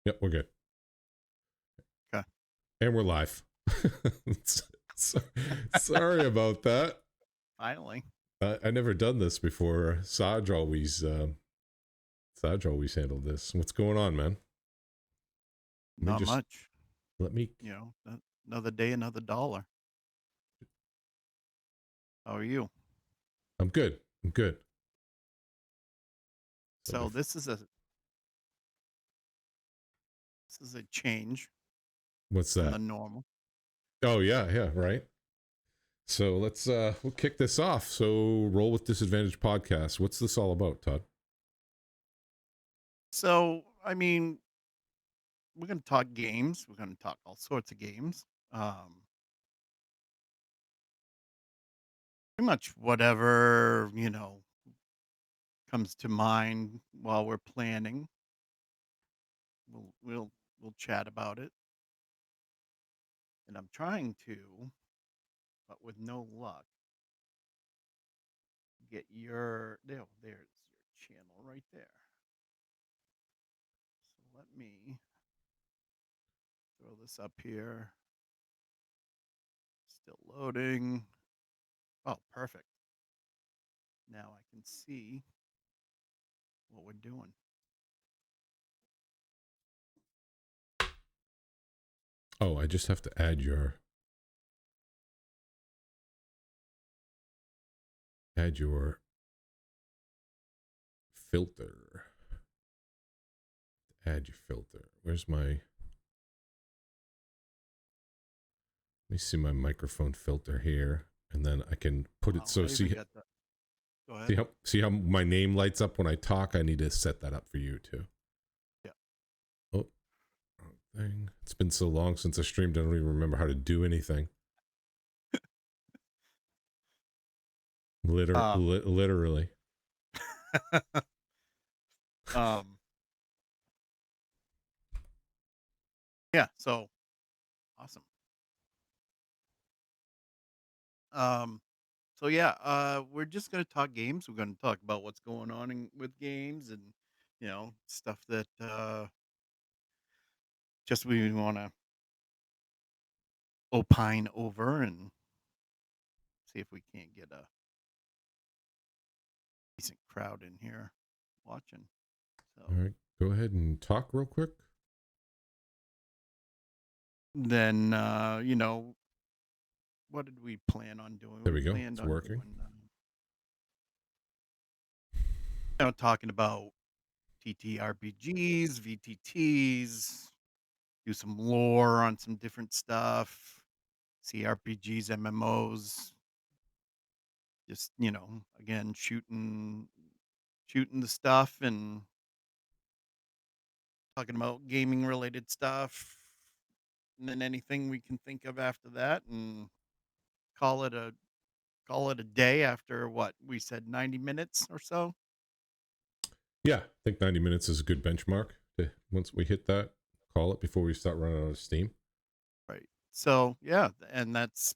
Yep, we're good. Okay. And we're live. So- Sorry about that. Finally. I never done this before. Saj always handled this. What's going on, man? Let me Not just much. let me. Another day, another dollar. How are you? I'm good. I'm good. So this is a change What's from the that? normal. Oh yeah, right. So we'll kick this off. So Roll with Disadvantage podcast. What's this all about, Todd? So, we're going to talk games. We're going to talk all sorts of games. Pretty much whatever, comes to mind while we're planning. We'll chat about it. And I'm trying to, but with no luck, get there's your channel right there. So let me throw this up here. Still loading. Oh, perfect. Now I can see what we're doing. Oh, I just have to add your filter. Add your filter. Where's my? Let me see my microphone filter here, and then I can put it so I even got that. Go ahead. see how my name lights up when I talk. I need to set that up for you too. Yeah. Oh, wrong thing. It's been so long since I streamed. I don't even remember how to do anything. Literally. um. Yeah. So awesome. Um. So yeah. We're just gonna talk games. We're gonna talk about what's going on with games and stuff that just we want to opine over and see if we can't get a decent crowd in here watching. So All right, go ahead and talk real quick. then what did we plan on doing? There We we go. planned It's on working. doing talking about TTRPGs, VTTs, do some lore on some different stuff, CRPGs, MMOs, just, again, shooting the stuff and talking about gaming related stuff. And then anything we can think of after that and call it a day after what we said 90 minutes or so. Yeah, I think 90 minutes is a good benchmark. Once we hit that, call it before we start running out of steam. Right. So, yeah, and that's,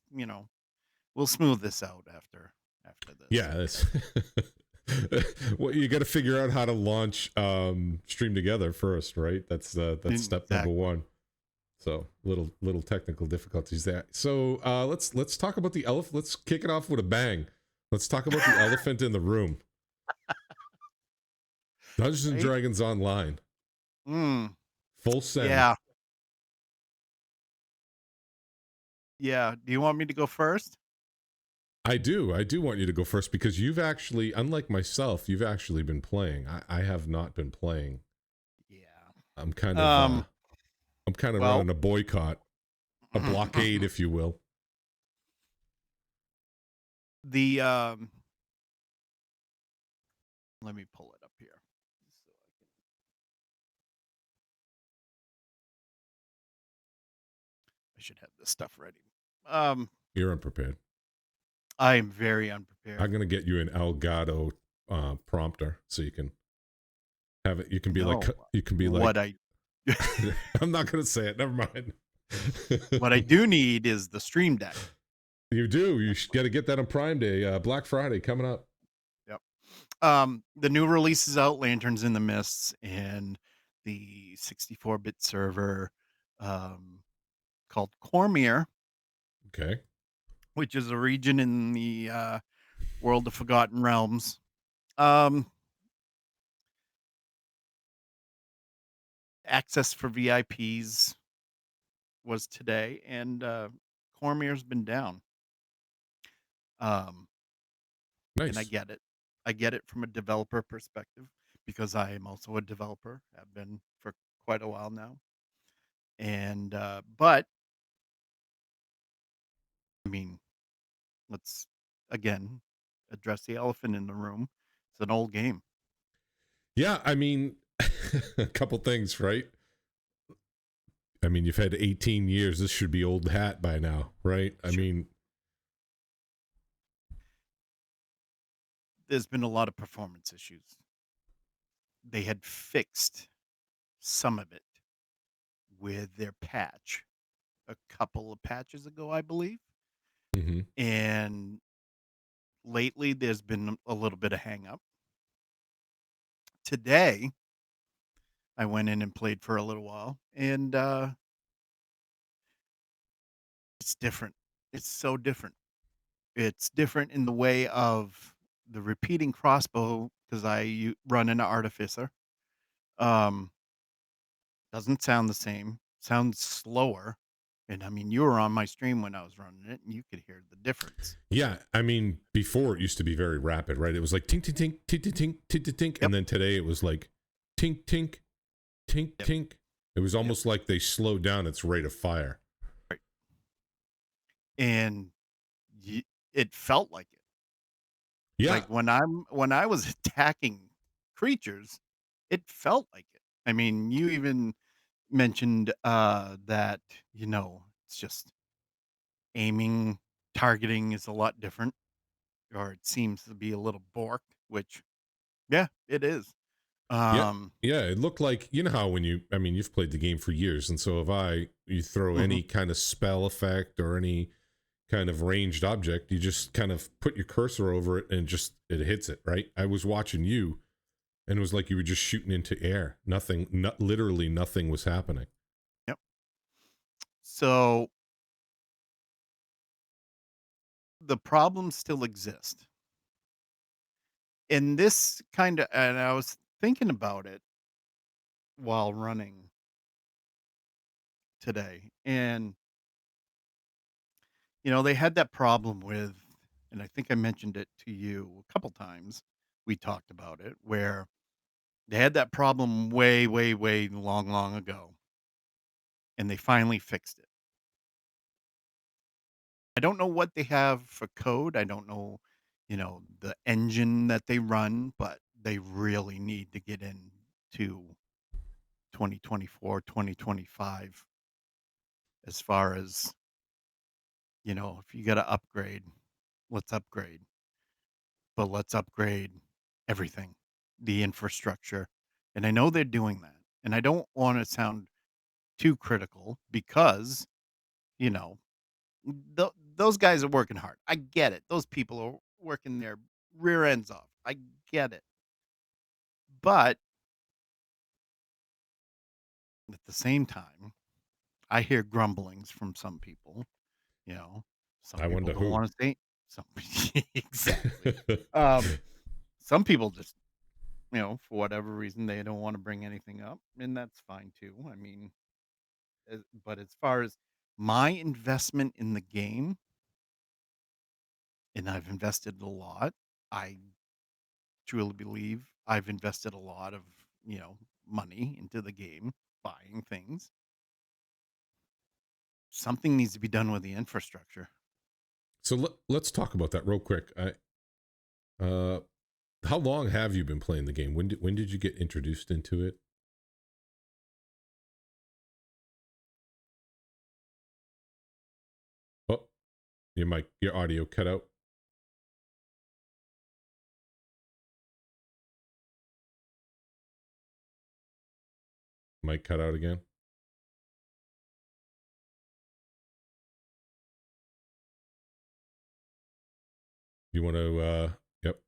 we'll smooth this out after this. Yeah, that's well, you got to figure out how to launch Stream Together first, right? That's step number Exactly. one. So little technical difficulties there. So let's talk about the elephant. Let's kick it off with a bang. Let's talk about the elephant in the room. Dungeons and Right? Dragons Online, Mm, full send. yeah. Yeah. Do you want me to go first? I do want you to go first because you've actually, unlike myself, you've actually been playing. I have not been playing. Yeah. I'm kind of Um, well, running a boycott, a blockade, if you will. the let me pull it up here. So I should have this stuff ready. You're unprepared. I am very unprepared. I'm gonna get you an Elgato prompter so you can have it. You can be like No. like. What I I'm not gonna say it. Never mind. what I do need is the Stream Deck. You do. You got to get that on Prime Day, Black Friday coming up. Yep. The new release is out, Lanterns in the Mists, and the 64-bit server um, called Cormier, Okay. which is a region in the world of Forgotten Realms. Um, Access for VIPs was today, and Cormier's been down. Um, and I Nice. get it. I get it from a developer perspective because I am also a developer. Have been for quite a while now. And but I mean, let's again address the elephant in the room. It's an old game. Yeah, I mean, a couple things, right? I mean, you've had 18 years. This should be old hat by now, right? I Sure. mean, There's been a lot of performance issues. They had fixed some of it with their patch a couple of patches ago, I believe. mhm. And lately there's been a little bit of hang up. Today, I went in and played for a little while, and it's different. It's so different. It's different in the way of the repeating crossbow because run an artificer. Um, doesn't sound the same. Sounds slower. And I mean, you were on my stream when I was running it, and you could hear the difference. Yeah, I mean, before it used to be very rapid, right? It was like tink tink tink tink tink tink tink tink tink, Yep. and then today it was like tink tink tink Yep. tink. It was Yep. almost like they slowed down its rate of fire. Right. And it felt like it. Yeah, Like when I was attacking creatures, it felt like it. I mean, you even mentioned that it's just aiming, targeting is a lot different, or it seems to be a little borked, which yeah, it is. yeah, Um, yeah. It looked like, you know how when you, I mean, you've played the game for years, and so if you throw mhm, any kind of spell effect or any kind of ranged object, you just kind of put your cursor over it and just it hits it, right? I was watching you, and it was like you were just shooting into air. Nothing, literally nothing was happening. yep. So the problems still exist. And I was thinking about it while running today. And they had that problem with, and I think I mentioned it to you a couple times. We talked about it where they had that problem way, way, way long, long ago, and they finally fixed it. I don't know what they have for code. I don't know, the engine that they run, but they really need to get into 2024, 2025 as far as, if you got to upgrade, let's upgrade, but let's upgrade everything, the infrastructure. And I know they're doing that. And I don't want to sound too critical because, you know, those guys are working hard. I get it. Those people are working their rear ends off. I get it. But at the same time, I hear grumblings from some people, you know. Some I people wonder don't who. want to say some exactly. Um some people just, for whatever reason they don't want to bring anything up, and that's fine too. I mean, but as far as my investment in the game, and I've invested a lot, I truly believe I've invested a lot of, money into the game, buying things. Something needs to be done with the infrastructure. So let's talk about that real quick. Uh, how long have you been playing the game? When did you get introduced into it? Oh, your audio cut out. Mic cut out again. You want to? Yep.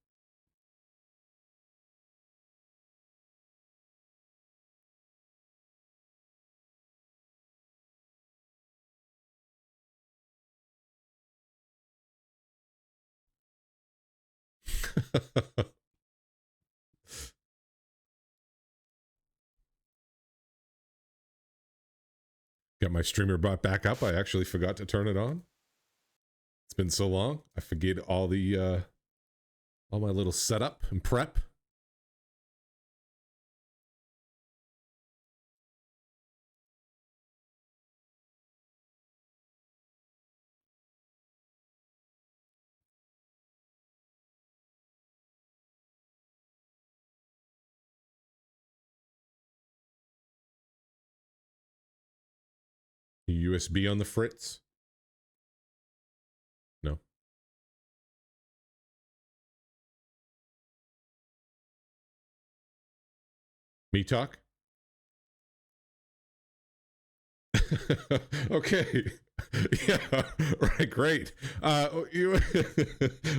Got my streamer bot back up. I actually forgot to turn it on. It's been so long. I forget all my little setup and prep. USB on the fritz? No. Me talk? Okay. Yeah. Right. Great. You.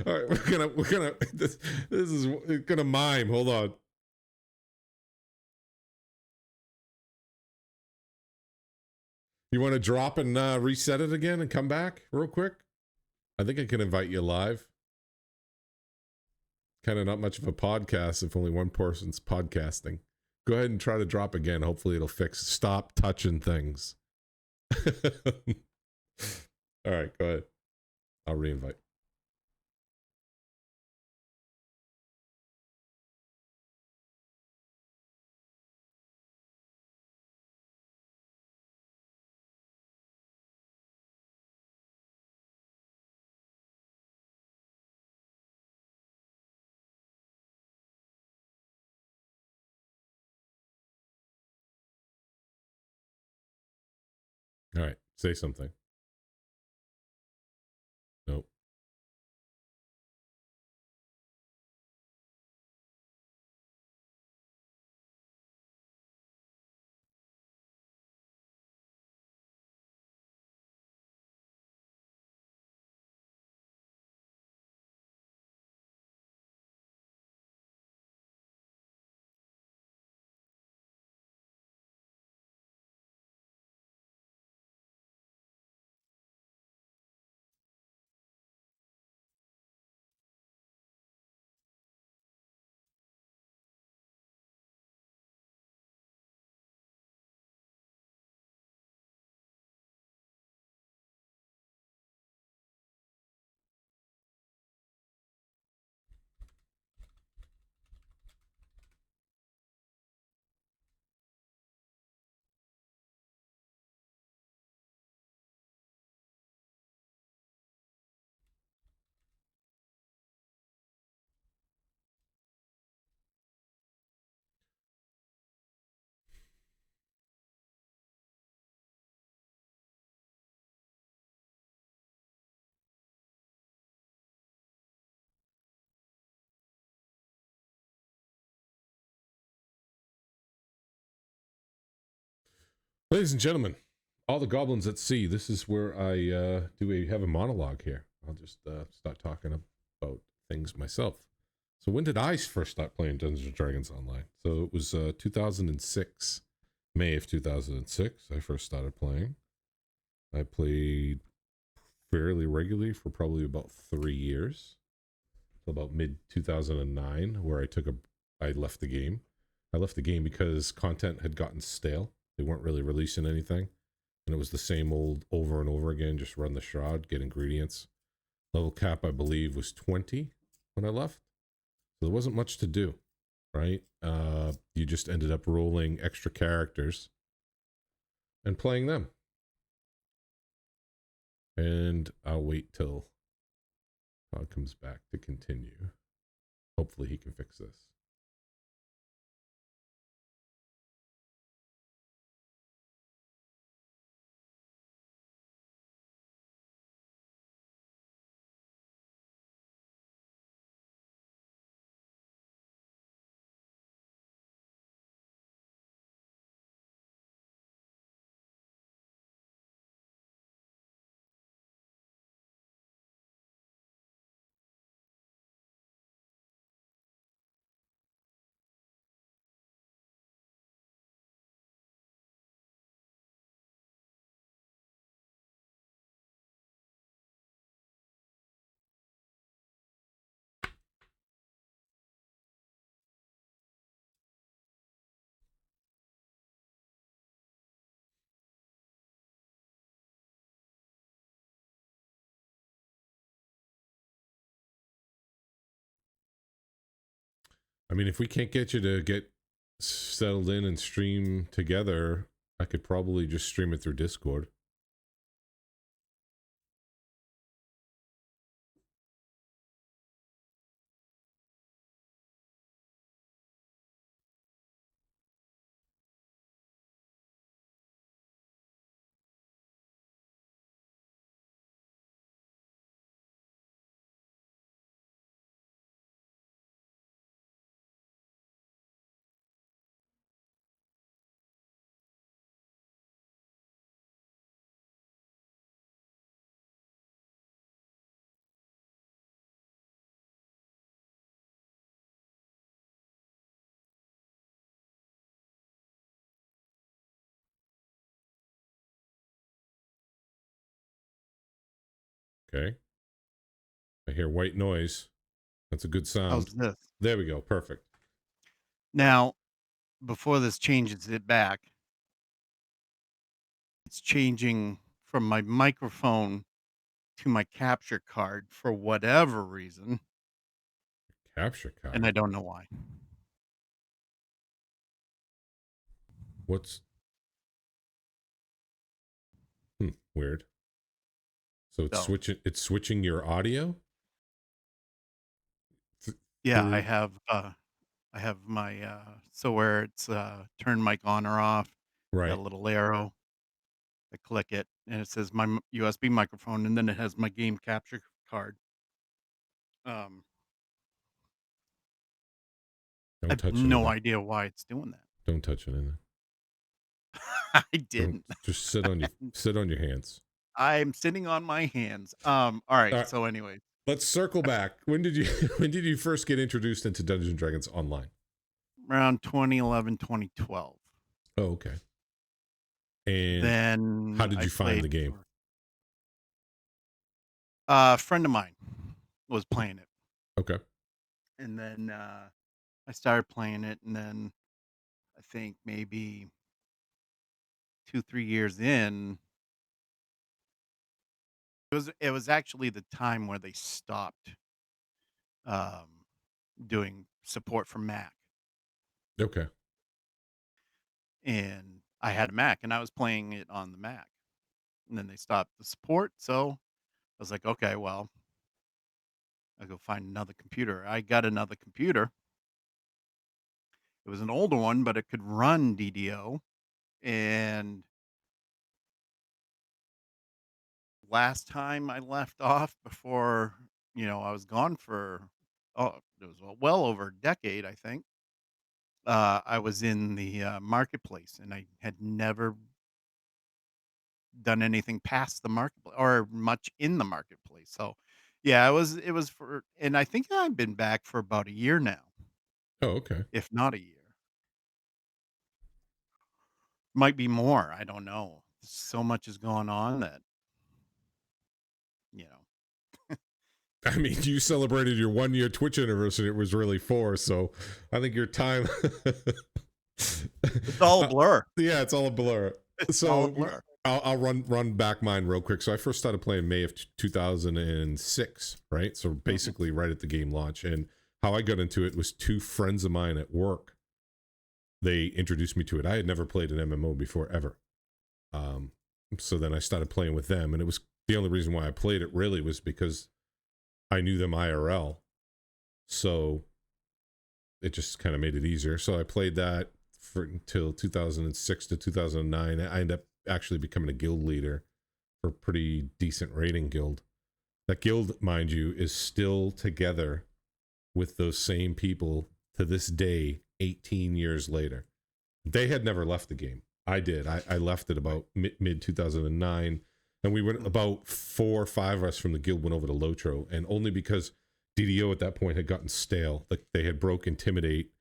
All right. We're gonna. This is gonna mime. Hold on. You want to drop and reset it again and come back real quick? I think I can invite you live. Kind of not much of a podcast if only one person's podcasting. Go ahead and try to drop again. Hopefully it'll fix. Stop touching things. All right, go ahead. I'll reinvite. All right, say something. Nope. Ladies and gentlemen, all the goblins at sea. This is where I have a monologue here. I'll just start talking about things myself. So when did I first start playing Dungeons and Dragons online? So it was 2006, May of 2006. I first started playing. I played fairly regularly for probably about 3 years, so about mid 2009, where I left the game. I left the game because content had gotten stale. They weren't really releasing anything, and it was the same old over and over again. Just run the shroud, get ingredients. Level cap, I believe, was 20 when I left, so there wasn't much to do, right? You just ended up rolling extra characters and playing them. And I'll wait till Todd comes back to continue. Hopefully he can fix this. I mean, if we can't get you to get settled in and stream together, I could probably just stream it through Discord. Okay. I hear white noise. That's a good How's sound. this? There we go. Perfect. Now, before this changes it back, it's changing from my microphone to my capture card for whatever reason, Capture and I card. don't know why. What's weird? So it's So, switching your audio yeah, through. I have my, so where it's, turn mic on or off, got Right. a little arrow. I click it, and it says my USB microphone, and then it has my game capture card. Um, I Don't have touch no anything. idea why it's doing that. Don't touch anything. I Don't didn't. just sit on your hands. I'm sitting on my hands. All right. All right. So, anyways, Let's circle back. When did you when did you first get introduced into Dungeons and Dragons online? around 2011, 2012. Oh, okay. And how Then did I you find played the game? for a friend of mine was playing it, Okay. and then I started playing it, and then I think maybe 2, 3 years in, it was actually the time where they stopped um, doing support for Mac, Okay. and I had a Mac, and I was playing it on the Mac, and then they stopped the support. So I was like, okay, well, I'll go find another computer. I got another computer. It was an older one, but it could run DDO. And last time I left off before, I was gone for, oh, it was well over a decade, I think. I was in the marketplace, and I had never done anything past the marketplace or much in the marketplace. So, yeah, it was for, and I think I've been back for about a year now, Oh, okay. if not a year. Might be more. I don't know. So much is going on that, you know, I mean, you celebrated your 1 year Twitch anniversary. It was really 4, so I think your time. it's all a Uh, blur. yeah, it's all a blur. It's all a So blur. I'll run back mine real quick. So I first started playing May of 2006, right? So Mhm. basically, right at the game launch. And how I got into it was two friends of mine at work. They introduced me to it. I had never played an MMO before ever. Um, so then I started playing with them, and it was the only reason why I played it really was because I knew them IRL. So it just kind of made it easier. So I played that for until 2006 to 2009. I ended up actually becoming a guild leader for a pretty decent rating guild. That guild, mind you, is still together with those same people to this day, 18 years later. They had never left the game. I did. I left it Right. about mid 2009, and we went Mhm. about 4 or 5 of us from the guild went over to Lotro, and only because DDO at that point had gotten stale. Like they had broke Intimidate,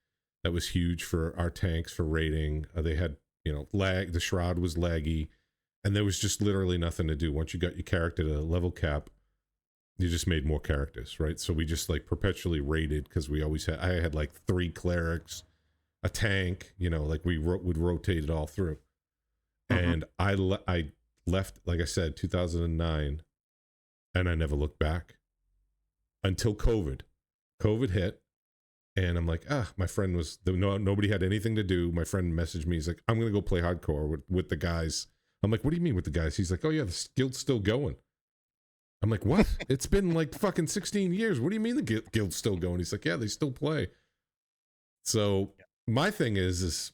that was huge for our tanks for rating. They had lag. The Shroud was laggy, and there was just literally nothing to do. Once you got your character to level cap, you just made more characters, right? So we just like perpetually raided because we always had. I had like 3 clerics, a tank, like we would rotate it all through. Mhm. And I left, like I said, 2009, and I never looked back until COVID. COVID hit, And I'm like, my friend was nobody had anything to do. My friend messaged me. He's like, I'm gonna go play hardcore with the guys. I'm like, what do you mean with the guys? He's like, oh yeah, the guild's still going. I'm like, what? It's been like fucking 16 years. What do you mean the guild's still going? He's like, yeah, they still play. So Yeah. my thing is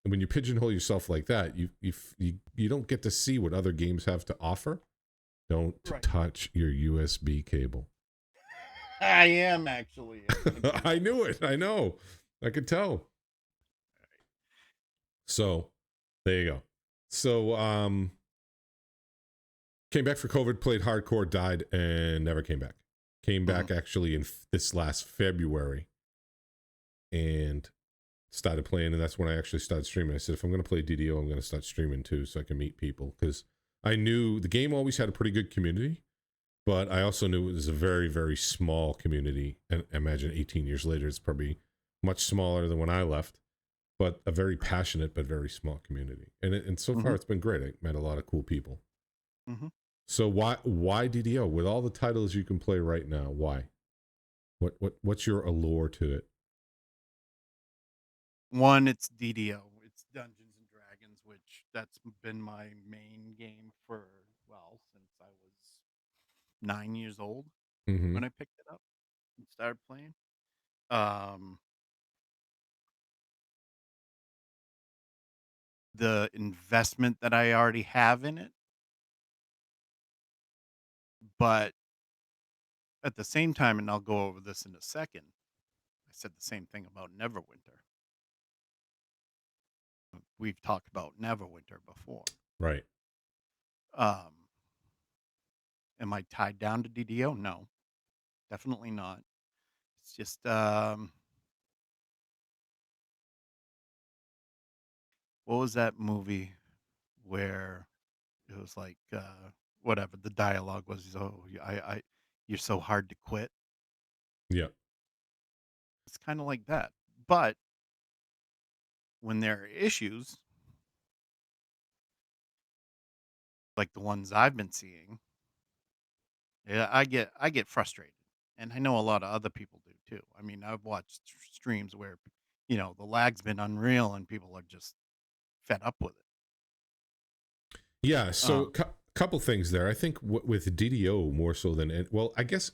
when you pigeonhole yourself like that, you don't get to see what other games have to offer. Don't Right. touch your USB cable. I am actually. I knew it. I know. I could tell. So there you go. So came back for COVID, played hardcore, died, and never came back. Came back actually in this last February and started playing, and that's when I actually started streaming. I said, if I'm going to play DDO, I'm going to start streaming too, so I can meet people, because I knew the game always had a pretty good community, but I also knew it was a very, very small community. And imagine 18 years later, it's probably much smaller than when I left, but a very passionate but very small community. And so far, it's been great. I met a lot of cool people. Mm-hmm. So why DDO with all the titles you can play right now? Why? What's your allure to it? One, it's DDO. It's Dungeons and Dragons, which that's been my main game for, well, since I was 9 years old Mm-hmm. when I picked it up and started playing. Um, the investment that I already have in it, but at the same time, and I'll go over this in a second, I said the same thing about Neverwinter. We've talked about Neverwinter before. Right. Um, am I tied down to DDO? No, definitely not. It's just what was that movie where it was like whatever the dialogue was? Oh, you're so hard to quit. Yeah. It's kind of like that. But when there are issues like the ones I've been seeing, yeah, I get frustrated, and I know a lot of other people do too. I mean, I've watched streams where the lag's been unreal, and people are just fed up with it. Yeah. So Um, couple things there. I think with DDO more so than, well, I guess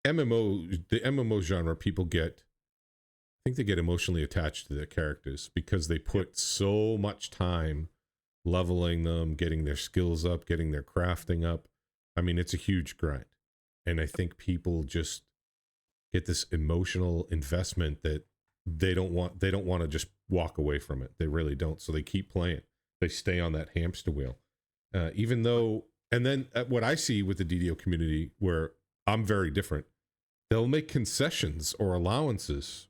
the MMO genre, people get, I think they get emotionally attached to their characters because they yep. put so much time leveling them, getting their skills up, getting their crafting up. I mean, it's a huge grind. And I think people just get this emotional investment that they don't want to just walk away from it. They really don't. So they keep playing. They stay on that hamster wheel. Even though, and then what I see with the DDO community, where I'm very different, they'll make concessions or allowances.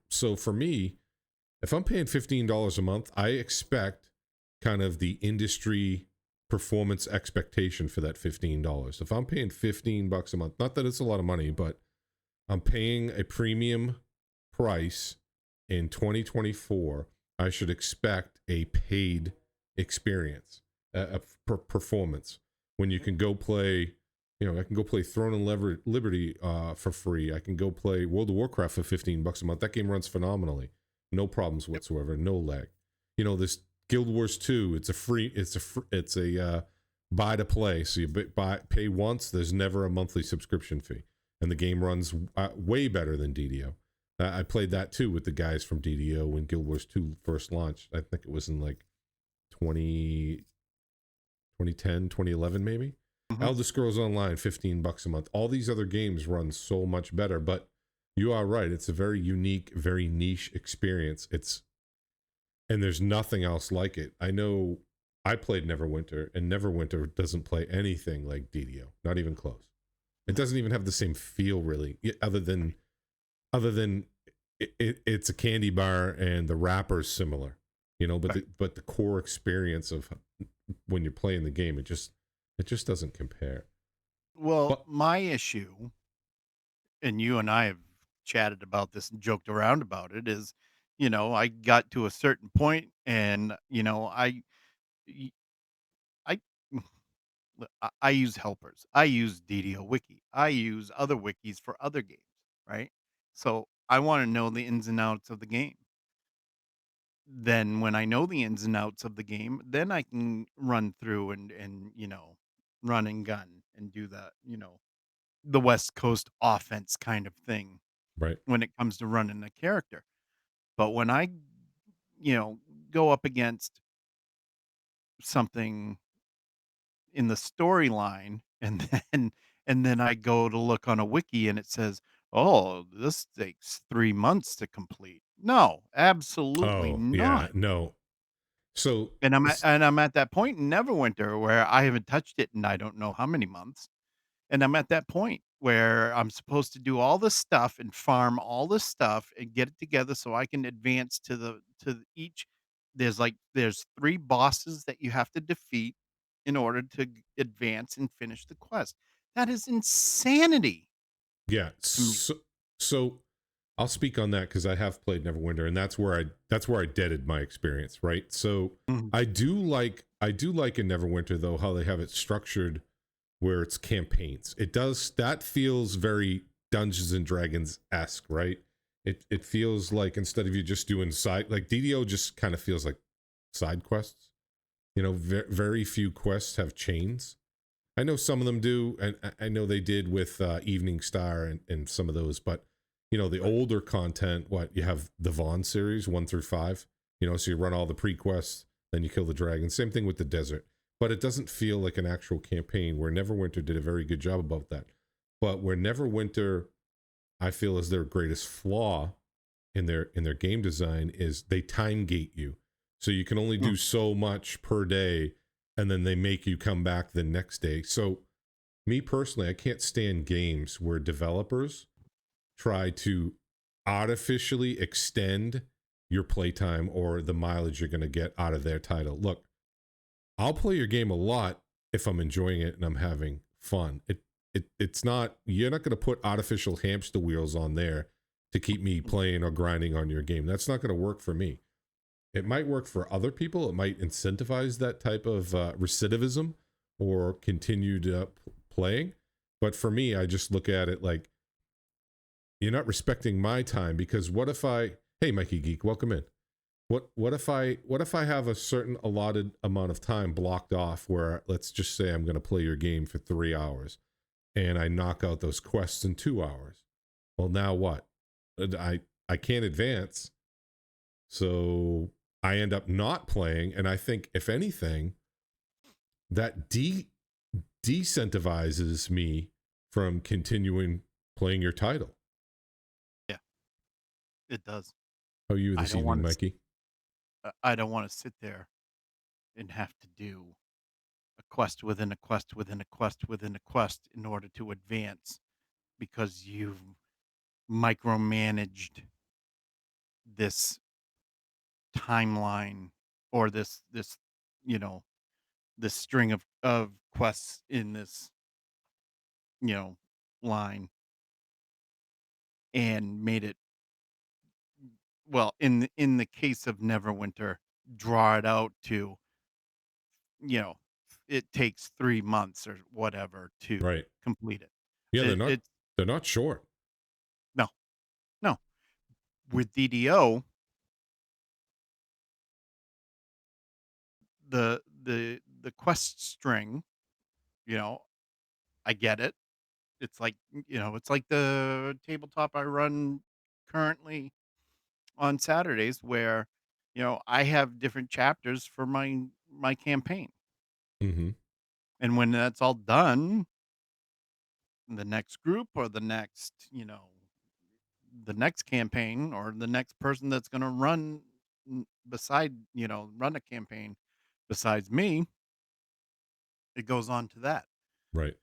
So for me, if I'm paying $15 a month, I expect kind of the industry performance expectation for that $15. If I'm paying $15 a month, not that it's a lot of money, but I'm paying a premium price in 2024, I should expect a paid experience, a performance. When you can go play, I can go play Throne and Liberty for free. I can go play World of Warcraft for $15 a month. That game runs phenomenally, no problems Yep. whatsoever, no lag. This Guild Wars 2, it's a buy to play. So you pay once. There's never a monthly subscription fee, and the game runs way better than DDO. I played that too with the guys from DDO when Guild Wars 2 first launched. I think it was in like 2010, 2011 maybe. Mhm. Elder Scrolls Online, $15 a month. All these other games run so much better, but you are right. It's a very unique, very niche experience. And there's nothing else like it. I know I played Neverwinter, and Neverwinter doesn't play anything like DDO, not even close. It doesn't even have the same feel really, other than it's a candy bar and the wrapper's similar, but Right. but the core experience of when you're playing the game, it just doesn't compare. Well, But my issue, and you and I have chatted about this and joked around about it, is, I got to a certain point, and y- I, I use helpers. I use DDO Wiki. I use other wikis for other games, right? So I wanna know the ins and outs of the game. Then when I know the ins and outs of the game, then I can run through and run and gun and do the West Coast offense kind of thing Right. when it comes to running a character. But when I, you know, go up against something in the storyline and then I go to look on a wiki and it says, "Oh, this takes 3 months to complete." No, absolutely Oh, yeah. not. No. So, And I'm at that point in Neverwinter where I haven't touched it in I don't know how many months. And I'm at that point where I'm supposed to do all this stuff and farm all this stuff and get it together so I can advance each. There's 3 bosses that you have to defeat in order to advance and finish the quest. That is insanity yeah. to me. So I'll speak on that because I have played Neverwinter, and that's where I deaded my experience, right? So Mhm. I do like in Neverwinter though how they have it structured where it's campaigns. That feels very Dungeons and Dragons esque, right? It feels like instead of you just doing side, like DDO just kind of feels like side quests. Very few quests have chains. I know some of them do, and I know they did with Evening Star and some of those, but the Right. older content, what you have the Vaughn series 1 through 5, so you run all the pre-quests, then you kill the dragon. Same thing with the desert, but it doesn't feel like an actual campaign. Where Neverwinter did a very good job about that, but where Neverwinter, I feel, is their greatest flaw in their game design is they time gate you, so you can only Mm. do so much per day, and then they make you come back the next day. So me personally, I can't stand games where developers try to artificially extend your playtime or the mileage you're going to get out of their title. Look, I'll play your game a lot if I'm enjoying it and I'm having fun. It's not, you're not going to put artificial hamster wheels on there to keep me playing or grinding on your game. That's not going to work for me. It might work for other people. It might incentivize that type of recidivism or continued playing. But for me, I just look at it like, you're not respecting my time, because what if hey, Mikey Geek, welcome in. What if I have a certain allotted amount of time blocked off where, let's just say I'm going to play your game for 3 hours and I knock out those quests in 2 hours. Well, now what? I can't advance, so I end up not playing. And I think, if anything, that decentivizes me from continuing playing your title. Yeah, it does. How are you I this don't evening, wanna Mikey? I don't wanna sit there and have to do a quest within a quest within a quest within a quest in order to advance because you've micromanaged this timeline or you know this string of quests in this you know line and made it well in the case of Neverwinter, draw it out to you know it takes 3 months or whatever to Right. complete it. Yeah, they're it not it's they're not short. no, no. With DDO, the quest string, you know, I get it. It's like, it's like the tabletop I run currently on Saturdays where, I have different chapters for my campaign. Mm-hmm. And when that's all done, the next group or the next campaign or the next person that's going to run a campaign besides me, it goes on to that. Right.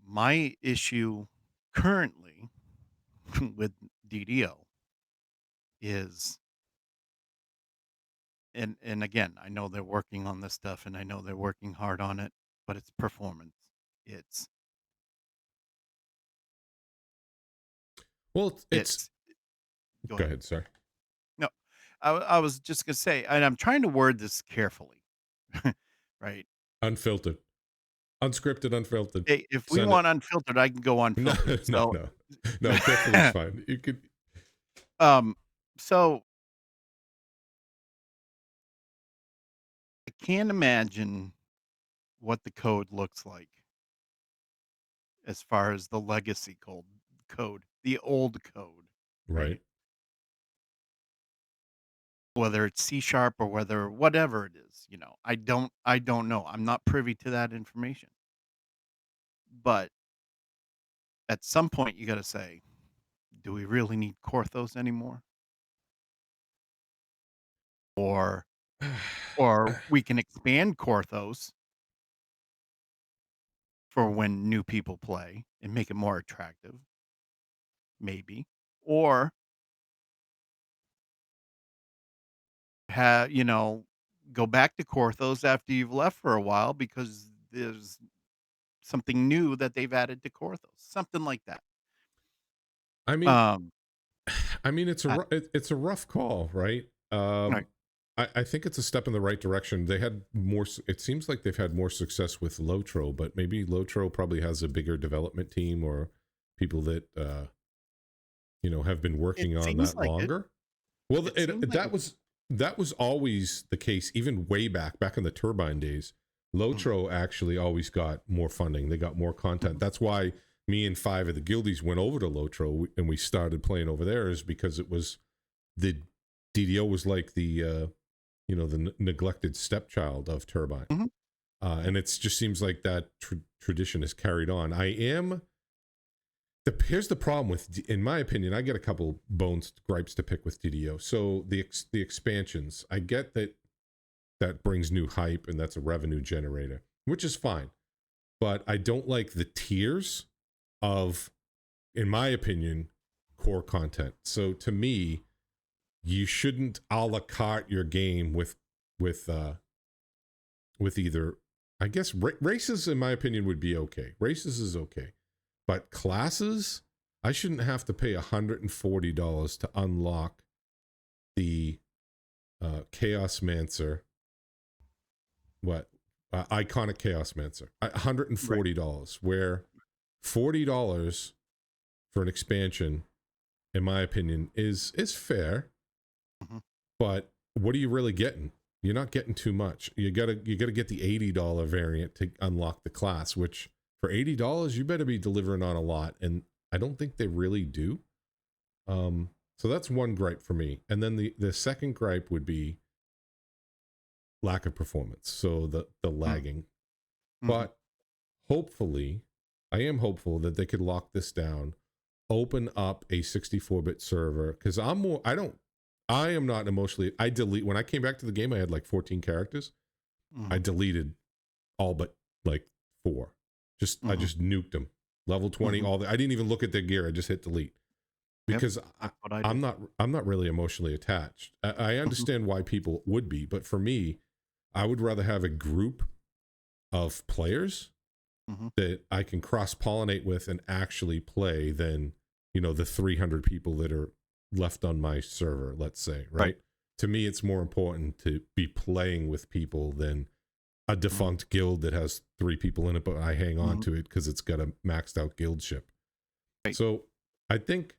My issue currently with DDO is and again, I know they're working on this stuff and I know they're working hard on it, but it's performance. It's Well, it's it's Go go ahead. ahead, sir. No. I was just gonna say, and I'm trying to word this carefully, right? Unfiltered. Unscripted, unfiltered. Hey, if we Send it. want unfiltered, I can go No, unfiltered. no, So, no, no. Filtered's fine. You could. um, so I can't imagine what the code looks like as far as the legacy code, the old code, right? Right. Whether it's C sharp or whether whatever it is, I don't know. I'm not privy to that information. But at some point you gotta say, do we really need Korthos anymore? Or we can expand Korthos for when new people play and make it more attractive, maybe. Or go back to Korthos after you've left for a while because there's something new that they've added to Korthos, something like that. I mean, Um, it's a I it's a rough call, right? Right. I think it's a step in the right direction. They had more. It seems like they've had more success with Lotro, but maybe Lotro probably has a bigger development team or people that have been It working on seems that like it. longer. Well, It seems like it. that was always the case, even way back in the Turbine days. Mhm, Lotro actually always got more funding. They got more content. mhm. That's why me and five of the guildies went over to Lotro and we started playing over there, is because it was the DDO was like the neglected stepchild of Turbine, Mhm. and it just seems like that tradition is carried on. Here's the problem with, in my opinion, I get a couple gripes to pick with DDO. So the expansions, I get that brings new hype and that's a revenue generator, which is fine. But I don't like the tiers of, in my opinion, core content. So to me, you shouldn't a la carte your game with either. I guess races, in my opinion, would be okay. Races is okay, but classes, I shouldn't have to pay $140 to unlock the Chaos Mancer. What? Iconic Chaos Mancer. Right. $140, where $40 for an expansion, in my opinion, is fair. Mhm. But what are you really getting? You're not getting too much. You gotta get the $80 variant to unlock the class, which for $80 you better be delivering on a lot, and I don't think they really do. So that's one gripe for me. And then the second gripe would be lack of performance. So the Mm. lagging. Mhm. But hopefully, I am hopeful that they could lock this down, open up a 64-bit server, because I am not emotionally. I delete when I came back to the game. I had like 14 characters. I Mhm. deleted all but like 4. I Mhm. just nuked them. Level 20. Mhm. I didn't even look at their gear. I just hit delete Yep. because That's what I I'm did. not really emotionally attached. I Mhm. understand why people would be, but for me, I would rather have a group of players Mhm. that I can cross pollinate with and actually play than, the 300 people that are left on my server, let's say, Right. right? To me, it's more important to be playing with people than a Mhm. defunct guild that has 3 people in it, but I hang on Mhm. to it because it's got a maxed out guild ship. Right. So I think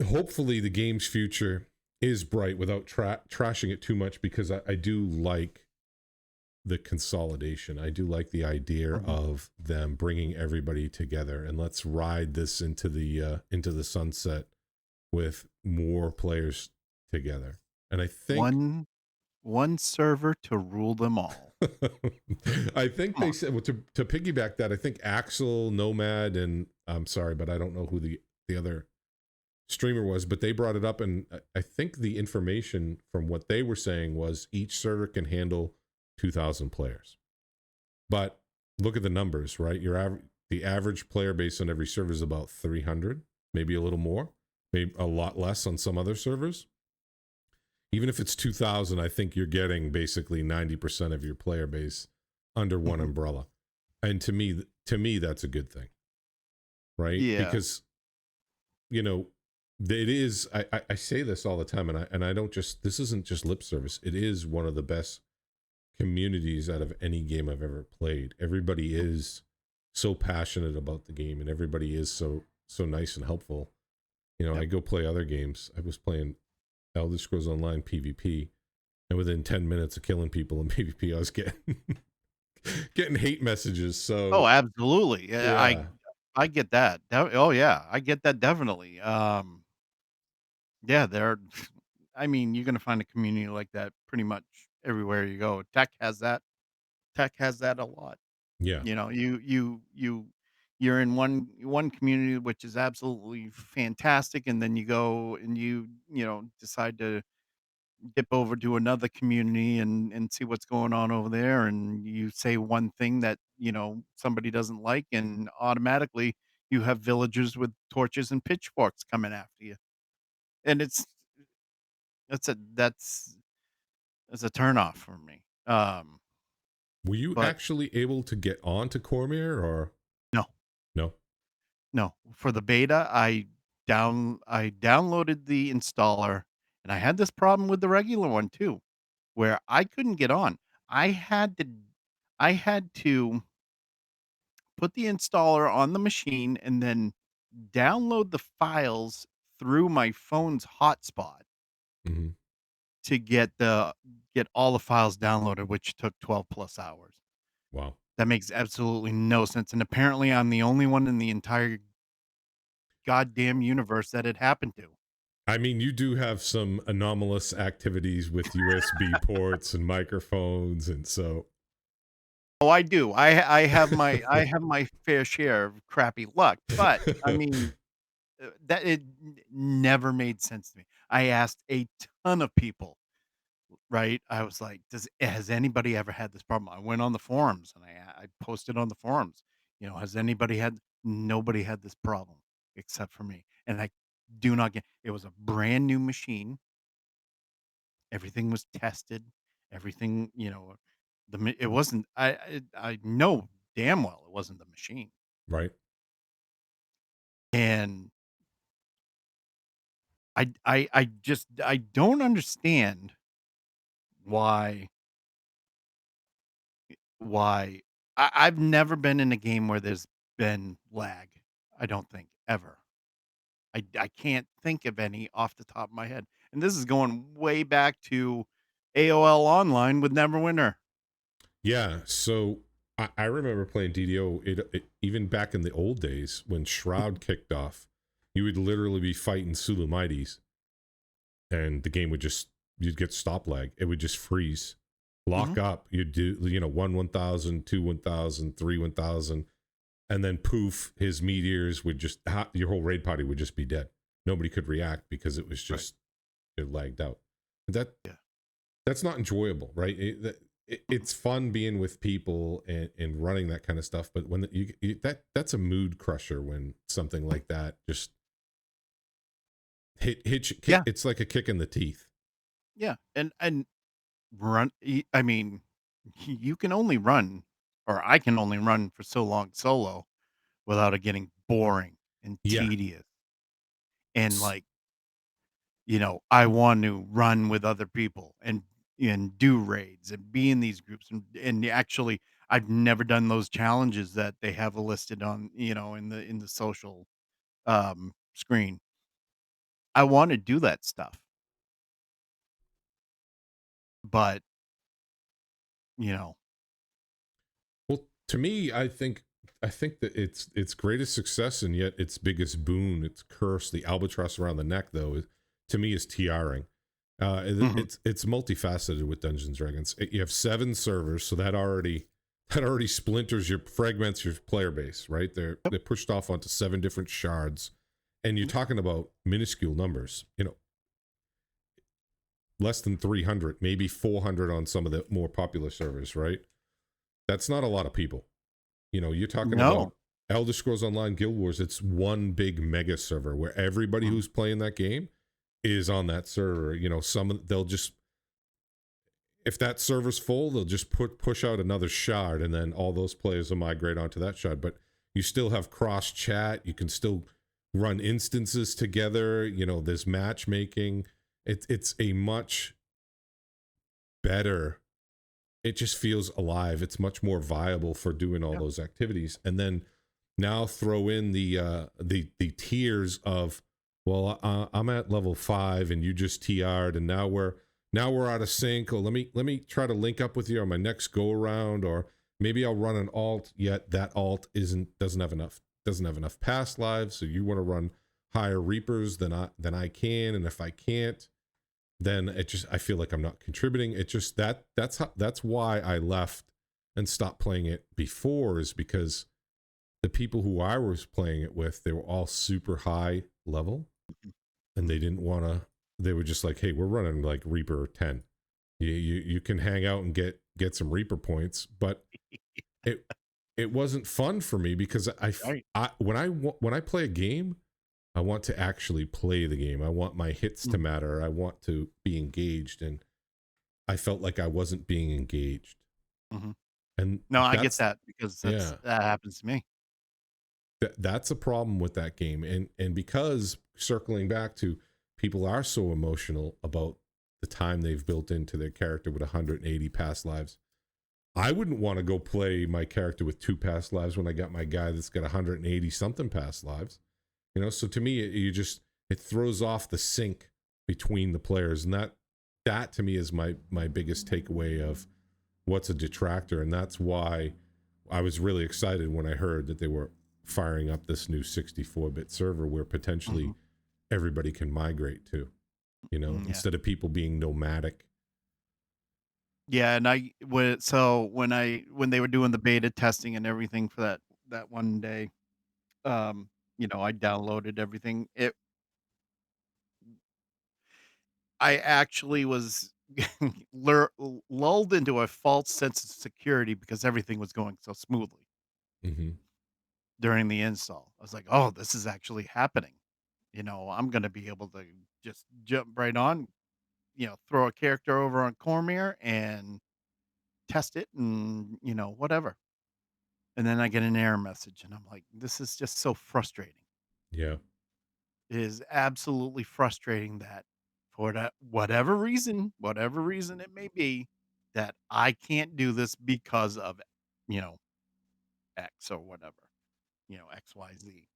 hopefully the game's future is bright without trashing it too much, because I do like the consolidation. I do like the idea Mhm. of them bringing everybody together, and let's ride this into the sunset with more players together. And I think One server to rule them all. I think Come they on. said, well, to piggyback that, I think Axel, Nomad, and I'm sorry, but I don't know who the other streamer was, but they brought it up, and I think the information from what they were saying was each server can handle 2,000 players. But look at the numbers, right? The average player base on every server is about 300, maybe a little more, maybe a lot less on some other servers. Even if it's 2,000, I think you're getting basically 90% of your player base under one Mhm. umbrella. And to me that's a good thing, right? Yeah. Because, you know, it is, I say this all the time, and I don't just, this isn't just lip service. It is one of the best communities out of any game I've ever played. Everybody is so passionate about the game, and everybody is so nice and helpful. You know, Yep. I go play other games. I was playing Elder Scrolls Online PvP, and within 10 minutes of killing people in PvP, I was getting getting hate messages. Oh, So absolutely. Yeah, yeah, I get that. Oh yeah, I get that definitely. Yeah, there. I mean, you're gonna find a community like that pretty much everywhere you go. Tech has that. Tech has that a lot. yeah, You know, you're in one community which is absolutely fantastic, and then you go and decide to dip over to another community and see what's going on over there, and you say one thing that, somebody doesn't like, and automatically you have villagers with torches and pitchforks coming after you. And that's that's a turnoff for me. were you But actually able to get on to Cormier or no, no? no. For the beta, I downloaded the installer, and I had this problem with the regular one too, where I couldn't get on. I had to I had to put the installer on the machine and then download the files through my phone's hotspot Hmm. to get all the files downloaded, which took 12 plus hours. Wow. That makes absolutely no sense, and apparently I'm the only one in the entire goddamn universe that it happened to. I mean, you do have some anomalous activities with USB ports and microphones, and so Oh, I do. I have my fair share of crappy luck, but, I mean, that it never made sense to me. I asked a ton of people, right? I was like, has anybody ever had this problem?" I went on the forums and I posted on the forums, "Has anybody had" nobody had this problem except for me, and I do not get it was a brand new machine, everything was tested, everything, it wasn't I know damn well it wasn't the machine, right. and I just I don't understand why why I've never been in a game where there's been lag, I don't think, ever. I can't think of any off the top of my head, and this is going way back to AOL Online with Neverwinter. Yeah. So I remember playing DDO. Even back in the old days when Shroud kicked off, you would literally be fighting Sulamites, and the game would just you'd get stop lag. It would just freeze, lock Mhm. up. You'd do 1,000, 1,000, 1,000, and then poof, his meteors would just your whole raid party would just be dead. Nobody could react because it was Right. just it lagged out. That Yeah. that's not enjoyable, right? It's fun being with people and running that kind of stuff, but when that's a mood crusher when something like that just Yeah. it's like a kick in the teeth. Yeah. And I mean, you can only run or I can only run for so long solo without it getting boring and Yeah. tedious. And like, I want to run with other people and do raids and be in these groups and actually I've never done those challenges that they have listed on, in the social screen. I want to do that stuff, but you know, Well, to me, I think that its greatest success and yet its biggest boon, its curse, the albatross around the neck, though, to me is TRing. mhm, It's multifaceted with Dungeons and Dragons. You have 7 servers, so that already splinters your fragments your player base, right? They're pushed off onto 7 different shards, and you're mhm, talking about minuscule numbers. Less than 300, maybe 400 on some of the more popular servers, right? That's not a lot of people. You're talking no, about Elder Scrolls Online Guild Wars. It's one big mega server where everybody mhm, who's playing that game is on that server. They'll just if that server's full, they'll just push out another shard, and then all those players will migrate onto that shard. But you still have cross chat. You can still run instances together. There's matchmaking. It's a much better it just feels alive. It's much more viable for doing all Yeah. those activities. And then now throw in the tiers of, well, I'm at level 5 and you just TR'd, and now we're out of sync. Or let me try to link up with you on my next go around, or maybe I'll run an alt, yet that alt doesn't have enough past lives, so you want to run higher reapers than I can, and if I can't, then I feel like I'm not contributing. It just that's why I left and stopped playing it before, is because the people who I was playing it with, they were all super high level, and they didn't want to. They were just like, "Hey, we're running like Reaper 10. You can hang out and get some Reaper points," but it it wasn't fun for me, because Right. when I play a game, I want to actually play the game. I want my hits to Mm. matter. I want to be engaged, and I felt like I wasn't being engaged. Mhm. And No, I get that's that because yeah, that happens to me. that's a problem with that game. And because, circling back to, people are so emotional about the time they've built into their character with 180 past lives. I wouldn't want to go play my character with 2 past lives when I got my guy that's got 180 something past lives. So to me, it throws off the sync between the players, and that to me is my biggest takeaway of what's a detractor. And that's why I was really excited when I heard that they were firing up this new 64-bit server where potentially Mhm. everybody can migrate to, Yeah. instead of people being nomadic. Yeah, and when they were doing the beta testing and everything for that one day, I downloaded everything. I actually was lulled into a false sense of security because everything was going so smoothly Hmm. during the install. I was like, "Oh, this is actually happening." I'm gonna be able to just jump right on, throw a character over on Cormier and test it and, whatever. And then I get an error message and I'm like, "This is just so frustrating." Yeah. It is absolutely frustrating that for that whatever reason it may be, that I can't do this because of, you know, X or whatever, XYZ.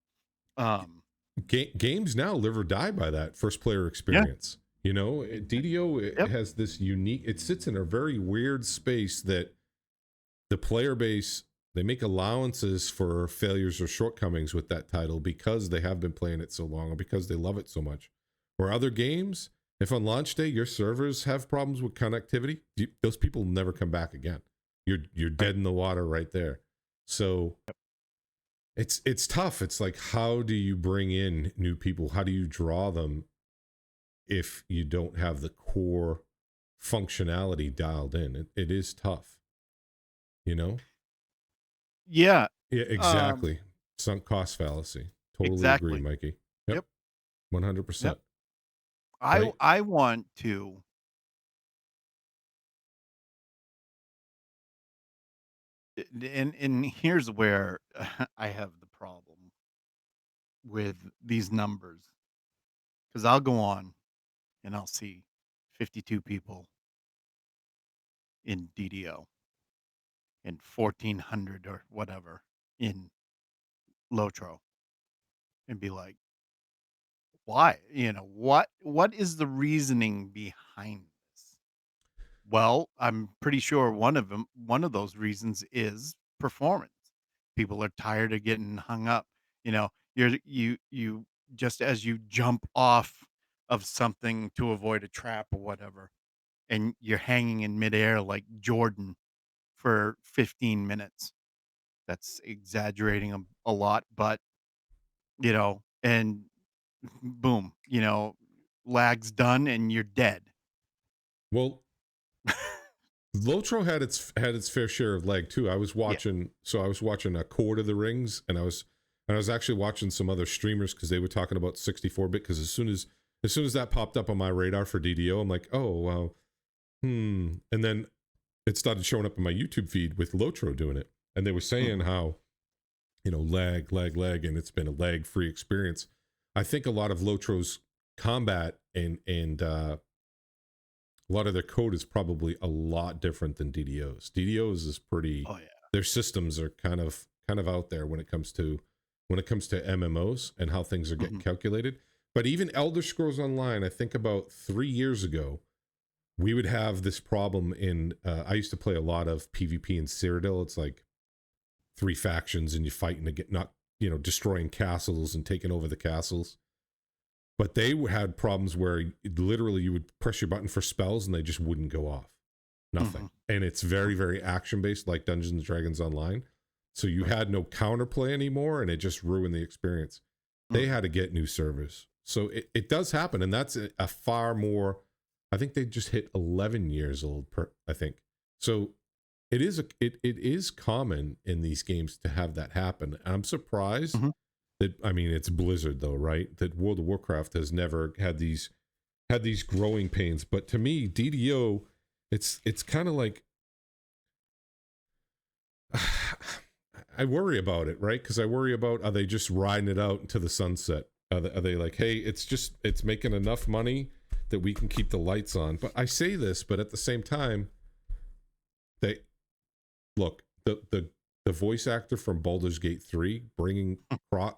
Um, Games now live or die by that first player yeah, experience. DDO, it yep, has this unique, it sits in a very weird space that the player base, they make allowances for failures or shortcomings with that title because they have been playing it so long, or because they love it so much. Where other games, if on launch day your servers have problems with connectivity, those people never come back again. You're right. dead in the water right there. So it's tough. It's like, how do you bring in new people? How do you draw them if you don't have the core functionality dialed in? It is tough, you know? Yeah, Yeah, um, exactly. Sunk cost fallacy. Totally agree, exactly. Mikey. Yep, Yep, yep. 100%. I Right? I want to and here's where I have the problem with these numbers, because 'cause I'll go on and I'll see 52 people in DDO and 1,400 or whatever in Lotro and be like, "Why?" What is the reasoning behind this? Well, I'm pretty sure one of those reasons is performance. People are tired of getting hung up. You just as you jump off of something to avoid a trap or whatever, and you're hanging in midair like Jordan for 15 minutes. That's exaggerating a lot, but, and boom, lag's done and you're dead. Well, Lotro had its fair share of lag too. Yeah. I was watching a Court of the Rings, and I was actually watching some other streamers because they were talking about 64-bit, because as soon as that popped up on my radar for DDO, I'm like, "Oh, well, hmm." And then it started showing up in my YouTube feed with Lotro doing it. And they were saying Mhm. how, lag, and it's been a lag free experience. I think a lot of Lotro's combat and A lot of their code is probably a lot different than DDo's. DDo's is pretty. Oh, yeah. Their systems are kind of out there when it comes to MMOs and how things are getting Mhm. calculated. But even Elder Scrolls Online, I think about 3 years ago, we would have this problem in. I used to play a lot of PvP in Cyrodiil. It's like three factions and you fighting to get not destroying castles and taking over the castles. But they had problems where literally you would press your button for spells and they just wouldn't go off. Nothing. Mhm. And it's very, very action based like Dungeons and Dragons Online. So you had no counterplay anymore and it just ruined the experience. They Mhm. had to get new servers. So it does happen. And that's a far more, I think they just hit 11 years old, I think. So it is common in these games to have that happen. I'm surprised Mhm. that, I mean, it's Blizzard though, right? That World of Warcraft has never had these growing pains. But to me, DDO, it's kind of like I worry about it, right? Because I worry about, are they just riding it out into the sunset? Are they like, hey, it's making enough money that we can keep the lights on? But I say this, but at the same time, they look the voice actor from Baldur's Gate 3 bringing cro-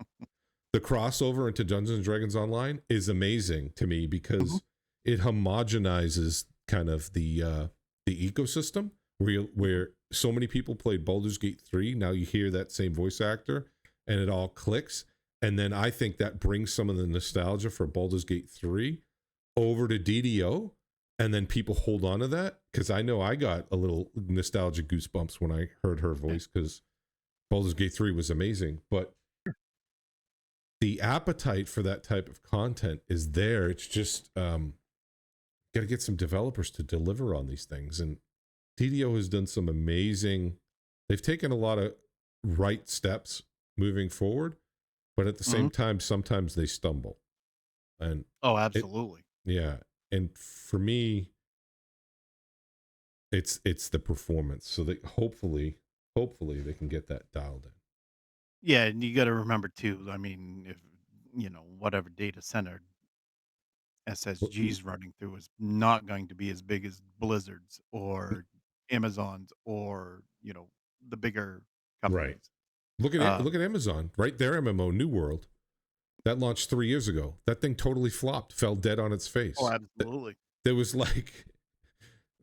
the crossover into Dungeons and Dragons Online is amazing to me Mhm. because it homogenizes kind of the ecosystem where so many people played Baldur's Gate 3. Now you hear that same voice actor and it all clicks. And then I think that brings some of the nostalgia for Baldur's Gate 3 over to DDO. And then people hold on to that because I know I got a little nostalgic goosebumps when I heard her voice because Baldur's Gate 3 was amazing. But the appetite for that type of content is there. It's just got to get some developers to deliver on these things. And DDO has done some amazing. They've taken a lot of right steps moving forward, but at the Mhm. same time, sometimes they stumble. And Oh, it, absolutely. yeah. And for me, it's the performance. So that hopefully they can get that dialed in. Yeah, and you gotta remember too, I mean, if, whatever data center But- SSG's running through is not going to be as big as Blizzard's or Amazon's or, the bigger Right. companies. Look at it. Look Um, at Amazon, right? Their MMO, New World, that launched 3 years ago. That thing totally flopped, fell dead on its oh, face. absolutely. There was like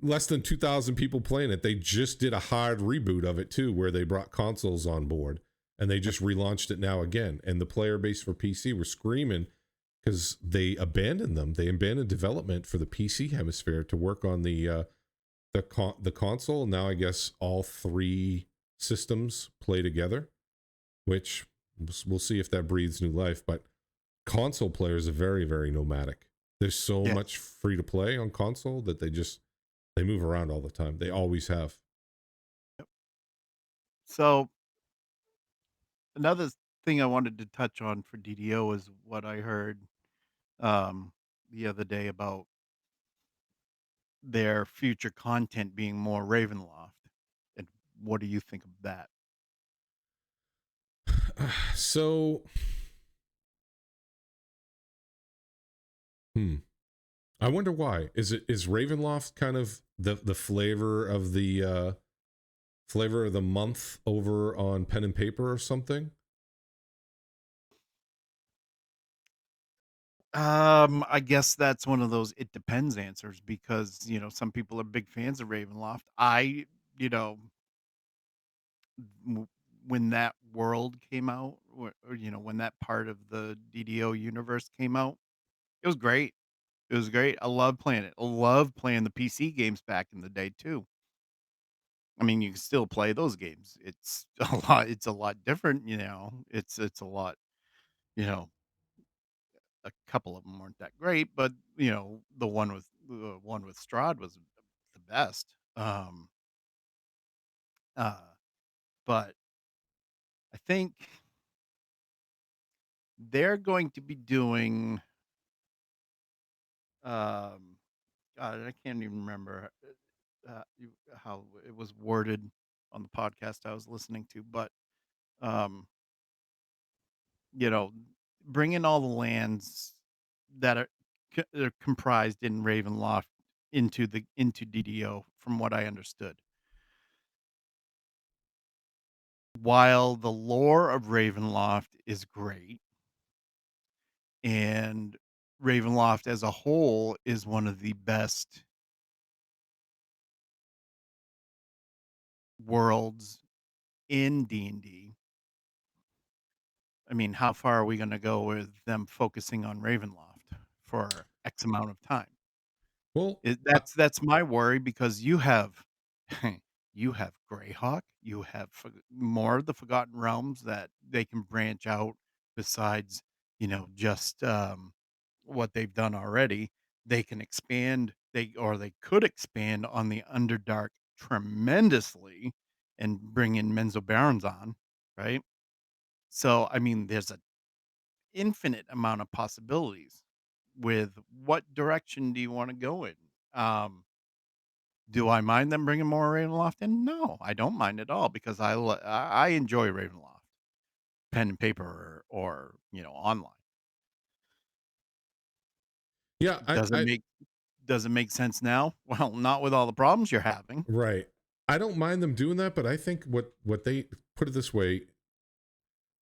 less than 2,000 people playing it. They just did a hard reboot of it too, where they brought consoles on board and they Yep. just relaunched it now again. And the player base for PC were screaming because they abandoned them. They abandoned development for the PC hemisphere to work on the console. Now I guess all three systems play together, which we'll see if that breathes new life. But console players are very, very nomadic. There's so Yes. much free to play on console that they move around all the time. They always have. Yep. So, another thing I wanted to touch on for DDO is what I heard, um, the other day about their future content being more Ravenloft, and what do you think of that? So, hmm. I wonder why. Is Ravenloft kind of the flavor of the month over on pen and paper or something? I guess that's one of those "it depends" answers because, some people are big fans of Ravenloft. You know, w when that world came out, or, when that part of the DDO universe came out, it was great. It was great. I love playing it. I love playing the PC games back in the day too. I mean, you can still play those games. It's a lot different, It's a lot, you know, a couple of them 'em weren't that great, but, the one with Strahd was the best. Uh, but I think they're going to be doing, um God, I can't even remember, how it was worded on the podcast I was listening to, but, um, you know, bringing all the lands that are comprised in Ravenloft into DDO from what I understood. While the lore of Ravenloft is great, and Ravenloft as a whole is one of the best worlds in D&D. I mean, how far are we gonna go with them focusing on Ravenloft for X amount of time? Well, That's my worry because you have you have Greyhawk, you have more of the Forgotten Realms that they can branch out besides, just, what they've done already. They can expand, they could expand on the Underdark tremendously and bring in Menzoberranzan, right? So, I mean, there's an infinite amount of possibilities with what direction do you wanna go in? Um do I mind them bringing more Ravenloft in? No, I don't mind at all because I enjoy Ravenloft, pen and paper or online. yeah, Does it make does it make sense now? Well, not with all the problems you're having. right. I don't mind them doing that, but I think what they put it this way,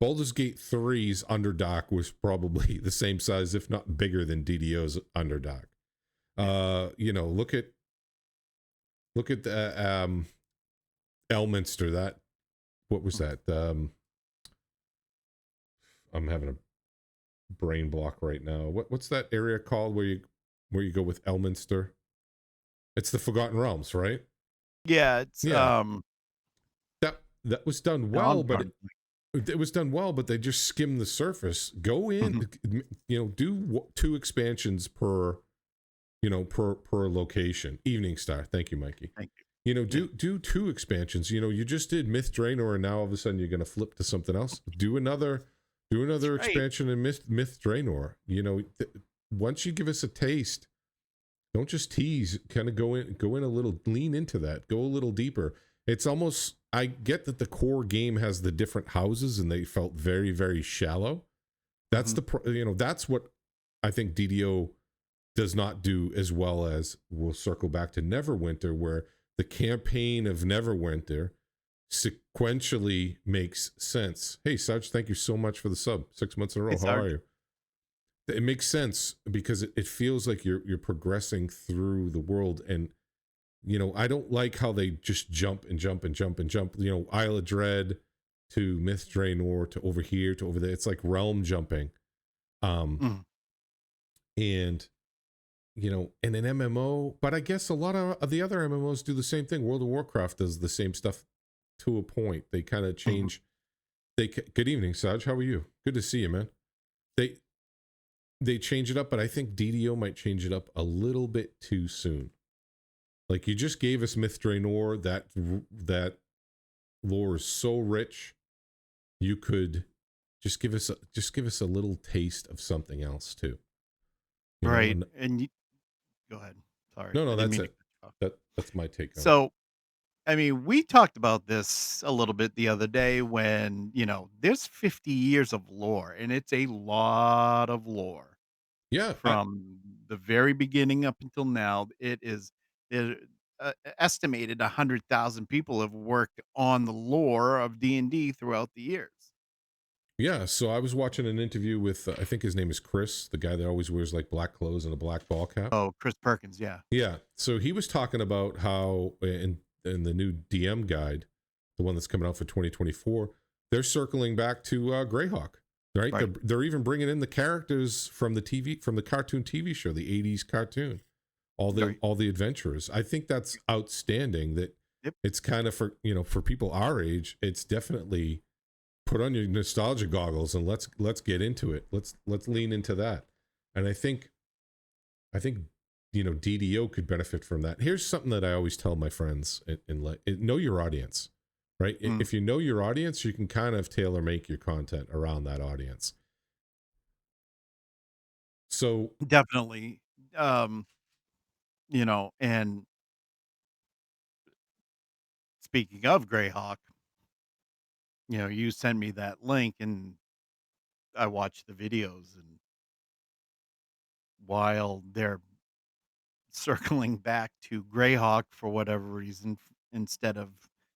Baldur's Gate 3's Underdark was probably the same size, if not bigger, than DDO's Underdark. Yeah. Look at the Elminster. That what was Mhm. that? I'm having a brain block right now. What's that area called where you go with Elminster? It's the Forgotten Realms, right? Yeah, it's, Yeah, that was done now I'm well, but drawing it, it was done well, but they just skimmed the surface. Go in, Mhm. do two expansions per location. Evening Star. Thank you, Mikey. Thank you. Yeah, Do two expansions. You just did Myth Draenor, and now all of a sudden you're going to flip to something else. Do another that's right. expansion in Myth Draenor. Once you give us a taste, don't just tease. Kind of go in a little, lean into that, go a little deeper. It's almost, I get that the core game has the different houses, and they felt very very shallow. That's Mhm. that's what I think DDO does not do as well as. We'll circle back to Neverwinter, where the campaign of Neverwinter sequentially makes sense. Hey, Saj, thank you so much for the sub. 6 months in a Hey, row. How are Sarge. you? It makes sense because it feels like you're progressing through the world. And I don't like how they just jump and jump and jump and jump. Isle of Dread to Myth Draenor to over here to over there. It's like realm jumping. Um, Mhm. and in an MMO, but I guess a lot of the other MMOs do the same thing. World of Warcraft does the same stuff to a point. They kind of Mhm. change. Good evening, Saj. How are you? Good to see you, man. They they change it up, but I think DDO might change it up a little bit too soon. Like, you just gave us Myth Draenor. That lore is so rich. You could just give us a little taste of something else too. Right, And and you go ahead. Sorry, no, I didn't that's mean to it. cut you off. That's my take on it. So, I mean, we talked about this a little bit the other day when there's 50 years of lore, and it's a lot of lore Yeah, from the very beginning up until now. It, estimated 100,000 people have worked on the lore of D&D throughout the years. yeah. So I was watching an interview with I think his name is Chris, the guy that always wears like black clothes and a black ball cap. Oh, Chris Perkins, yeah. Yeah. So he was talking about how in the new DM guide, the one that's coming out for 2024, they're circling back to Greyhawk. Right? They're Right. they're even bringing in the characters from the cartoon TV show, the 80s cartoon. All the Right. all the adventurers. I think that's outstanding. That Yep. it's kind of for people our age, it's definitely put on your nostalgia goggles and let's get into it. Let's Yep. lean into that. And I think DDO could benefit from that. Here's something that I always tell my friends know your audience, right? Mm, If you know your audience, you can kind of tailor make your content around that audience. So, definitely. Um, and speaking of Greyhawk, you sent me that link and I watched the videos and while they're circling back to Greyhawk for whatever reason instead of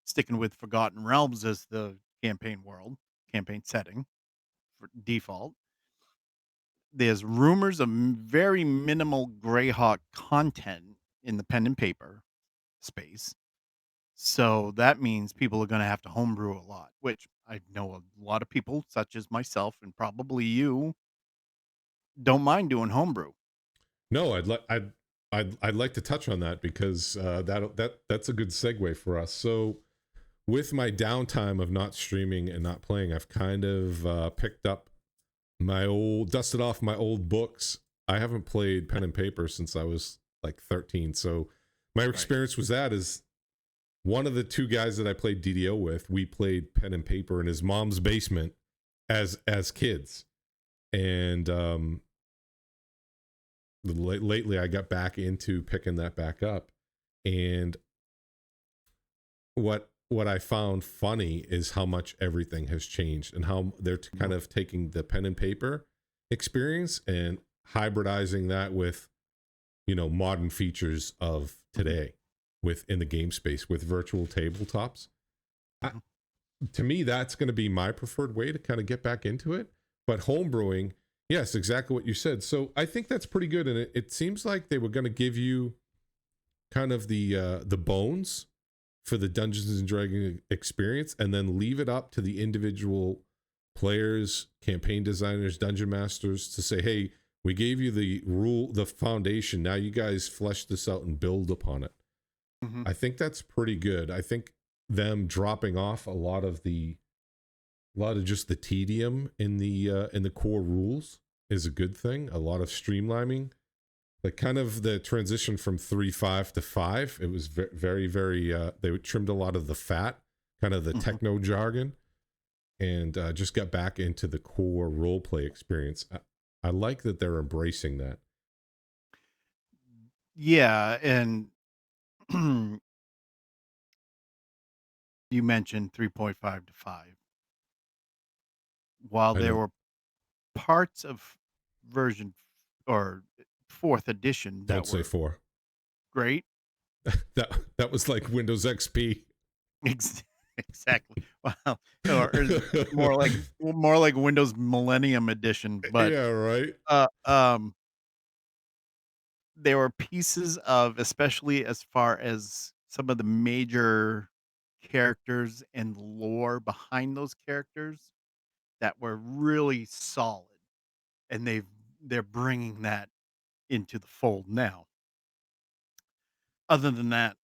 sticking with Forgotten Realms as the campaign setting for default. There's rumors of very minimal Greyhawk content in the pen and paper space. So that means people are gonna have to homebrew a lot, which I know a lot of people, such as myself and probably you, don't mind doing homebrew. No, I'd like to touch on that because that's a good segue for us. So with my downtime of not streaming and not playing, I've kind of picked up dusted off my old books. I haven't played pen and paper since I was like 13. So my Right. experience was that is one of the two guys that I played DDO with, we played pen and paper in his mom's basement as kids. And lately I got back into picking that back up. And what I found funny is how much everything has changed and how they're kind Mhm. of taking the pen and paper experience and hybridizing that with modern features of Mhm. today within the game space with virtual tabletops. I, Mhm. to me, that's going to be my preferred way to kind of get back into it. But homebrewing, yes, exactly what you said. So I think that's pretty good, and it seems like they were going to give you kind of the bones for the Dungeons and Dragons experience, and then leave it up to the individual players, campaign designers, dungeon masters to say, "Hey, we gave you the foundation. Now you guys flesh this out and build upon it." Mhm. I think that's pretty good. I think them dropping off a lot of just the tedium in the core rules is a good thing. A lot of streamlining, like kind of the transition from 3.5 to 5. It was very very they trimmed a lot of the fat, kind of the Mhm. techno jargon, and just got back into the core role play experience. I like that they're embracing that. Yeah, and you mentioned 3.5 to 5. While I there know. were parts of version or 4th edition Don't that say were 4. great. That was like Windows XP. Ex exactly. Wow. Or more like Windows Millennium Edition, but, Yeah, right. uh, um, there were pieces of especially as far as some of the major characters and lore behind those characters that were really solid, and they're bringing that into the fold now. Other than that,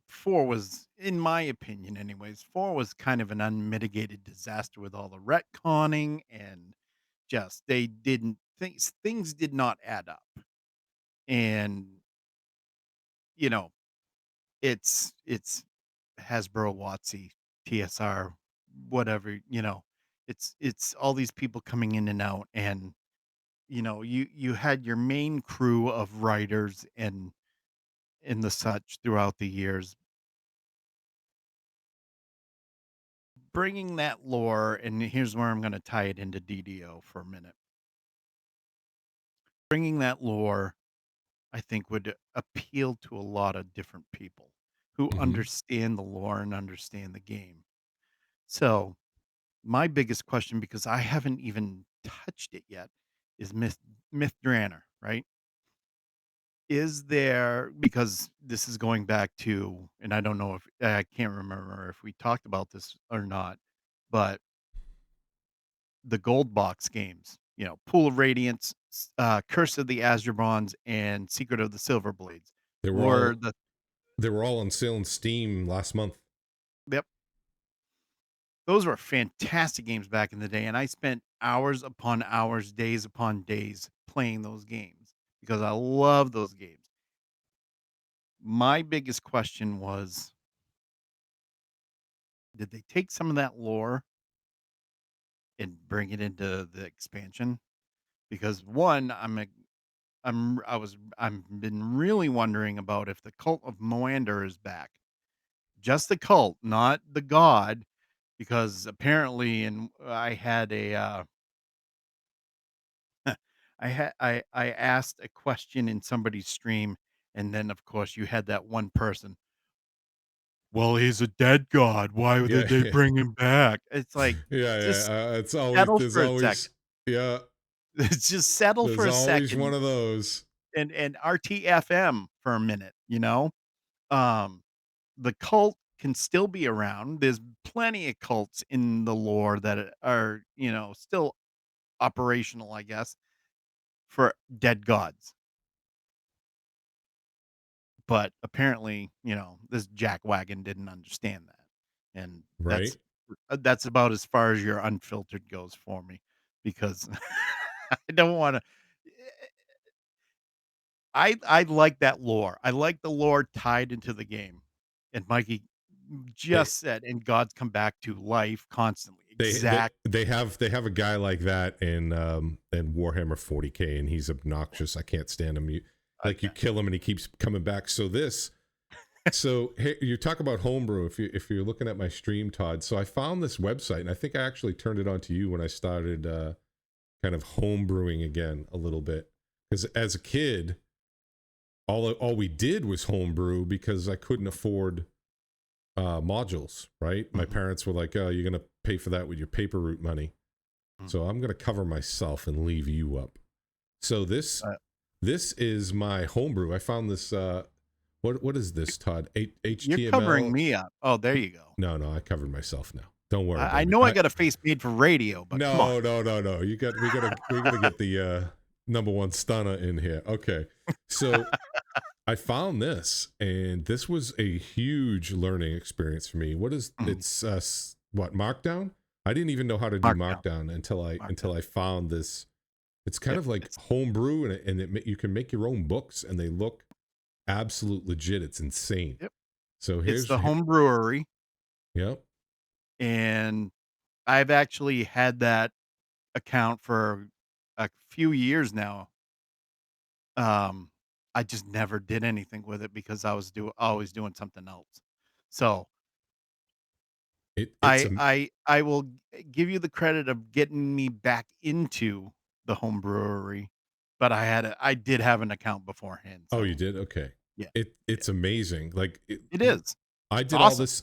4 was, in my opinion anyways, 4 was kind of an unmitigated disaster with all the retconning and just they didn't things did not add up. And, you know, it's Hasbro, WotC, TSR, whatever, it's all these people coming in and out and, you had your main crew of writers and the such throughout the years bringing that lore, and here's where I'm gonna tie it into DDO for a minute. Bringing that lore, I think, would appeal to a lot of different people who Hmm. understand the lore and understand the game. So, my biggest question, because I haven't even touched it yet, is Myth Drannor, right? Is there, because this is going back to, and I don't know if I can't remember if we talked about this or not, but the gold box games, Pool of Radiance, Curse of the Azure Bronze, and Secret of the Silver Blades They were were all the they were all on sale in Steam last month. yep, those were fantastic games back in the day, and I spent hours upon hours, days upon days playing those games because I love those games. My biggest question was, did they take some of that lore and bring it into the expansion? Because one, I've been really wondering about if the cult of Moander is back. Just the cult, not the god, because apparently and I had a I asked a question in somebody's stream And then, of course, you had that one person, "Well, he's a dead god. Why Yeah, did they yeah, bring him back?" It's like, yeah. just It's always settle for a second. yeah, Just settle for there's a always one second of those. and RTFM for a minute, you know? Um, the cult can still be around. There's plenty of cults in the lore that are, still operational, I guess, for dead gods. But apparently, this jackwagon didn't understand that. And Right. that's about as far as your unfiltered goes for me because I don't want to I like that lore. I like the lore tied into the game. And Mikey They just said, "And gods come back to life constantly." they Exact. they have a guy like that in Warhammer 40K, and he's obnoxious. I can't stand him. You Okay. kill him and he keeps coming back. So hey, you talk about homebrew. If you're looking at my stream, Todd. So I found this website, and I think I actually turned it on to you when I started kind of homebrewing again a little bit. Because as a kid, all we did was homebrew because I couldn't afford modules. Right, my Mhm, parents were like, "Oh, you're gonna pay for that with your paper route money." mhm. So I'm gonna cover myself and leave you up. So Uh, this is my homebrew. I found this. What is this, Todd? you're covering HTML. me up. Oh, there you go. No, I covered myself now. Don't worry, I baby. know I got a face made for radio, but come on. No. We gotta get the number one stunner in here. Okay. So I found this, and this was a huge learning experience for me. What is Mhm. it's what, Markdown? I didn't even know how to do Markdown, Markdown until markdown. I found this. It's kind Yep, of like homebrew, you can make your own books, and they look absolute legit. It's insane. yep. So It's here's the home brewery, yep. and I've actually had that account for a few years now. Um, I just never did anything with it because I was always doing something else. So, It's a I will give you the credit of getting me back into the home brewery, but I did have an account beforehand, Oh, you so did? Okay. yeah, It's yeah. amazing. It is. I It's did all awesome. this.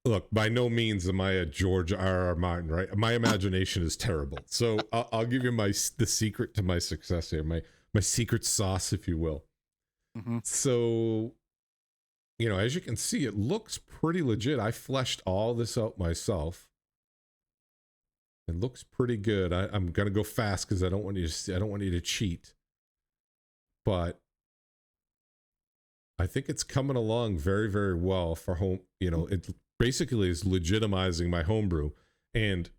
Look, by no means am I a George R. R. Martin, right? My imagination is terrible. So I'll give you the secret to my success here, my secret sauce, if you will. Mhm. So, as you can see, it looks pretty legit. I fleshed all this out myself. It looks pretty good. I'm gonna go fast because I don't want you to cheat, but I think it's coming along very, very well for home. It basically is legitimizing my homebrew. And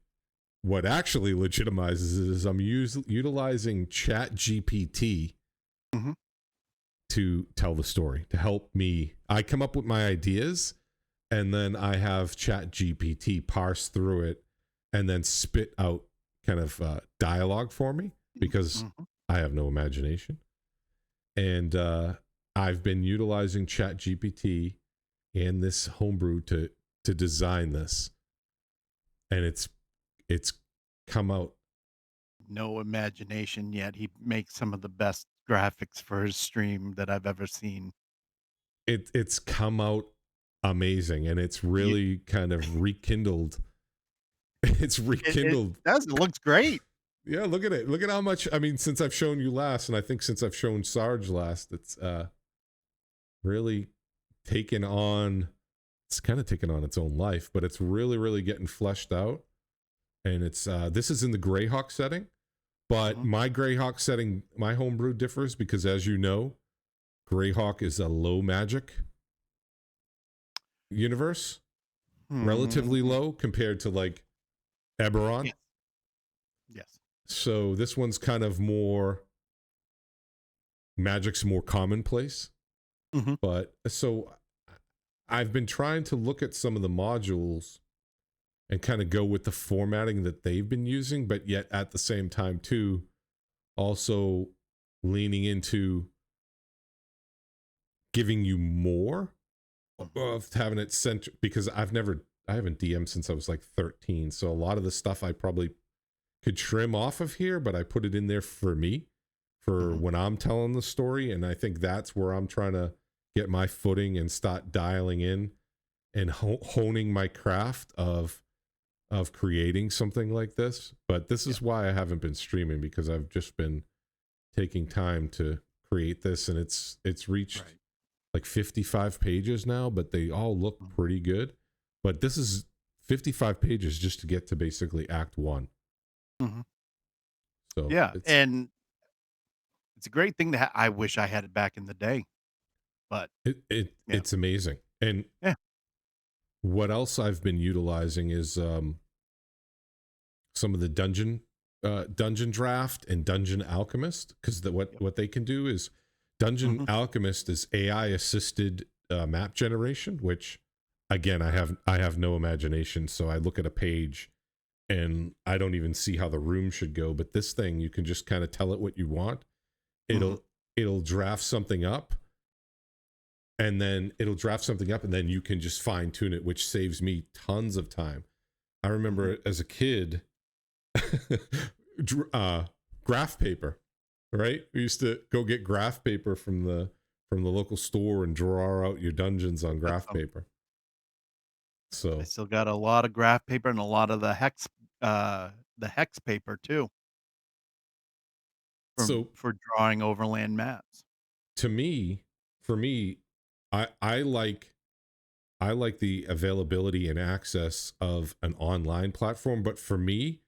what actually legitimizes it is I'm utilizing Chat GPT Mhm. to tell the story, to help me. I come up with my ideas, and then I have Chat GPT parse through it and then spit out kind of dialogue for me because Mhm. I have no imagination. And I've been utilizing Chat GPT and this homebrew to design this, and it's come out. No imagination, yet he makes some of the best graphics for his stream that I've ever seen. It's come out amazing, and it's You really kind of rekindled. It's it rekindled. does, it looks great. Yeah, look at it. Look at how much. I mean, since I've shown you last, and I think since I've shown Sarge last, it's really taken on. It's kind of taken on its own life, but it's really, really getting fleshed out. And it's this is in the Greyhawk setting, but Mhm. my Greyhawk setting, my homebrew differs because, as you know, Greyhawk is a low magic universe, relatively Mhm. low compared to like Eberron. Yes, yes. So this one's kind of more magic's more commonplace. Mhm. But so I've been trying to look at some of the modules and kind of go with the formatting that they've been using, but yet at the same time too, also leaning into giving you more Mhm. of having it sent because I haven't DM since I was like 13. So a lot of the stuff I probably could trim off of here, but I put it in there for me, for Mhm. when I'm telling the story. And I think that's where I'm trying to get my footing and start dialing in and honing my craft of creating something like this. But this Yeah. is why I haven't been streaming, because I've just been taking time to create this, and it's reached Right. like 55 pages now, but they all look Mhm. pretty good. But this is 55 pages just to get to basically act 1. Mhm. So Yeah, it's and it's a great thing to I wish I had it back in the day, but, yeah. it's amazing. And Yeah. what else I've been utilizing is some of the dungeon draft and dungeon alchemist, because Yep. what they can do is dungeon Mhm. alchemist is AI assisted map generation, which again I have no imagination, so I look at a page and I don't even see how the room should go. But this thing, you can just kind of tell it what you want. Mhm. It'll draft something up, and then you can just fine tune it, which saves me tons of time. I Mhm. remember as a kid, uh, graph paper, right? We used to go get graph paper from the local store and draw out your dungeons on That's graph paper. I So still got a lot of graph paper and a lot of the hex paper too so for drawing overland maps. to me, for me, I like the availability and access of an online platform, but for me,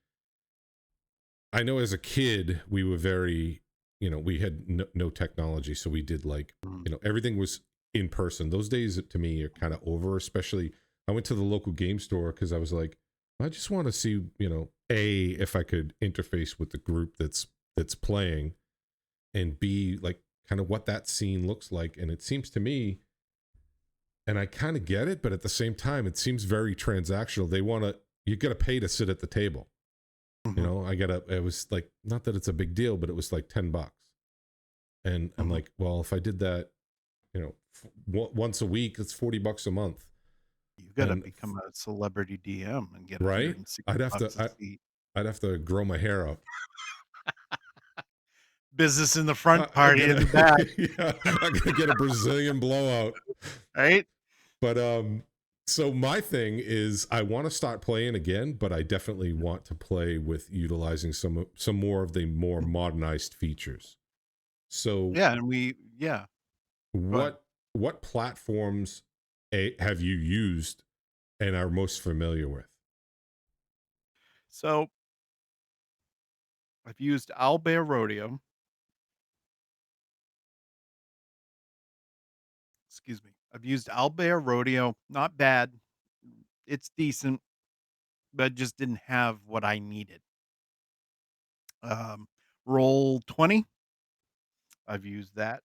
I know as a kid we were very, we had no technology, so we did like, Mhm. everything was in person. Those days to me are kind of over. Especially, I went to the local game store because I was like, I just want to see, a, if I could interface with the group that's playing, and b, like kind of what that scene looks like. And it seems to me, and I kind of get it, but at the same time it seems very transactional. They want to You got to pay to sit at the table. Mhm. It was like, not that it's a big deal, but it was like $10. And I'm Mhm. like, well, if I did that, once a week, it's $40 a month. You gotta And become a celebrity DM and get right, 160 bucks a seat. I'd have to grow my hair out. Business in the front, I party in gotta, the back, yeah, I gotta get a Brazilian blowout. right? But so my thing is, I want to start playing again, but I definitely want to play with utilizing some more of the more modernized features. So Yeah, and we yeah, go ahead. what platforms have you used and are most familiar with? So, I've used Owlbear Rodeo, excuse me. I've used Owlbear Rodeo, not bad. It's decent, but just didn't have what I needed. Um, Roll20, I've used that.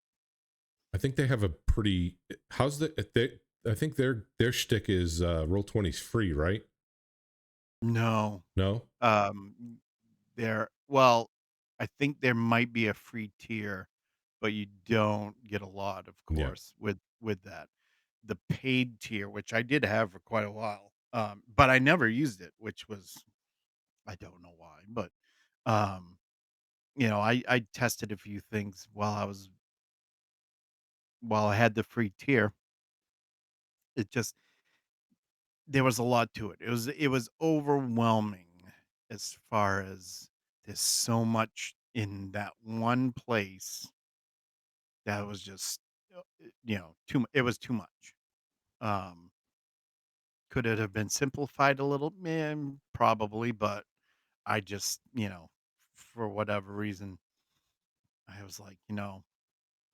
I think they have a pretty. How's I think their shtick is roll 20's free, right? No, No. there well, I think there might be a free tier, but you don't get a lot, of Yeah. course, with that. The paid tier, which I did have for quite a while, but I never used it, which was I don't know why, but, um, I tested a few things while I had the free tier. It just there was a lot to it. It was overwhelming as far as there's so much in that one place that was just, too mu it was too much. Um, could it have been simplified a little? Man, probably, but I just, for whatever reason, I was like,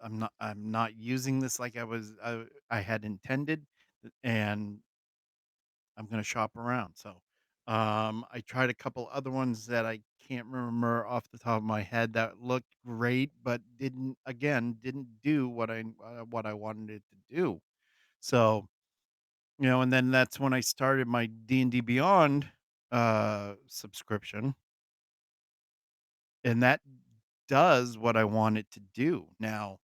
I'm not using this like I had intended, and I'm gonna shop around. So, I tried a couple other ones that I can't remember off the top of my head that looked great, but didn't do what I wanted it to do. So, and then that's when I started my D&D Beyond subscription, and that does what I want it to do. Now,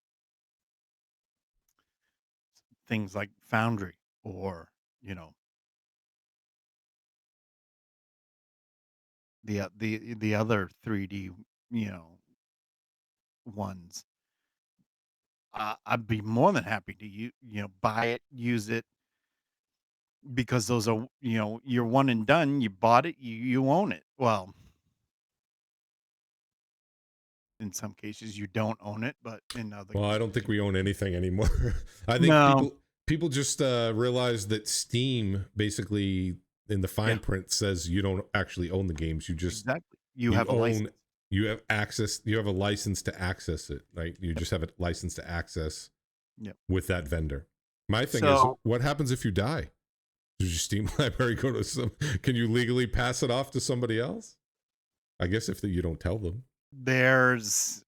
things like Foundry or, you know, the other 3D, you know, ones, I'd be more than happy to buy it, use it, because those are, you're one and done. You bought it, you own it. Well, in some cases you don't own it, but in other Well, I don't cases think you we own anything anymore. I think No. people just realize that Steam basically in the fine Yeah, print says you don't actually own the games. exactly. You You have a own license. you have access. You have a license to access it. Right? You Yep, just have a license to access yep. with that vendor. My thing is, So what happens if you die? Does your Steam library go to some? Can you legally pass it off to somebody else? I guess if you don't tell them. there's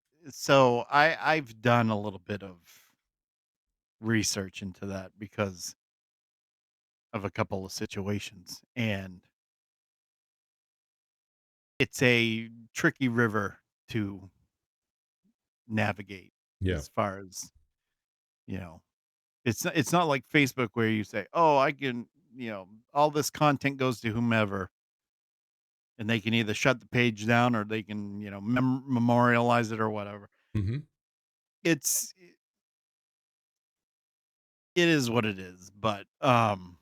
I've done a little bit of research into that because of a couple of situations, and it's a tricky river to navigate Yeah. as far as, you know, it's not like Facebook where you say, "Oh, I can, all this content goes to whomever," and they can either shut the page down or they can, memorialize it or whatever. Mm-hmm. It's it is what it is, but, am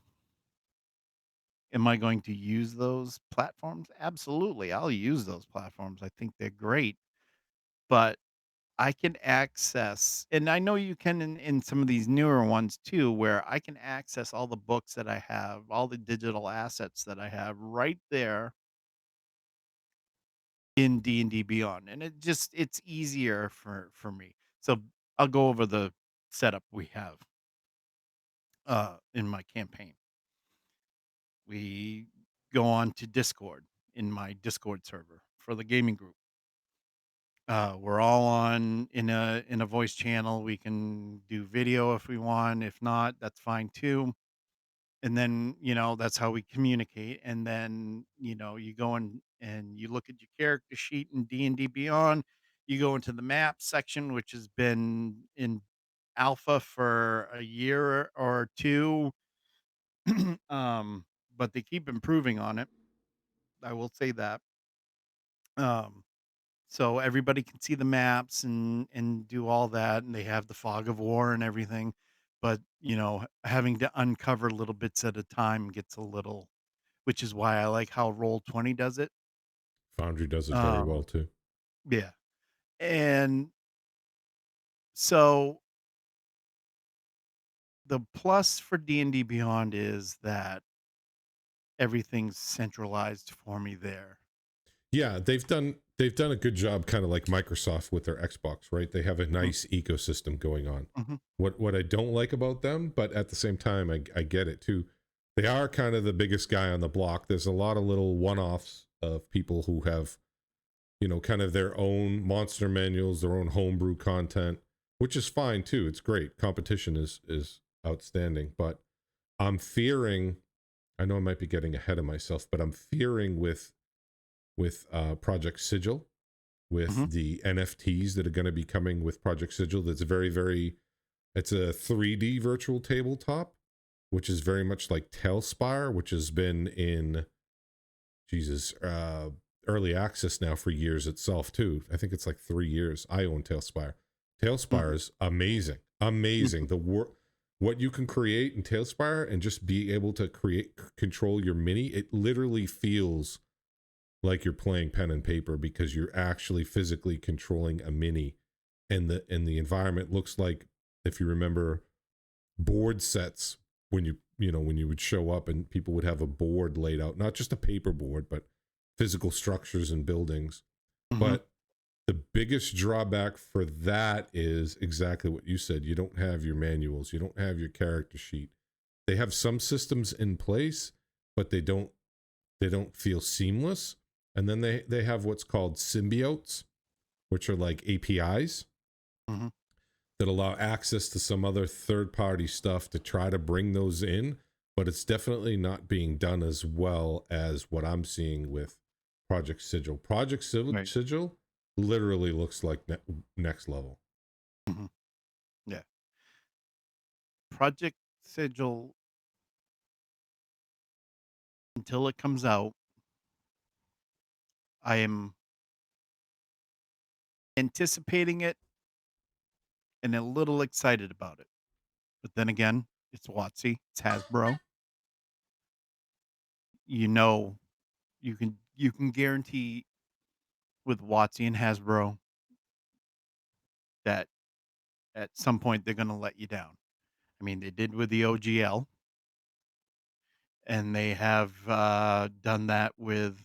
I going to use those platforms? Absolutely, I'll use those platforms. I think they're great, but I can access, and I know you can in some of these newer ones too, where I can access all the books that I have, all the digital assets that I have right there in D&D Beyond, and it's easier for me. So, I'll go over the setup we have, in my campaign. We go on to Discord in my Discord server for the gaming group. We're all on in a voice channel. We can do video if we want. If not, that's fine too. And then, that's how we communicate. And then, you go in and you look at your character sheet in D&D Beyond. You go into the map section, which has been in alpha for a year or two. um, but they keep improving on it. I will say that. Um, So everybody can see the maps and do all that, and they have the fog of war and everything. But, having to uncover little bits at a time gets a little, which is why I like how Roll20 does it. Foundry does it very well Um, too. yeah. And so the plus for D&D Beyond is that everything's centralized for me there. Yeah, they've done a good job, kind of like Microsoft with their Xbox, right? They have a Mhm, nice ecosystem going on. mhm, What I don't like about them, but at the same time, I get it too. They are kind of the biggest guy on the block. There's a lot of little one-offs of people who have, kind of their own monster manuals, their own homebrew content, which is fine too. It's great. Competition is outstanding, but I'm fearing. I know I might be getting ahead of myself, but I'm fearing with Project Sigil, with mhm, the NFTs that are going to be coming with Project Sigil. That's very, very, it's a 3D virtual tabletop, which is very much like Tailspire, which has been in, Jesus, early access now for years itself, too. I think it's like 3 years. I own Tailspire. Tailspire mhm, is amazing. Amazing. mhm, What you can create in Tailspire and just be able to control your mini, it literally feels like you're playing pen and paper because you're actually physically controlling a mini, and the environment looks like, if you remember, board sets when when you would show up and people would have a board laid out, not just a paper board but physical structures and buildings. mhm, But the biggest drawback for that is exactly what you said. You don't have your manuals, you don't have your character sheet. They have some systems in place, but they don't feel seamless. And then they have what's called symbiotes, which are like APIs mhm. that allow access to some other third party stuff to try to bring those in, but it's definitely not being done as well as what I'm seeing with Project Sigil. Right. Sigil literally looks like next level. Mhm. Yeah. Project Sigil, until it comes out, I am anticipating it. and a little excited about it. But then again, it's WotC, it's Hasbro. You know, you can guarantee with WotC and Hasbro that at some point they're gonna let you down. I mean, they did with the OGL, and they have, done that with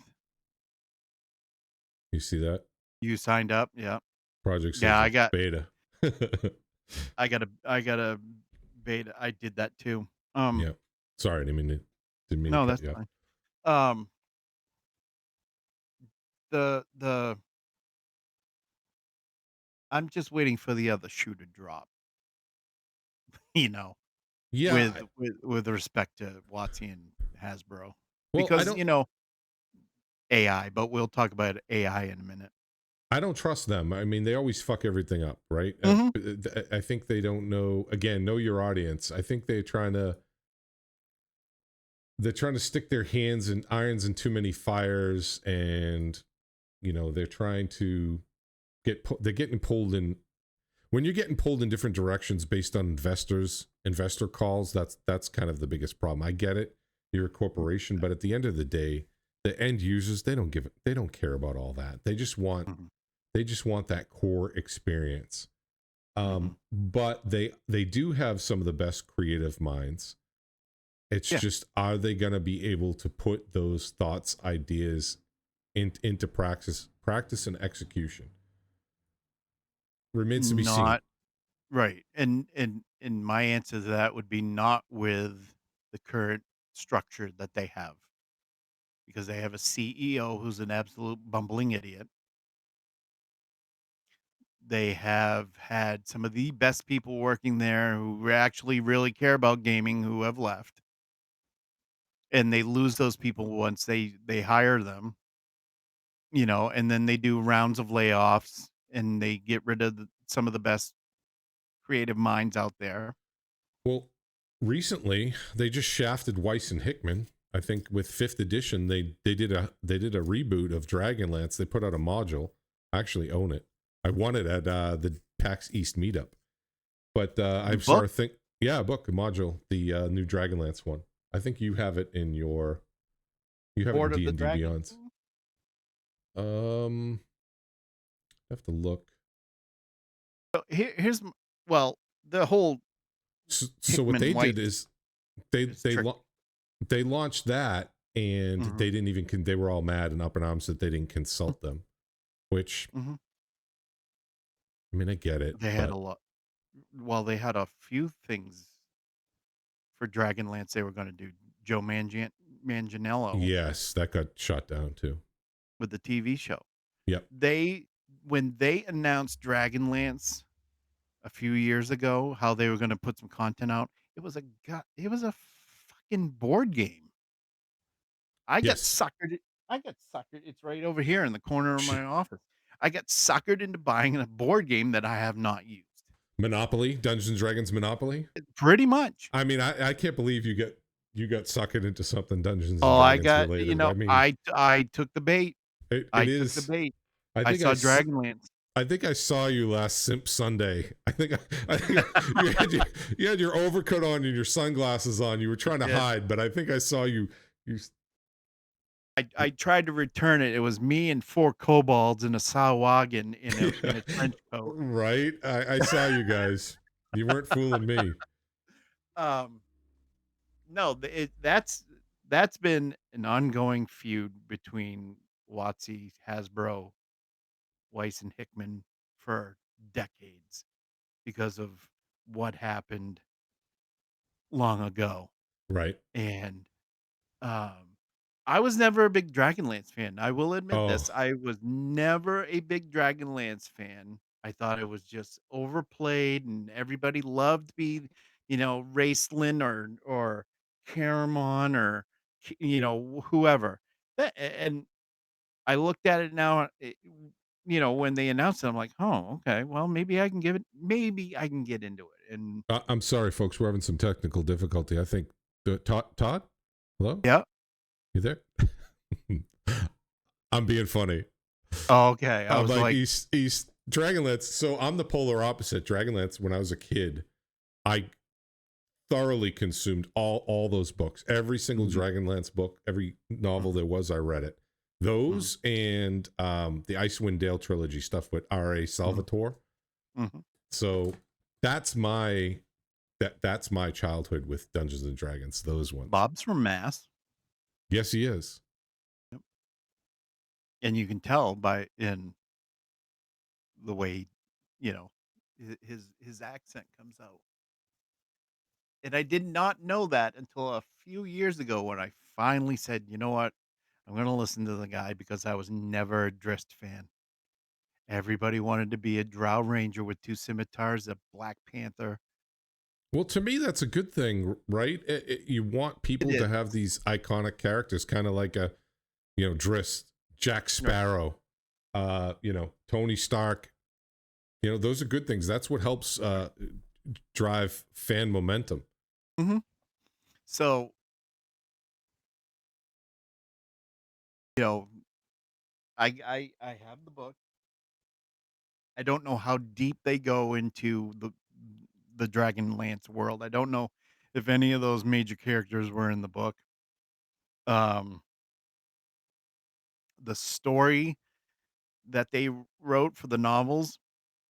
You see that? you signed up, yeah. Project Yeah, says it's beta. I got a beta. I did that too. Yeah. Sorry, didn't mean to No, cut that's you off. fine. Um, the I'm just waiting for the other shoe to drop, you know, Yeah. with respect to WotC and Hasbro. Well, Because, AI, but we'll talk about AI in a minute. I don't trust them. I mean, they always fuck everything up, right? Mhm. I think they don't know. Again, know your audience. I think they're trying to stick their hands and irons in too many fires, and they're trying to they're getting pulled in. When you're getting pulled in different directions based on investor calls, that's kind of the biggest problem. I get it. You're a corporation, but at the end of the day, the end users, they don't care about all that. They just want Mhm. that core experience. Mhm. But they do have some of the best creative minds. It's Yeah. just, are they going to be able to put those thoughts, ideas into practice and execution? Remains to be seen. Not right. And my answer to that would be not with the current structure that they have, because they have a CEO who's an absolute bumbling idiot. They have had some of the best people working there who actually really care about gaming who have left, and they lose those people once they hire them, and then they do rounds of layoffs, and they get rid of some of the best creative minds out there. Well, recently they just shafted Weiss and Hickman. I think with fifth edition, they did a reboot of Dragonlance. They put out a module. I actually own it. I won it at the PAX East meetup. But The I've book started a book, a module, the new Dragonlance one. I think you have it in Board of the D&D Dragon. Beyonds. I have to look. So here's well, the whole So what Hickman they White did is they is they tricky. lo- they launched that, and Mhm, they didn't even they were all mad and up in arms that they didn't consult them. Which, mhm. I mean, I get it, They had a but lot. Well, they had a few things for Dragonlance they were gonna do. Joe Manganiello yes, that got shot down too. with the TV show. Yep. They When they announced Dragonlance a few years ago, how they were gonna put some content out, it was a fucking board game. I got Yes. suckered I got suckered it's right over here in the corner of Sh- my office. I got suckered into buying a board game that I have not used. Monopoly, Dungeons and Dragons Monopoly. Pretty much. I mean, I can't believe you got suckered into something Dungeons and Oh, I Dragons got related. I mean, I took the bait. it I took the is. bait. I I think saw Dragonlance. I think I saw you last Simp Sunday. I think you had your overcoat on and your sunglasses on. You were trying to Yeah. hide, but I think I saw you. You I tried to return it. It was me and 4 kobolds in a Sahuagin in a trench coat. right. I saw you guys. You weren't fooling me. Um, no, that's been an ongoing feud between WotC, Hasbro, Weiss, and Hickman for decades because of what happened long ago, Right. and, um, I was never a big Dragonlance fan. I will admit Oh, this. I was never a big Dragonlance fan. I thought it was just overplayed, and everybody loved to be, Raistlin or Caramon or, whoever. And I looked at it now, when they announced it, I'm like, "Oh, okay. Well, maybe I can get into it." And I'm sorry, folks. We're having some technical difficulty. I think Todd. Hello, yeah. you there? I'm being funny. Oh, okay. I I'm was like like, he's Dragonlance. So I'm the polar opposite. Dragonlance. When I was a kid, I thoroughly consumed all those books. Every single Mhm, Dragonlance book, every novel mhm, there was, I read it. mhm, Those and the Icewind Dale trilogy stuff with R.A. mhm, Salvatore. mhm. So that's my that's my childhood with Dungeons and Dragons. Those ones. Bob's from Mass. Yes, he is. Yep. And you can tell by in the way, you know, his accent comes out. And I did not know that until a few years ago when I finally said, "You know what? I'm gonna listen to the guy," because I was never a Drist fan. Everybody wanted to be a Drow Ranger with 2 scimitars, a Black Panther. Well, to me, that's a good thing, right? You want It people is. to have these iconic characters, kind of like a, Driss, Jack Right. Sparrow, Tony Stark. Those are good things. That's what helps drive fan momentum. Mhm. So, you know, I have the book. I don't know how deep they go into the Dragonlance world. I don't know if any of those major characters were in the book. Um, the story that they wrote for the novels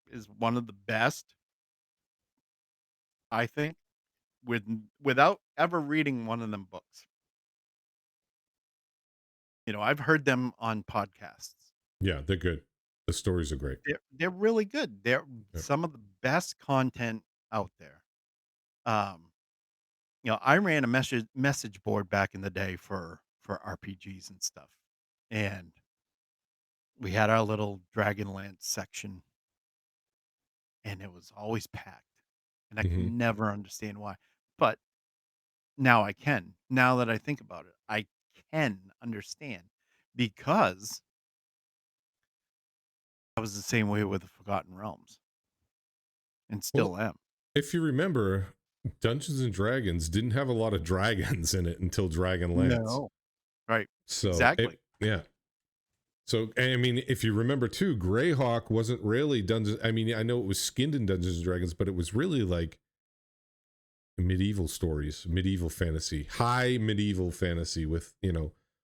is one of the best, I think, with without ever reading one of them books. I've heard them on podcasts. Yeah, they're good. The stories are great. They're really good. They're Yeah. some of the best content out there. Um, I ran a message board back in the day for RPGs and stuff, and we had our little Dragonlance section, and it was always packed, and I could Hmm. never understand why. But now I can. Now that I think about it, I can understand because I was the same way with the Forgotten Realms and Well, still am. if you remember, Dungeons and Dragons didn't have a lot of dragons in it until Dragonlance. No. Right. So Exactly. yeah. So I mean, if you remember too, Greyhawk wasn't really Dungeons. I mean, I know it was skinned in Dungeons and Dragons, but it was really like medieval stories, medieval fantasy, high medieval fantasy with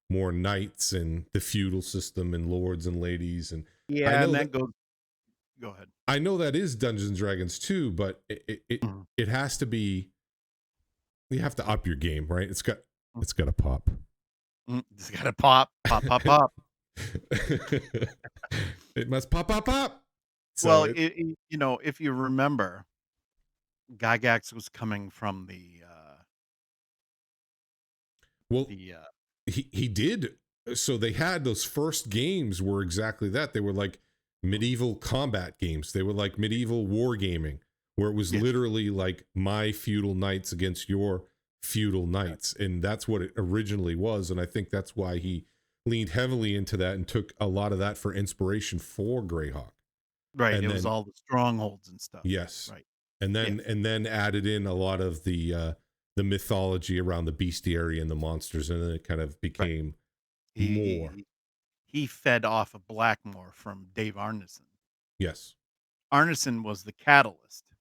more knights and the feudal system and lords and ladies. And I Yeah, and know that that goes go ahead. I know that is Dungeons and Dragons too, but Mhm, it has to be. You have to up your game, right? mm, It's got to pop. just gotta pop, pop, pop, pop. It must pop, pop, pop. So Well, it if you remember, Gygax was coming from well the he did. So they had those first games were exactly that. They were like medieval combat games. They were like medieval wargaming, where it was yes, literally like my feudal knights against your feudal knights, and that's what it originally was. And I think that's why he leaned heavily into that and took a lot of that for inspiration for Greyhawk. right, And it was then all the strongholds and stuff. yes, Right. and Yeah. then added in a lot of the mythology around the bestiary and the monsters, and then it kind of Right. became He more. he he fed off of Blackmore from Dave Arneson. Yes. Arneson was the catalyst,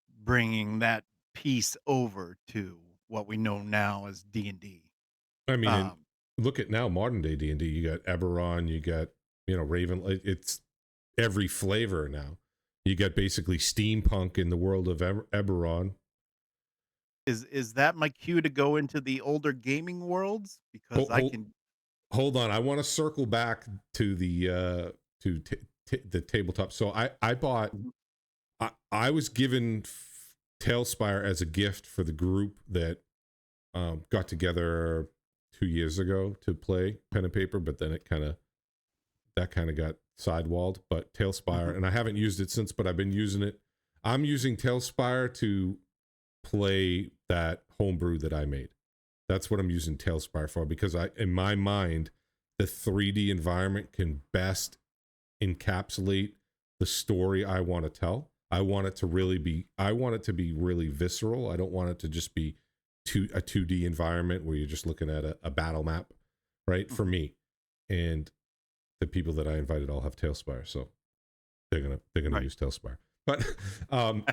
bringing that piece over to what we know now as D&D. I mean, and Um, look at now modern day D&D. You got Eberron, you got Raven. It's every flavor now. You got basically steampunk in the world of Eberron. is that my cue to go into the older gaming worlds? Because Hold, I hold, can hold on. I want to circle back to the the tabletop. So I bought. Mhm, I was given Tailspire as a gift for the group that got together 2 years ago to play pen and paper, but then that kind of got sidewalled. But mhm, Tailspire, and I haven't used it since, but I've been using it. I'm using Tailspire to play that homebrew that I made. That's what I'm using Tailspire for, because in my mind, the 3D environment can best encapsulate the story I want to tell. I want it to be really visceral. I don't want it to just be a 2D environment where you're just looking at a battle map, right? For mhm. me. And the people that I invited all have Tailspire. So they're gonna Right. use Tailspire. But um,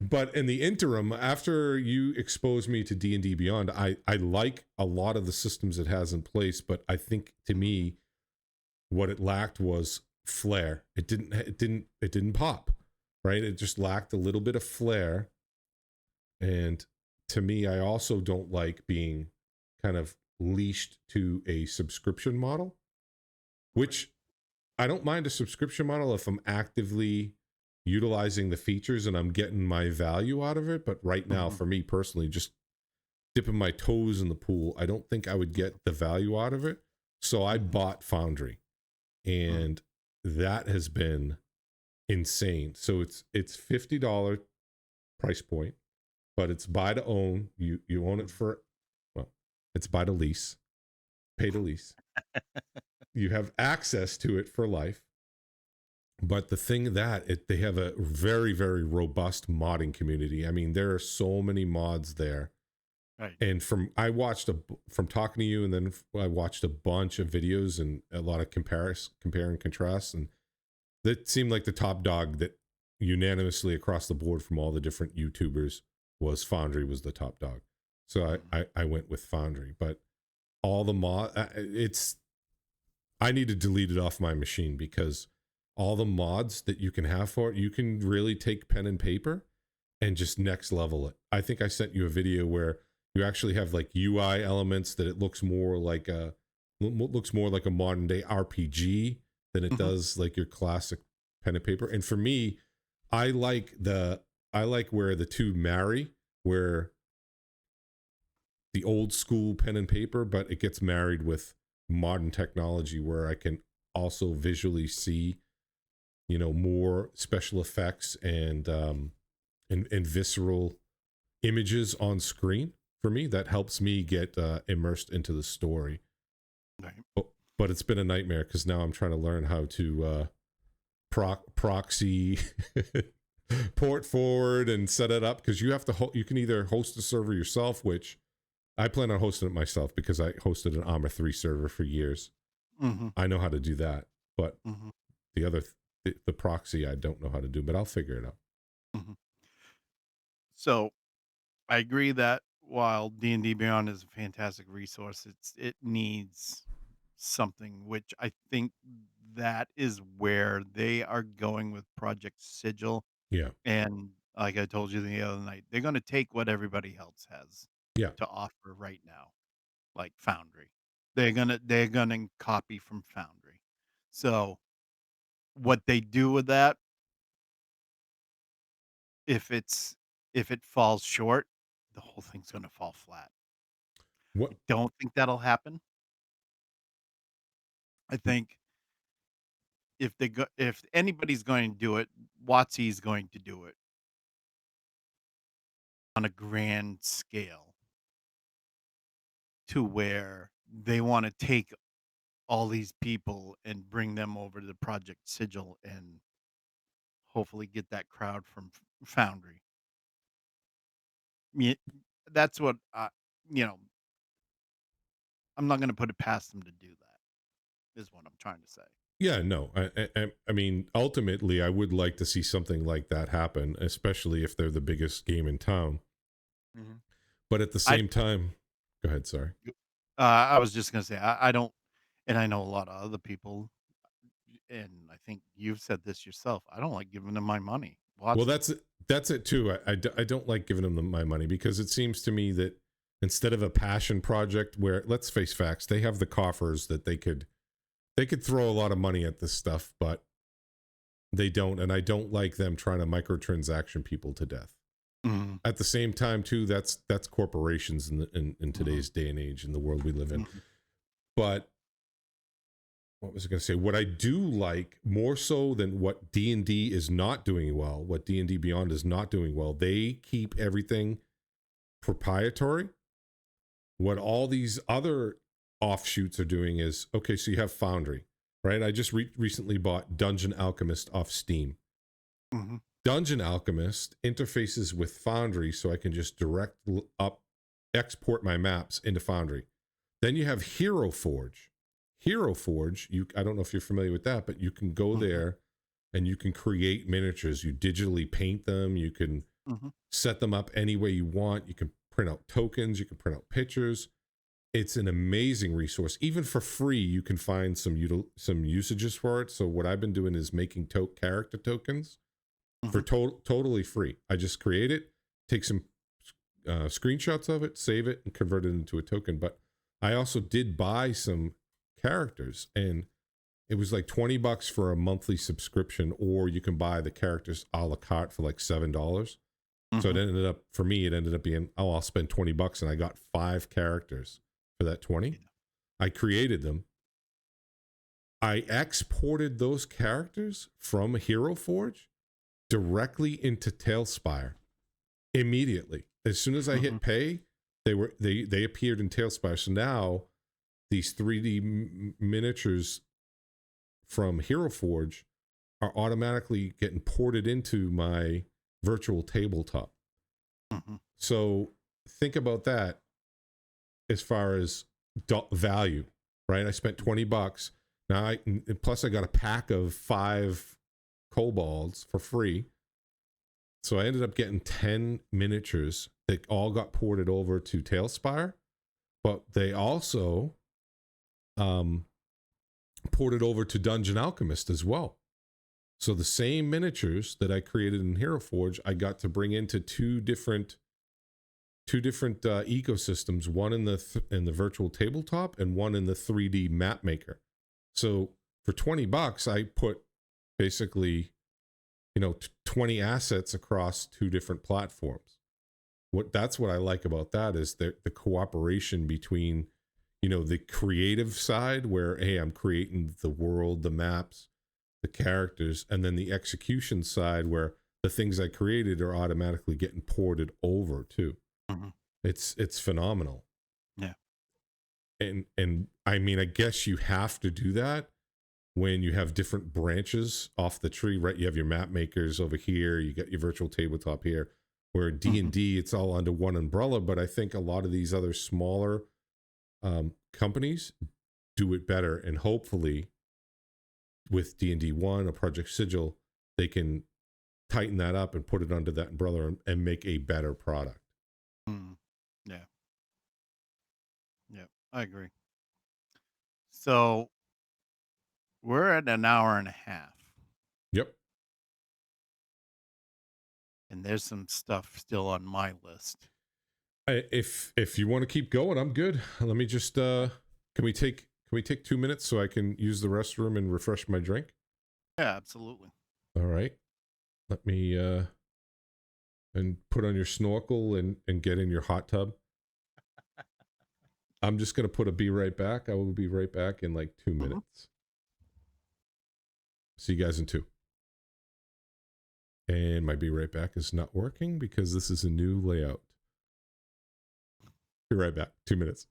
but in the interim, after you expose me to D&D Beyond, I like a lot of the systems it has in place, but I think to me what it lacked was flair. It didn't pop, right? It just lacked a little bit of flair. And to me, I also don't like being kind of leashed to a subscription model, Right. which I don't mind a subscription model if I'm actively utilizing the features and I'm getting my value out of it. But right now, Mhm. for me personally, just dipping my toes in the pool, I don't think I would get the value out of it. So I Mhm. bought Foundry, Mhm. and that has been insane. So it's $50 price point, but it's buy to own. You own it Mhm. for, well, it's buy to lease, pay to lease. You have access to it for life. But the thing that they have a very, very robust modding community. I mean, there are so many mods there. Right. And from talking to you, and then I watched a bunch of videos and a lot of compare and contrast, and that seemed like the top dog that unanimously across the board from all the different YouTubers was Foundry was the top dog. So Mhm. I went with Foundry, but all the I need to delete it off my machine because all the mods that you can have for it, you can really take pen and paper and just next level it. I think I sent you a video where you actually have like UI elements that it looks more like a modern day RPG than it Mhm. does like your classic pen and paper. And for me, I like the I like where the two marry, where the old school pen and paper, but it gets married with modern technology where I can also visually see, more special effects and visceral images on screen. For me, that helps me get immersed into the story. Right. But it's been a nightmare because now I'm trying to learn how to proxy port forward and set it up, because you have to you can either host a server yourself, which I plan on hosting it myself because I hosted an Armor 3 server for years. Mhm. I know how to do that, but Mhm. the other the proxy I don't know how to do, but I'll figure it out. Mhm. So, I agree that while D&D Beyond is a fantastic resource, it needs something, which I think that is where they are going with Project Sigil. Yeah. And like I told you the other night, they're gonna take what everybody else has Yeah. to offer right now, like Foundry. They're gonna copy from Foundry. So, what they do with that, if it's if it falls short, the whole thing's gonna fall flat. What I don't think that'll happen. I think if anybody's going to do it, WotC's going to do it on a grand scale to where they wanna take all these people and bring them over to the Project Sigil and hopefully get that crowd from Foundry. Me that's what you know, I'm not gonna put it past them to do that, is what I'm trying to say. Yeah, no. I mean, ultimately, I would like to see something like that happen, especially if they're the biggest game in town. Mhm. But at the I same time, go ahead. Sorry. I was just gonna say, I don't, and I know a lot of other people, and I think you've said this yourself, I don't like giving them my money. Well, WotC. that's it too. I don't like giving them my money because it seems to me that instead of a passion project, where let's face facts, they have the coffers that they could throw a lot of money at this stuff, but they don't, and I don't like them trying to microtransaction people to death. Mhm, At the same time too, that's corporations in mhm, today's day and age in the world we live in. mhm, But what was I going to say? What I do like more so than what D&D is not doing well, what D&D Beyond is not doing well, they keep everything proprietary. What all these other offshoots are doing is, okay, so you have Foundry, right? I just recently bought Dungeon Alchemist off Steam. mhm, Dungeon Alchemist interfaces with Foundry, so I can just direct up export my maps into Foundry. Then you have Hero Forge. Hero Forge, I don't know if you're familiar with that, but you can go mhm, there and you can create miniatures. You digitally paint them. You can Mhm. set them up any way you want. You can print out tokens. You can print out pictures. It's an amazing resource. Even for free, you can find some usages for it. So what I've been doing is making character tokens for Mhm. totally free. I just create it, take some screenshots of it, save it, and convert it into a token. But I also did buy some characters, and it was like $20 for a monthly subscription, or you can buy the characters a la carte for like $7. So it Mhm. ended up, for me, it ended up being, oh, I'll spend $20 and I got 5 characters for that 20. Yeah. I created them. I exported those characters from Hero Forge directly into Tailspire immediately. As soon as I hit Mhm. pay, they appeared in Tailspire. So now these 3D miniatures from Hero Forge are automatically getting ported into my virtual tabletop. Mhm. So think about that as far as value, right? I spent $20. Now plus I got a pack of 5 kobolds for free. So I ended up getting 10 miniatures that all got ported over to Tailspire, but they also um, ported over to Dungeon Alchemist as well. So the same miniatures that I created in Hero Forge, I got to bring into two different ecosystems, one in the virtual tabletop and one in the 3D map maker. So for $20, I put basically 20 assets across 2 different platforms. That's what I like about that is the cooperation between the creative side where, hey, I'm creating the world, the maps, the characters, and then the execution side where the things I created are automatically getting ported over too. Mhm. It's phenomenal. Yeah. And I mean, I guess you have to do that when you have different branches off the tree, right? You have your map makers over here, you got your virtual tabletop here, where Mhm. D&D, it's all under one umbrella. But I think a lot of these other smaller companies do it better, and hopefully with D&D 1 or Project Sigil, they can tighten that up and put it under that umbrella and make a better product. Mm. Yeah. Yeah. I agree. So we're at an hour and a half, Yep. and there's some stuff still on my list. If you want to keep going, I'm good. Let me just can we take 2 minutes so I can use the restroom and refresh my drink? Yeah, absolutely. All right. Let me and put on your snorkel and get in your hot tub. I'm just gonna put a be right back. I will be right back in like 2 Mhm. minutes. See you guys in 2. And my be right back is not working because this is a new layout. Be right back. 2 minutes.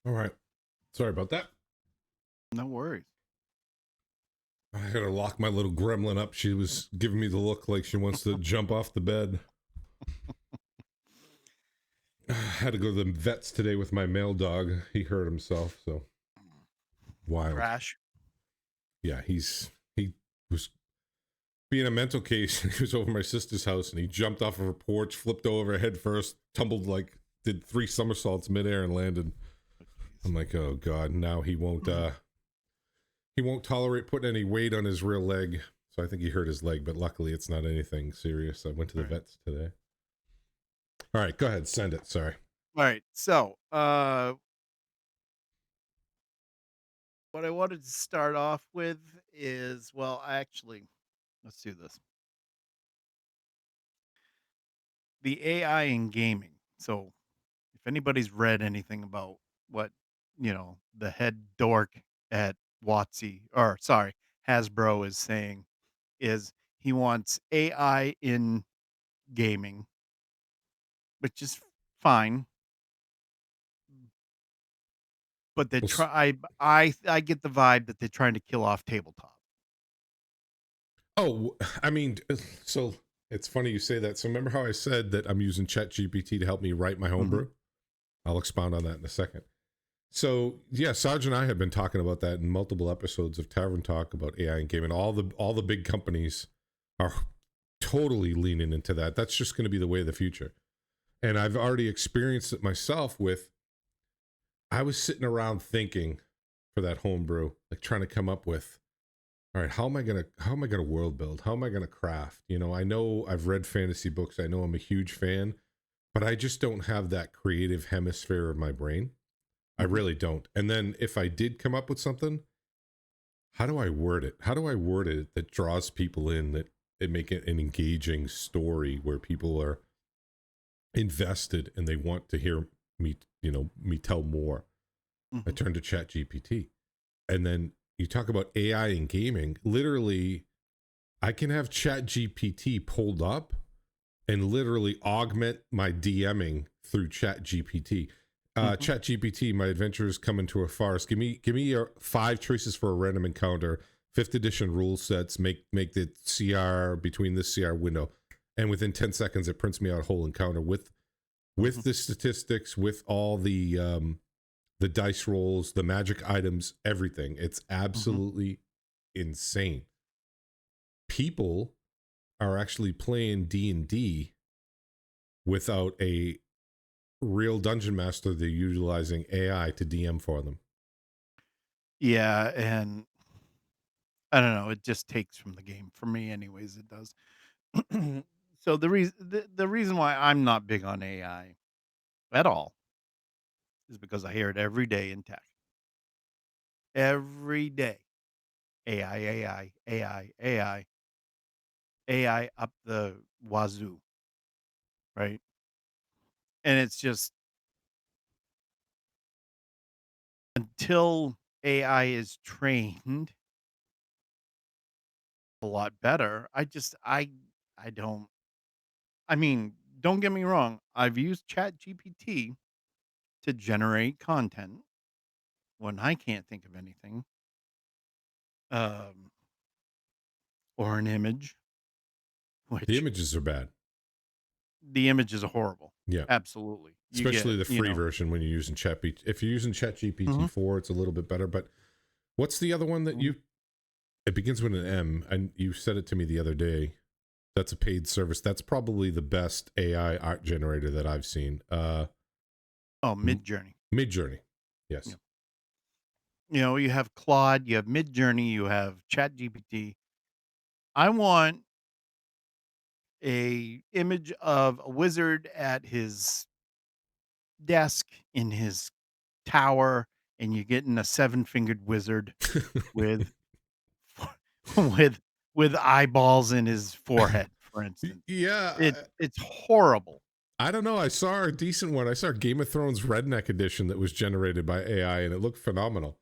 All right. Sorry about that. No worries. I had to lock my little gremlin up. She was giving me the look like she wants to jump off the bed. I had to go to the vets today with my male dog. He hurt himself, so wild. Crash. Yeah, he was being a mental case. He was over my sister's house and he jumped off of her porch, flipped over head first, tumbled like did 3 somersaults midair and landed. I'm like, oh god, now he won't tolerate putting any weight on his rear leg. So I think he hurt his leg, but luckily it's not anything serious. I went to the Right. vets today. All right, go ahead, send it. Sorry. All right. So, what I wanted to start off with is, well, actually, let's do this. The AI in gaming. So, if anybody's read anything about what, the head dork at WotC, or sorry, Hasbro is saying, is he wants AI in gaming, which is fine, but they Well, try. I get the vibe that they're trying to kill off tabletop. oh, I mean, so it's funny you say that. So remember how I said that I'm using ChatGPT to help me write my Hmm. homebrew? I'll expound on that in a second. So yeah, Saj and I have been talking about that in multiple episodes of Tavern Talk about AI and gaming. All the big companies are totally leaning into that. That's just going to be the way of the future. And I've already experienced it myself with I was sitting around thinking for that homebrew, like trying to come up with, all right, how am I gonna world build? How am I gonna craft? I know I've read fantasy books, I know I'm a huge fan, but I just don't have that creative hemisphere of my brain. I Hmm. really don't. And then if I did come up with something, how do I word it? How do I word it that draws people in, that it make it an engaging story where people are invested and they want to hear me tell more? I Hmm. turned to Chat GPT. And then you talk about AI in gaming. Literally, I can have Chat GPT pulled up and literally augment my DMing through Chat GPT. Hmm. Chat GPT, my adventures come into a forest. Give me your 5 choices for a random encounter, 5th edition rule sets, make the CR between this CR window. And within 10 seconds, it prints me out a whole encounter with Hmm. the statistics, with all the dice rolls, the magic items, everything. It's Hmm. absolutely insane. People are actually playing D&D without a real dungeon master. They're utilizing AI to DM for them. Yeah, and I don't know. It just takes from the game for me, anyways. It does. So the reason why I'm not big on AI at all is because I hear it every day in tech. Every day, AI, AI, AI, AI, AI up the wazoo, right? And it's just until AI is trained a lot better, I don't. I mean, don't get me wrong. I've used Chat GPT to generate content when I can't think of anything, um, or an image, The which images are bad. the images are horrible. Yeah. Absolutely. You Especially get, the free version when you're using if you're using Chat GPT Mhm, 4, it's a little bit better. But what's the other one that mhm. it begins with an M, and you said it to me the other day. That's a paid service. That's probably the best AI art generator that I've seen. Oh, Midjourney. Mid Journey. Yeah. Yes. You have Claude, you have Midjourney, you have ChatGPT. I want a image of a wizard at his desk in his tower, and you're getting a seven-fingered wizard with with with eyeballs in his forehead, for instance. Yeah, It's horrible. I don't know. I saw a decent one. I saw Game of Thrones Redneck edition that was generated by AI, and it looked phenomenal.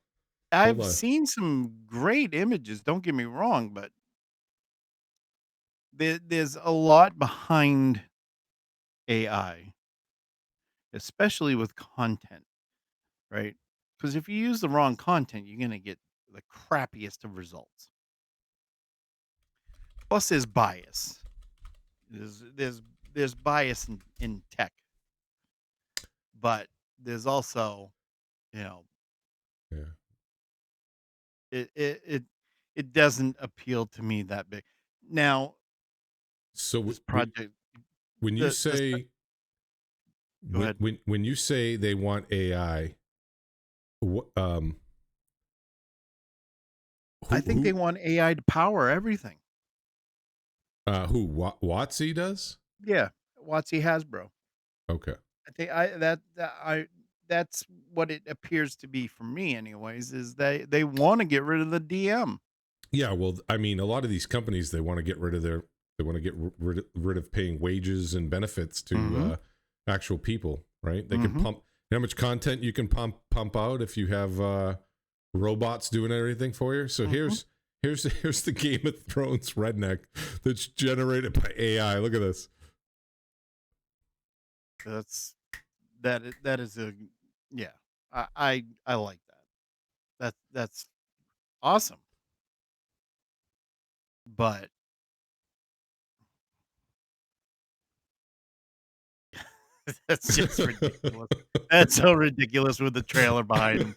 Hold I've on. seen some great images, don't get me wrong, but there's a lot behind AI, especially with content, right? Because if you use the wrong content, you're gonna get the crappiest of results. Plus, there's bias. There's bias in tech, but there's also, you know, Yeah. it it it it doesn't appeal to me that big. Now, So this project, when you the say go ahead. when you say they want AI, what I think they who want AI to power everything. Watsy does? Yeah, WotC Hasbro. Okay. I think I that that I that's what it appears to be for me anyways, is they wanna get rid of the DM. Yeah, well, I mean, a lot of these companies they want to get rid of they want to get rid of paying wages and benefits to Mhm, actual people, right? They can mhm, pump how much content you can pump out if you have robots doing everything for you. So mhm. here's the Game of Thrones redneck that's generated by AI. Look at this. That's that is a yeah. I like that. That's awesome, but that's just ridiculous. That's so ridiculous with the trailer behind him.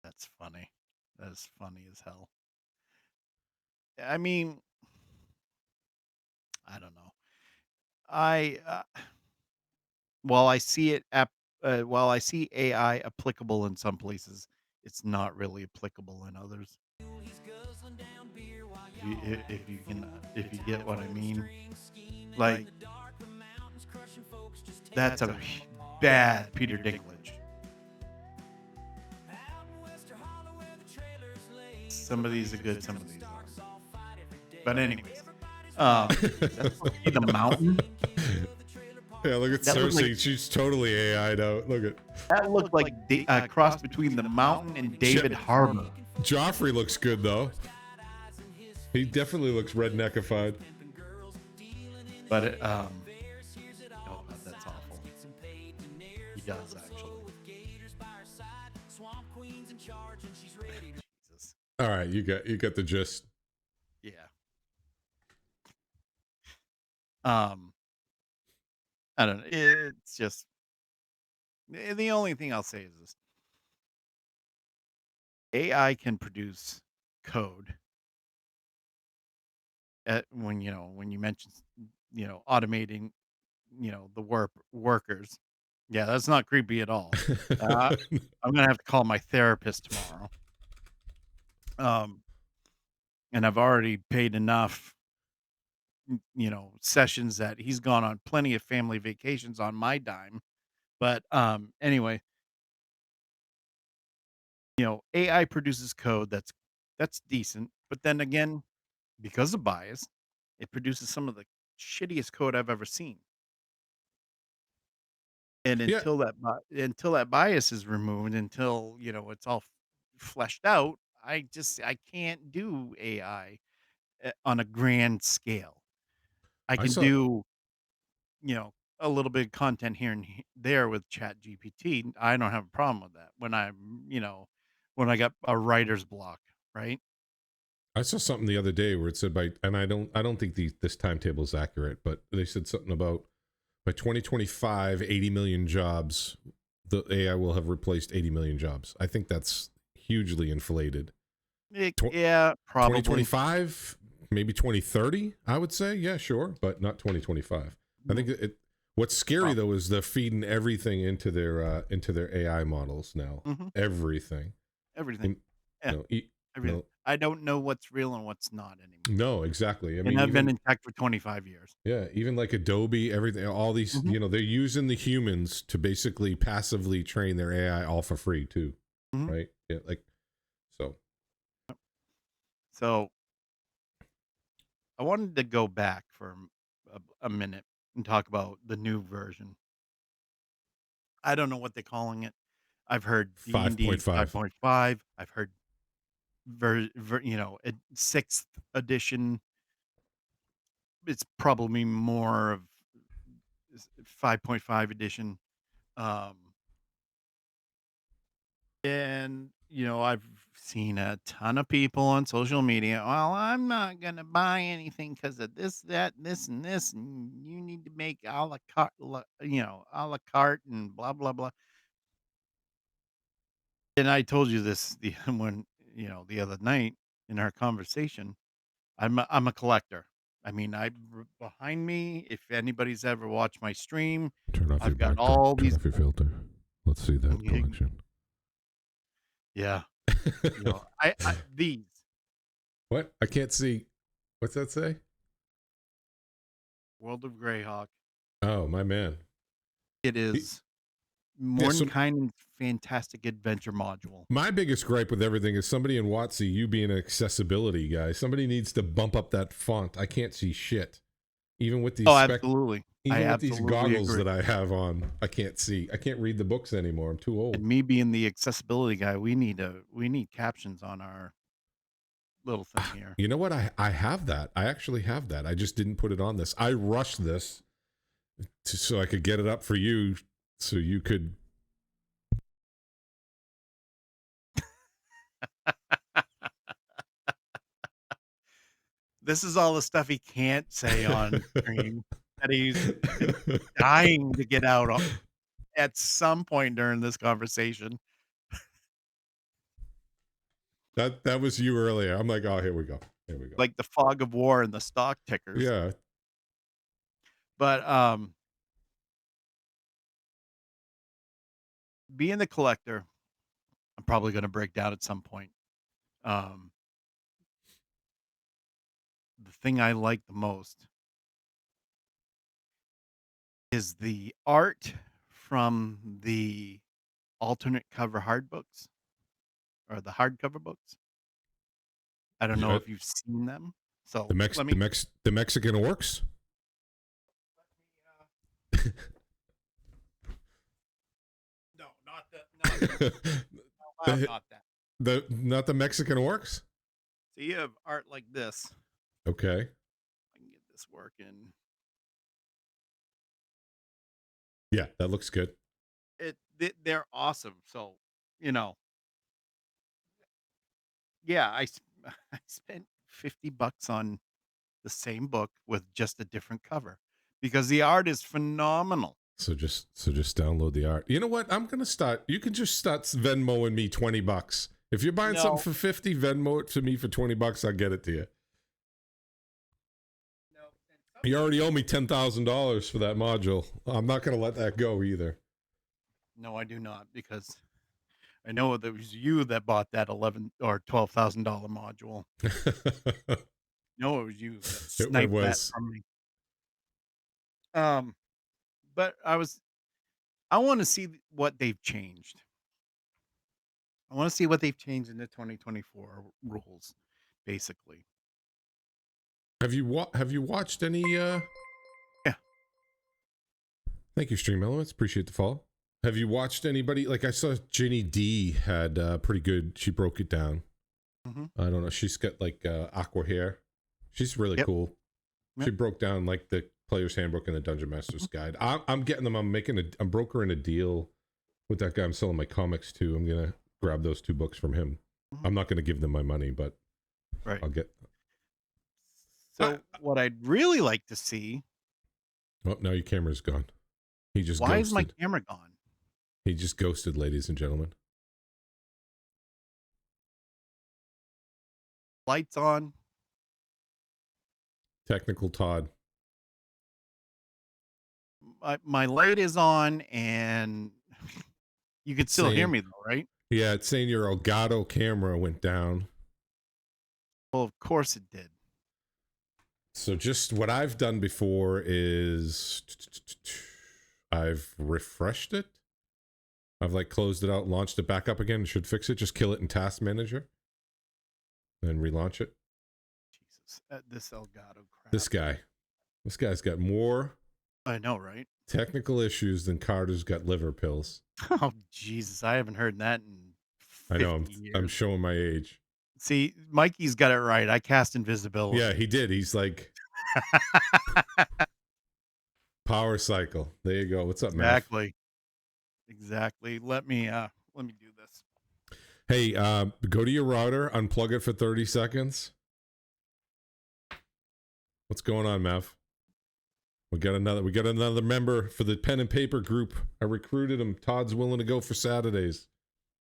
That's funny. That is funny as hell. I mean, I don't know. I while I see it while I see AI applicable in some places, it's not really applicable in others. If you get what I mean, like that's a bad Peter Dinklage. Some of these are good, some of these aren't. But anyways, that's supposed to be the mountain. Yeah, look at That looked like Cersei. She's totally AI'd out. Look at that looked like a cross between the mountain and David Harbour. Joffrey looks good though. He definitely looks redneckified. But oh god, that's awful. He does actually. Jesus. All right, you got the gist. Yeah. Um, I don't know. It's just the only thing I'll say is this: AI can produce code. When when you mention automating the workers, yeah, that's not creepy at all. Uh, I'm gonna have to call my therapist tomorrow. Um, and I've already paid enough, sessions that he's gone on plenty of family vacations on my dime. But anyway, AI produces code that's decent, but then again, because of bias, it produces some of the shittiest code I've ever seen. And Yeah, until that bias is removed, until, it's all fleshed out, I can't do AI on a grand scale. I I can saw. do, you know, a little bit of content here and there with Chat GPT. I don't have a problem with that when I got a writer's block, right? I saw something the other day where it said and I don't think this timetable is accurate, but they said something about by 2025, 80 million jobs, the AI will have replaced 80 million jobs. I think that's hugely inflated. Yeah, probably. 2025, maybe 2030, I would say. Yeah, sure, but not 2025. I Mhm, think what's scary prob though is they're feeding everything into their AI models now. mhm, Everything. everything. In, Yeah, you everything. know, I don't know what's real and what's not anymore. no, exactly. I And mean, I've been even in tech for 25 years. yeah, even like Adobe, everything, all these, Mhm, they're using the humans to basically passively train their AI all for free too, mhm. right? Yeah, like so. So, I wanted to go back for a minute and talk about the new version. I don't know what they're calling it. I've heard D&D 5.5. 5.5. I've heard 6th edition. It's probably more of 5.5 edition. Um, and I've seen a ton of people on social media. Well, I'm not gonna buy anything because of this, that, this, and this, and you need to make a la carte, a la carte, and blah blah blah. And I told you this the when the other night in our conversation. I'm a collector. I mean, behind me, if anybody's ever watched my stream, Turn off your I've got backdrop. all Turn these. off your filter. Let's see that collection. Yeah, I these What? I can't see. What's that say? World of Greyhawk. Oh, my man. It He- is Yeah, so Mordenkainen's fantastic adventure module. my biggest gripe with everything is somebody in WotC, you being an accessibility guy, somebody needs to bump up that font. I can't see shit. Even with these Oh, absolutely. I even with these absolutely goggles agree. that I have on, I can't see. I can't read the books anymore. I'm too old. And me being the accessibility guy, we need captions on our little thing here. You know what? I have that. I actually have that. I just didn't put it on this. I rushed this so I could get it up for you so you could. This is all the stuff he can't say on stream that he's dying to get out at some point during this conversation. That was you earlier. I'm like, oh, here we go. Here we go. Like the fog of war and the stock tickers. Yeah. But being the collector, I'm probably going to break down at some point. The thing I like the most is the art from the alternate cover hard books or the hardcover books. I don't know if you've seen them. So the Mexican orcs. No, not that. Not the Mexican orcs. So you have art like this. Okay. I can get this working. Yeah, that looks good. They're awesome. So yeah, I spent $50 on the same book with just a different cover because the art is phenomenal. So just download the art. You know what? I'm gonna start. You can just start Venmoing me $20. If you're buying something for 50, Venmo it to me for $20. I'll get it to you. You already owe me $10,000 for that module. I'm not gonna let that go either. No, I do not, because I know it was you that bought that $11,000 or $12,000 module. No, it was you that sniped that from me. But I want to see what they've changed. I want to see what they've changed in the 2024 rules, basically. Have you watched any? Yeah. Thank you, Stream Elements. Appreciate the follow. Have you watched anybody? Like I saw Ginny D had pretty good. She broke it down. Mm-hmm. I don't know. She's got like aqua hair. She's really cool. Yep. She broke down like the Player's Handbook and the Dungeon Master's Guide. I'm getting them. I'm brokering a deal with that guy. I'm selling my comics to. I'm gonna grab those 2 books from him. I'm not gonna give them my money, but I'll get. So what I'd really like to see. Oh, now your camera's gone. He just. Why is my camera gone? He just ghosted, ladies and gentlemen. Lights on. Technical Todd. My light is on, and you can still hear me though, right? Yeah, it's saying your Elgato camera went down. Well, of course it did. So just what I've done before is I've refreshed it. I've like closed it out, launched it back up again. It should fix it. Just kill it in Task Manager. Then relaunch it. Jesus, this Elgato crap. This guy's got more. I know, right? Technical issues than Carter's got liver pills. Oh Jesus, I haven't heard that in 50 I know. years. I'm showing my age. See, Mikey's got it right. I cast invisibility. Yeah, he did. He's like, Power Cycle. There you go. What's up, Matt? Exactly. Exactly. Let me do this. Hey, go to your router, unplug it for 30 seconds. What's going on, Mav? We got another member for the pen and paper group. I recruited him. Todd's willing to go for Saturdays.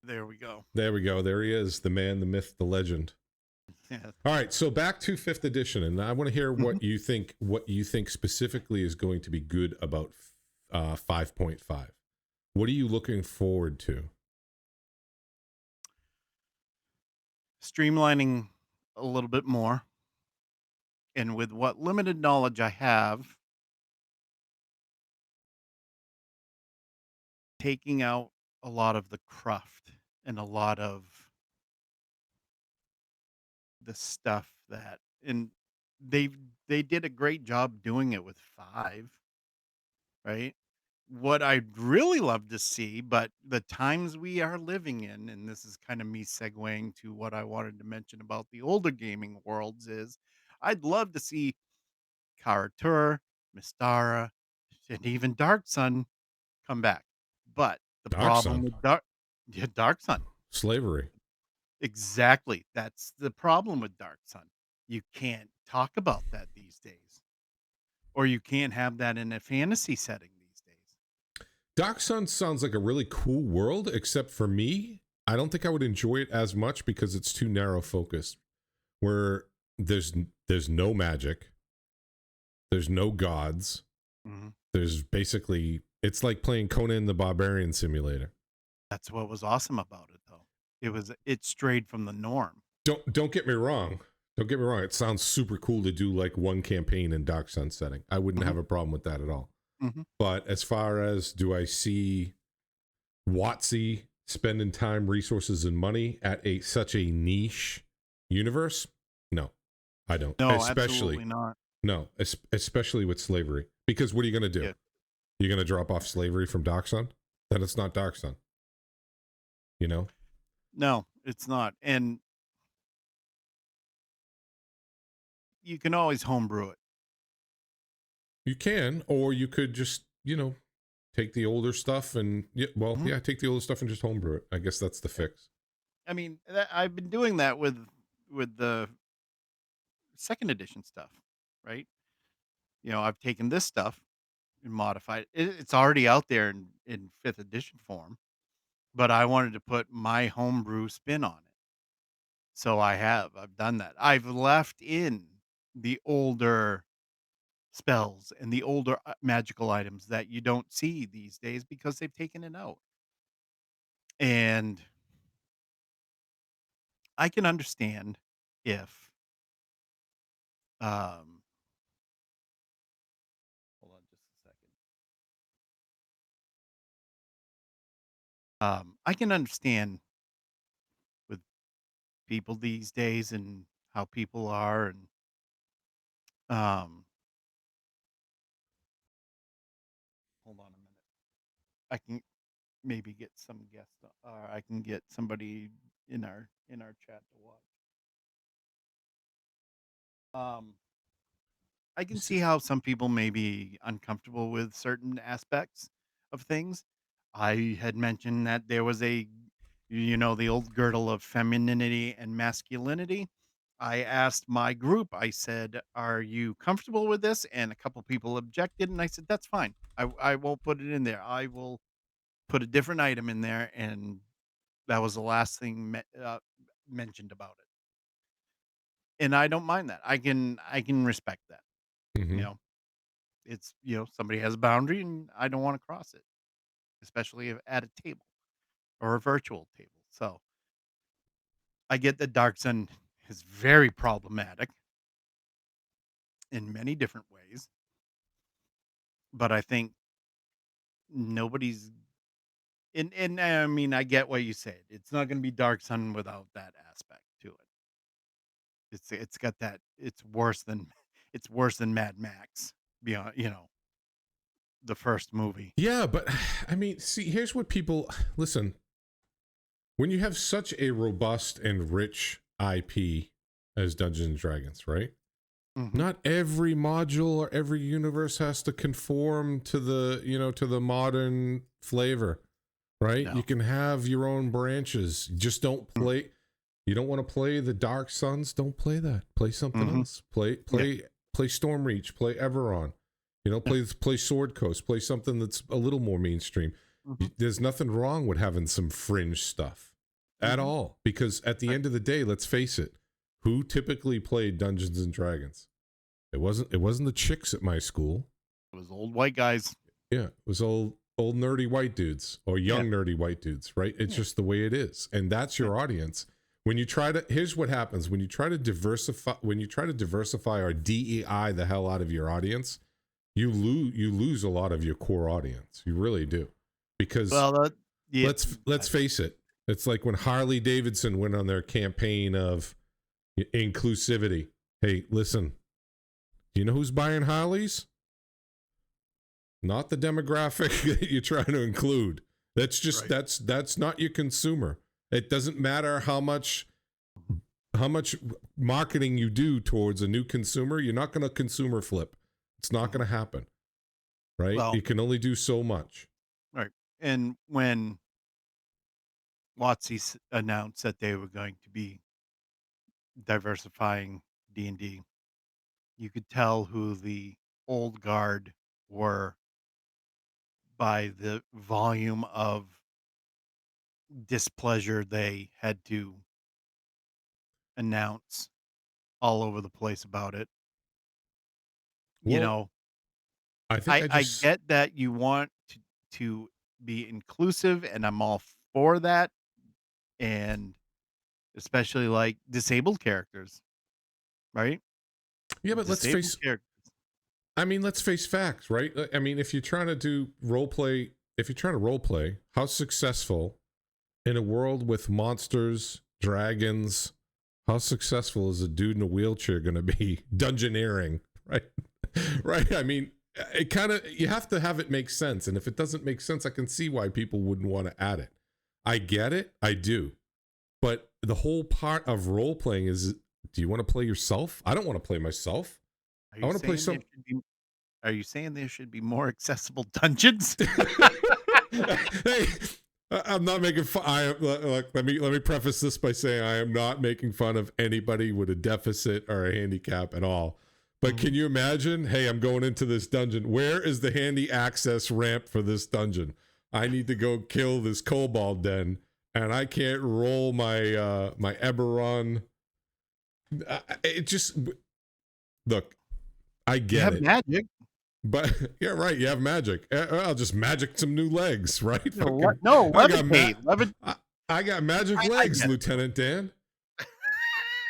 There we go. There we go. There he is, the man, the myth, the legend. Yeah. All right, so back to 5th edition, and I want to hear what you think. What you think specifically is going to be good about 5.5? What are you looking forward to? Streamlining a little bit more. And with what limited knowledge I have, taking out a lot of the cruft and a lot of the stuff that and they they did a great job doing it with 5, right? What I'd really love to see, but the times we are living in, and this is kind of me segueing to what I wanted to mention about the older gaming worlds, is I'd love to see Karatur, Mystara, and even Dark Sun come back. But the Dark problem Sun, with Dark Sun, slavery. exactly. That's the problem with Dark Sun. You can't talk about that these days, or you can't have that in a fantasy setting these days. Dark Sun sounds like a really cool world, except for me, I don't think I would enjoy it as much because it's too narrow focused. Where there's no magic, there's no gods. Mhm. There's basically, it's like playing Conan the Barbarian Simulator. That's what was awesome about it, though. It strayed from the norm. Don't get me wrong. Don't get me wrong. It sounds super cool to do like one campaign in Dark Sun setting. I wouldn't Mhm. have a problem with that at all. Mhm. But as far as do I see WotC spending time, resources, and money at such a niche universe? No, I don't. No, absolutely not. Especially with slavery. Because what are you going to do? Yeah. You're going to drop off slavery from Dark Sun? Then it's not Dark Sun. You know? No, it's not. And you can always homebrew it. You can, or you could just, take the older stuff and, Mhm. take the older stuff and just homebrew it. I guess that's the fix. I mean, I've been doing that with the 2nd edition stuff, right? I've taken this stuff and modified it's already out there in 5th edition form, but I wanted to put my homebrew spin on it. So I've done that. I've left in the older spells and the older magical items that you don't see these days because they've taken it out. And I can understand if um hold on just a second. I can understand with people these days and how people are and um hold on a minute. I can maybe get some guests or I can get somebody in our chat to watch. Um I You can see- see how some people may be uncomfortable with certain aspects of things. I had mentioned that there was the old girdle of femininity and masculinity. I asked my group, I said, "Are you comfortable with this?" And a couple people objected, and I said, "That's fine. I won't put it in there. I will put a different item in there." And that was the last thing mentioned about it. And I don't mind that. I can respect that. You Mhm. know, somebody has a boundary and I don't want to cross it, especially at a table or a virtual table. So I get that Dark Sun is very problematic in many different ways, but I think nobody's and I mean I get what you said. It's not going to be Dark Sun without that aspect to it. It's got that. It's worse than Mad Max. Beyond the first movie. Yeah, but I mean, see, here's what people listen. When you have such a robust and rich IP as Dungeons and Dragons, right? Mhm. Not every module or every universe has to conform to the, to the modern flavor, right? No. You can have your own branches. Just don't Mm. play. You don't want to play the Dark Suns? Don't play that. Play something Mhm. else. Play Yeah. play Stormreach. Play Everon. Yeah. Play Sword Coast. Play something that's a little more mainstream. Mhm. There's nothing wrong with having some fringe stuff at Mhm. all, because at the Right. end of the day, let's face it, who typically played Dungeons and Dragons? It wasn't the chicks at my school. It was old white guys. Yeah, it was old nerdy white dudes or Yeah. young nerdy white dudes, right? It's Yeah. just the way it is, and that's Yeah. your audience. Here's what happens when you try to diversify or DEI the hell out of your audience, you lose a lot of your core audience. You really do, because Well, yeah. let's face it, it's like when Harley Davidson went on their campaign of inclusivity. Hey, listen, do you know who's buying Harleys? Not the demographic that you're trying to include. That's just Right. that's not your consumer. It doesn't matter how much marketing you do towards a new consumer. You're not going to consumer flip. It's not going to happen, right? Well, You can only do so much. right. And when WotC announced that they were going to be diversifying D&D, you could tell who the old guard were by the volume of displeasure they had to announce all over the place about it. You Well, know, I think I I I just get that you want to be inclusive, and I'm all for that, and especially, like, disabled characters, right? yeah, but Disabled characters. let's face facts, right? I mean, if you're trying to do role play, if you're trying to role play, how successful in a world with monsters, dragons, how successful is a dude in a wheelchair going to be dungeoneering, right? Right? I mean, it kind of, you have to have it make sense. And if it doesn't make sense, I can see why people wouldn't want to add it. I get it. I do. But the whole part of role playing is, do you want to play yourself? I don't want to play myself. Are I you want to play saying there some. should be are you saying there should be more accessible dungeons? Hey, I'm not making fun. Look, let me preface this by saying I am not making fun of anybody with a deficit or a handicap at all. But Mhm. can you imagine? Hey, I'm going into this dungeon. Where is the handy access ramp for this dungeon? I need to go kill this kobold den, and I can't roll my Eberron. It just look. I You get have it. magic. But yeah, right. You have magic. I'll just magic some new legs, right? You know, Fucking, no, I got levitate, I, I got magic I legs, get Lieutenant Dan.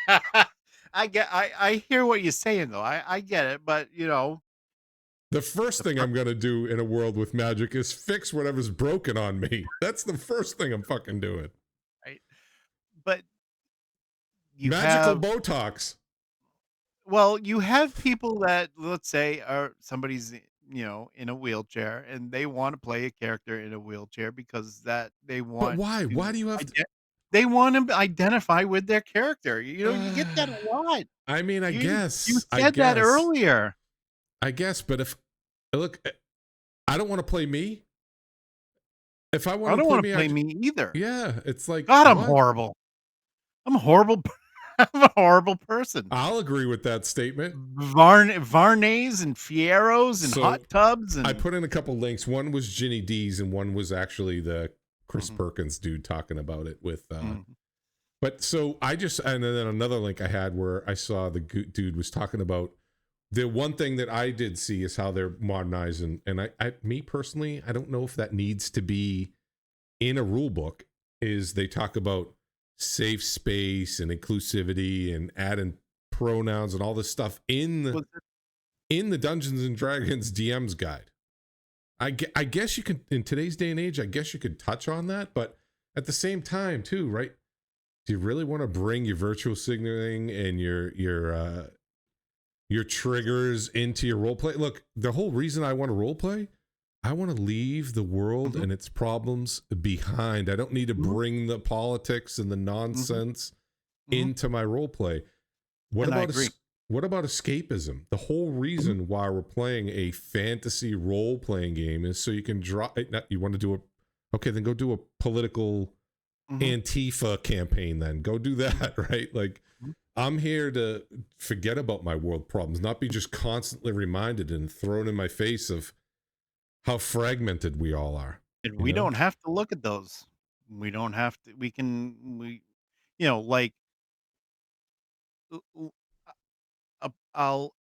it. I hear what you're saying, though. I get it, but, The first the thing per I'm gonna do in a world with magic is fix whatever's broken on me. That's the first thing I'm fucking doing. right? But you Magical have Botox. well, you have people that, let's say, are somebody's, in a wheelchair, and they wanna play a character in a wheelchair because that they But want why? Why to do you have to? they want to identify with their character. You get that a Uh, lot. I mean, I You guess, I said that guess, earlier. I guess. But if look, I don't want to play me. If I I want to don't play wanna me, play me either. yeah, it's like God, I'm what? horrible. I'm a horrible I'm a horrible person. I'll agree with that statement. Varnays and Fieros and hot So tubs I and put in a couple links. One was Ginny D's, and one was actually the Chris Mhm, Perkins dude talking about it with. mhm, But so I just, and then another link I had where I saw the dude was talking about the one thing that I did see is how they're modernizing. And me personally, I don't know if that needs to be in a rule book. Is they talk about safe space and inclusivity and adding pronouns and all this stuff Was it in the Dungeons and Dragons DM's guide. I guess you could, in today's day and age, I guess you could touch on that, but at the same time too, right? Do you really want to bring your virtual signaling and your triggers into your role play? Look, the whole reason I want to role play, I want to leave the world Mhm, and its problems behind. I don't need to mhm, bring the politics and the mhm, nonsense mhm, into my role play. What and I about agree. What about escapism? The whole Mhm, reason why we're playing a fantasy role playing game is so you can draw. You want to do a, okay, then go do a political mhm, Antifa campaign. Then go do that, right? Like, mhm. I'm here to forget about my world problems, not be just constantly reminded and thrown in my face of how fragmented we all are. And You we know, don't have to look at those. We don't have to we can we like, l l I'll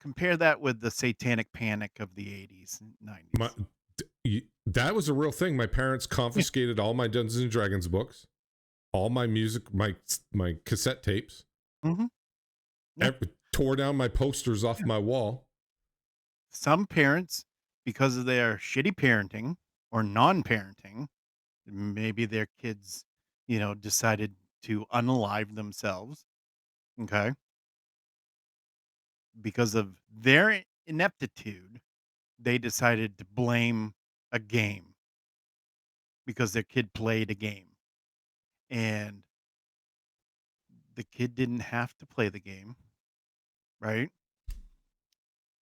compare that with the satanic panic of the '80s and my '90s. that was a real thing. My parents Yeah, confiscated all my Dungeons and Dragons books, all my music, my cassette tapes, mhm, yeah, tore down my posters off yeah. my wall. Some parents, because of their shitty parenting or non-parenting, maybe their kids, decided to unalive themselves, okay, because of their ineptitude, they decided to blame a game because their kid played a game, and the kid didn't have to play the game, right?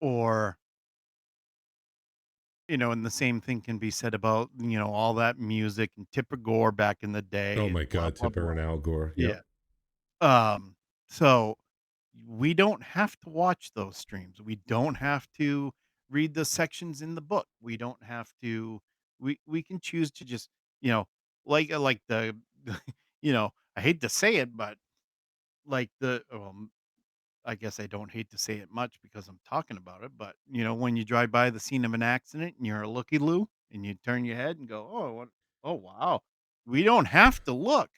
Or, and the same thing can be said about, all that music and Tipper Gore back in the Oh day my and blah, God, blah, Tipper blah. and Al Gore. Yeah. Yep. Um, so we don't have to watch those streams. We don't have to read the sections in the book. We don't have to we can choose to just, you know, like the I hate to say it, but like I guess I don't hate to say it much because I'm talking about it, but, when you drive by the scene of an accident and you're a looky-loo and you turn your head and go, "Oh, what oh, wow." We don't have to look.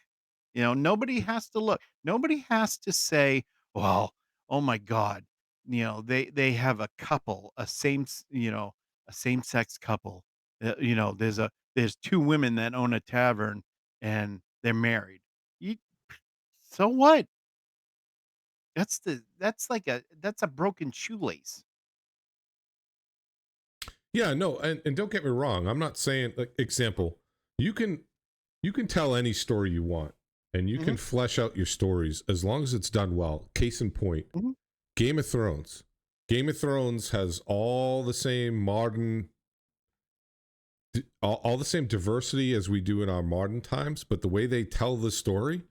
Nobody has to look. Nobody has to say, "Well, oh my god, they have a couple, a same-sex couple. There's 2 women that own a tavern and they're married." You so what? That's a broken shoelace. Yeah, no, and don't get me wrong. I'm not saying, like, example, you can you can tell any story you want and you can Mhm, flesh out your stories as long as it's done well. Case in point, mhm, Game of Thrones. Game of Thrones has all the same all the same diversity as we do in our modern times, but the way they tell the story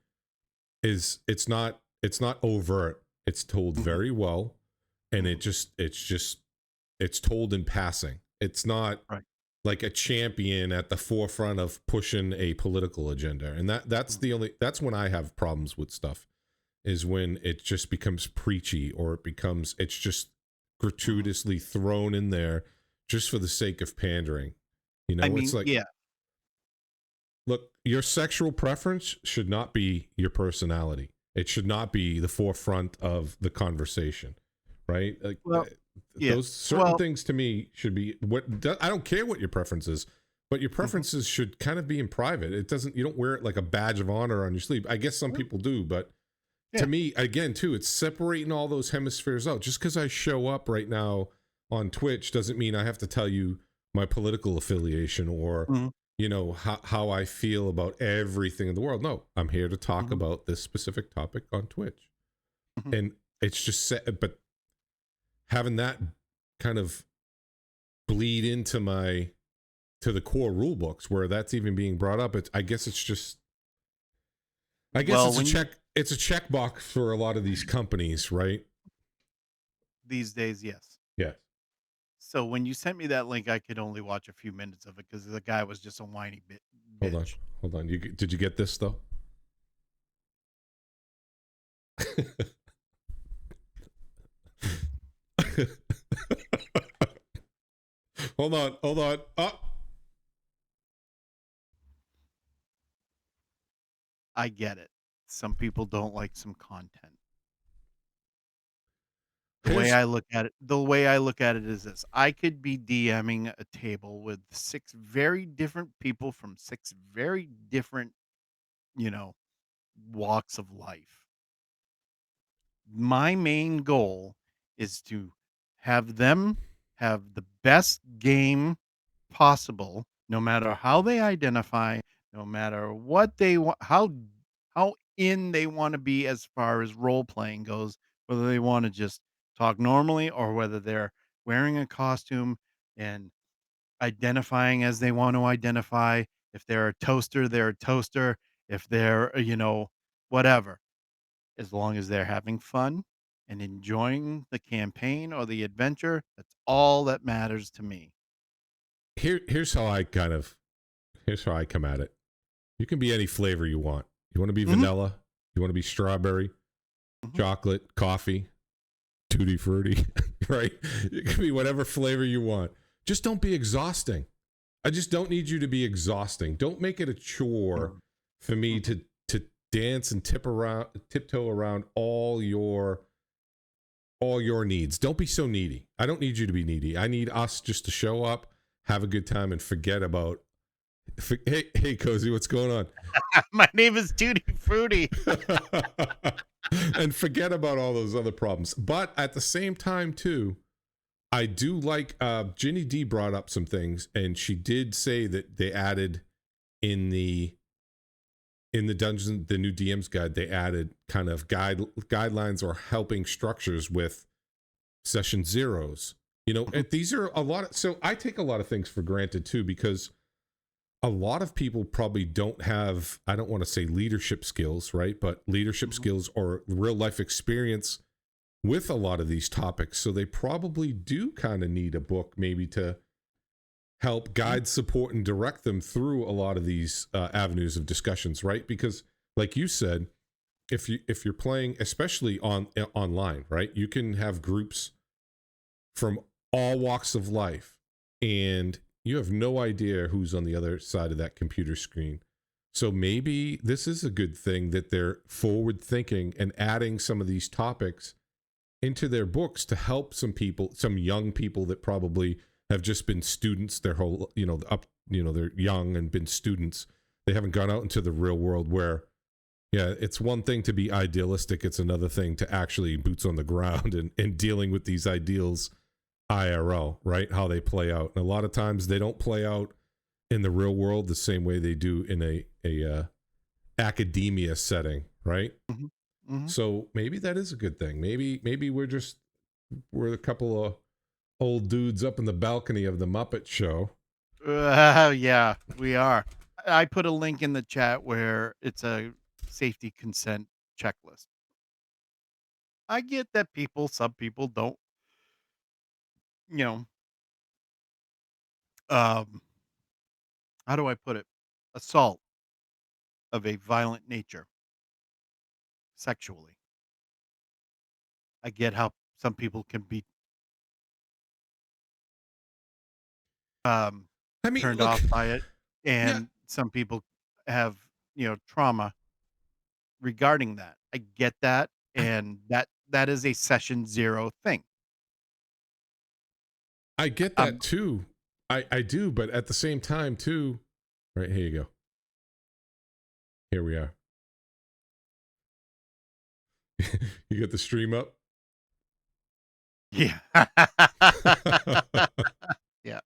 is it's not overt. It's told mhm, very well, and mhm, it's told in passing. It's not right, like a champion at the forefront of pushing a political agenda. And mm, that's when I have problems with stuff, is when it just becomes preachy, or it's just mhm. gratuitously thrown in there just for the sake of pandering. I It's mean, like, yeah, look, your sexual preference should not be your personality. It should not be the forefront of the conversation, right? Like, well, yeah, those certain well, things to me should be I don't care what your preference is, but your mhm, preferences should kind of be in private. You don't wear it like a badge of honor on your sleeve. I guess some well, people do, but to yeah, me, again, too, it's separating all those hemispheres out. Just because I show up right now on Twitch doesn't mean I have to tell you my political affiliation, or mhm, how I feel about everything in the world. No, I'm here to talk mhm, about this specific topic on Twitch, mhm. and it's just set. But having that kind of bleed into my to the core rule books where that's even being brought up, I guess it's just, I guess Well, when you it's a checkbox for a lot of these companies, right? these days, yes. Yeah. So when you sent me that link, I could only watch a few minutes of it because the guy was just a whiny Hold on, bitch. hold on. Did you get this though? Hold on, hold on. I get it. Some people don't like some content. Here's The way I look at it is this. I could be DMing a table with 6 very different people from 6 very different, you know, walks of life. My main goal is to have them have the best game possible, no matter how they identify, no matter what they want, how in they want to be as far as role playing goes. whether they want to just talk normally or whether they're wearing a costume and identifying as they want to identify. If they're a toaster, they're a toaster. If they're, whatever, as long as they're having fun and enjoying the campaign or the adventure, that's all that matters to me. Here's how I come at it. You can be any flavor you want. You want to be Mhm, vanilla, you want to be strawberry, mhm. chocolate, coffee, tutti frutti, right? It can be whatever flavor you want. Just don't be exhausting. I just don't need you to be exhausting. Don't make it a chore Mhm, for me mhm. to dance and tiptoe around all your needs. Don't be so needy. I don't need you to be needy. I need us just to show up, have a good time, and forget about. Hey, Cozy, what's going on? My name is Tutti Frutti. And forget about all those other problems. But at the same time, too, I do like Ginny D brought up some things, and she did say that they added in the dungeon, the new DM's guide, they added kind of guidelines or helping structures with session zeros. Mhm, And these are a lot of, so I take a lot of things for granted too, because a lot of people probably don't have, I don't want to say leadership skills, right? But leadership mhm, skills or real life experience with a lot of these topics. So they probably do kind of need a book maybe to help mhm. guide, support, and direct them through a lot of these avenues of discussions, right? Because, like you said, if you're playing, especially online, right, you can have groups from all walks of life, and you have no idea who's on the other side of that computer screen. So maybe this is a good thing that they're forward thinking and adding some of these topics into their books to help some people, some young people that probably have just been students their whole, they're young and been students. They haven't gone out into the real world where, yeah, it's one thing to be idealistic. It's another thing to actually boots on the ground and dealing with these ideals IRL, right? How they play out. And a lot of times they don't play out in the real world the same way they do in a academia setting, right? Mhm, mhm. So maybe that is a good thing. Maybe we're a couple of old dudes up in the balcony of the Muppet Show. Yeah, we are. I put a link in the chat where it's a safety consent checklist. I get that some people don't, you know, um, how do I put it? Assault of a violent nature sexually. I get how some people can be um, I mean, turned look, off by it, yeah, and some people have, trauma regarding that. I get that, I, and that is a session 0 thing. I get that Um, too. I do, but at the same time too, right, here you go. Here we are. You get the stream up. yeah. Yeah.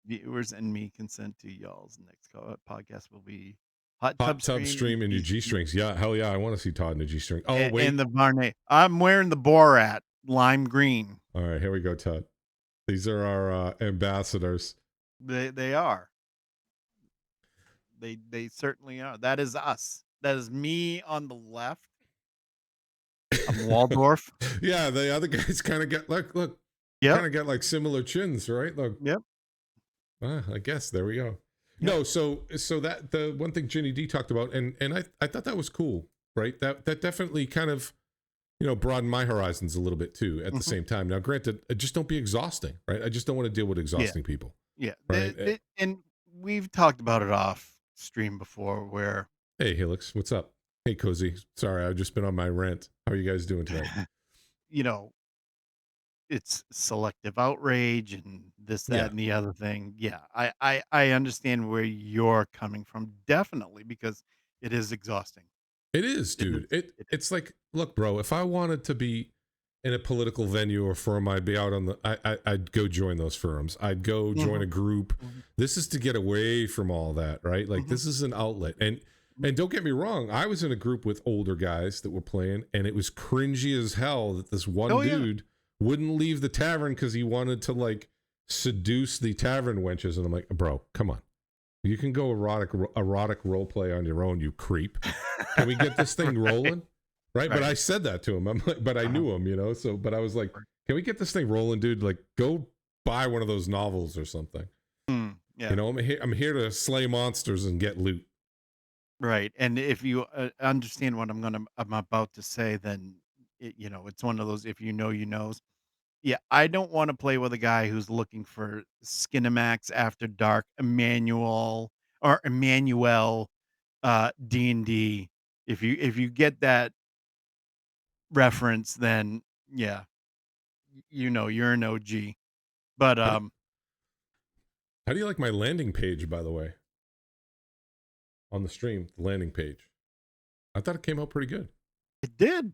Viewers and me consent to y'all's next podcast will be hot tub Hot tub stream and stream and your G G-string strings. Yeah, hell yeah, I want to see Todd in a G string. Oh and wait, the Varney. I'm wearing the Borat lime green. all right, here we go, Todd. These are our ambassadors. They are. They certainly are. That is us. That is me on the left. I'm Waldorf. Yeah, the other guys kind of get look, Yep. kind of got like similar chins, right? Look, Yep. I guess there we go. Yep. No, so that the one thing Ginny D talked about, and I thought that was cool, right? That definitely kind of broadened my horizons a little bit too. At the Mhm. same time, now granted, just don't be exhausting, right? I just don't want to deal with Yeah. exhausting people, Yeah. right? And we've talked about it off stream before where Hey, Helix, what's up? Hey, Cozy. Sorry, I've just been on my rant. How are you guys doing tonight? you know, it's selective outrage and this, that, Yeah, and the other thing. Yeah, I understand where you're coming from, definitely, because it is exhausting. it is, It dude. is. It is. It's like, look, bro. If I wanted to be in a political venue or forum, I'd be out on the. I'd go join those forums. I'd go join Mhm, a group. mhm, This is to get away from all that, right? Like mhm, this is an outlet, and And don't get me wrong, I was in a group with older guys that were playing, and it was cringy as hell that this one Oh yeah. dude wouldn't leave the tavern because he wanted to like seduce the tavern wenches. And I'm like, bro, come on. You can go erotic role play on your own, you creep. Can we get this thing Right. rolling? Right. But Right. I said that to him. I'm like, but I Uh-huh. knew him, so, but I was like, Right. can we get this thing rolling, dude? Like, go buy one of those novels or something. Yeah. I'm here to slay monsters and get loot. Right. And if you understand what I'm about to say, then it's one of those if you know, you knows. Yeah, I don't want to play with a guy who's looking for Skinamax After Dark, Emmanuel D&D. If you get that reference, then yeah, you're an OG. But How do, how do you like my landing page, by the way, on the stream? The landing page. I thought it came out pretty good. it did.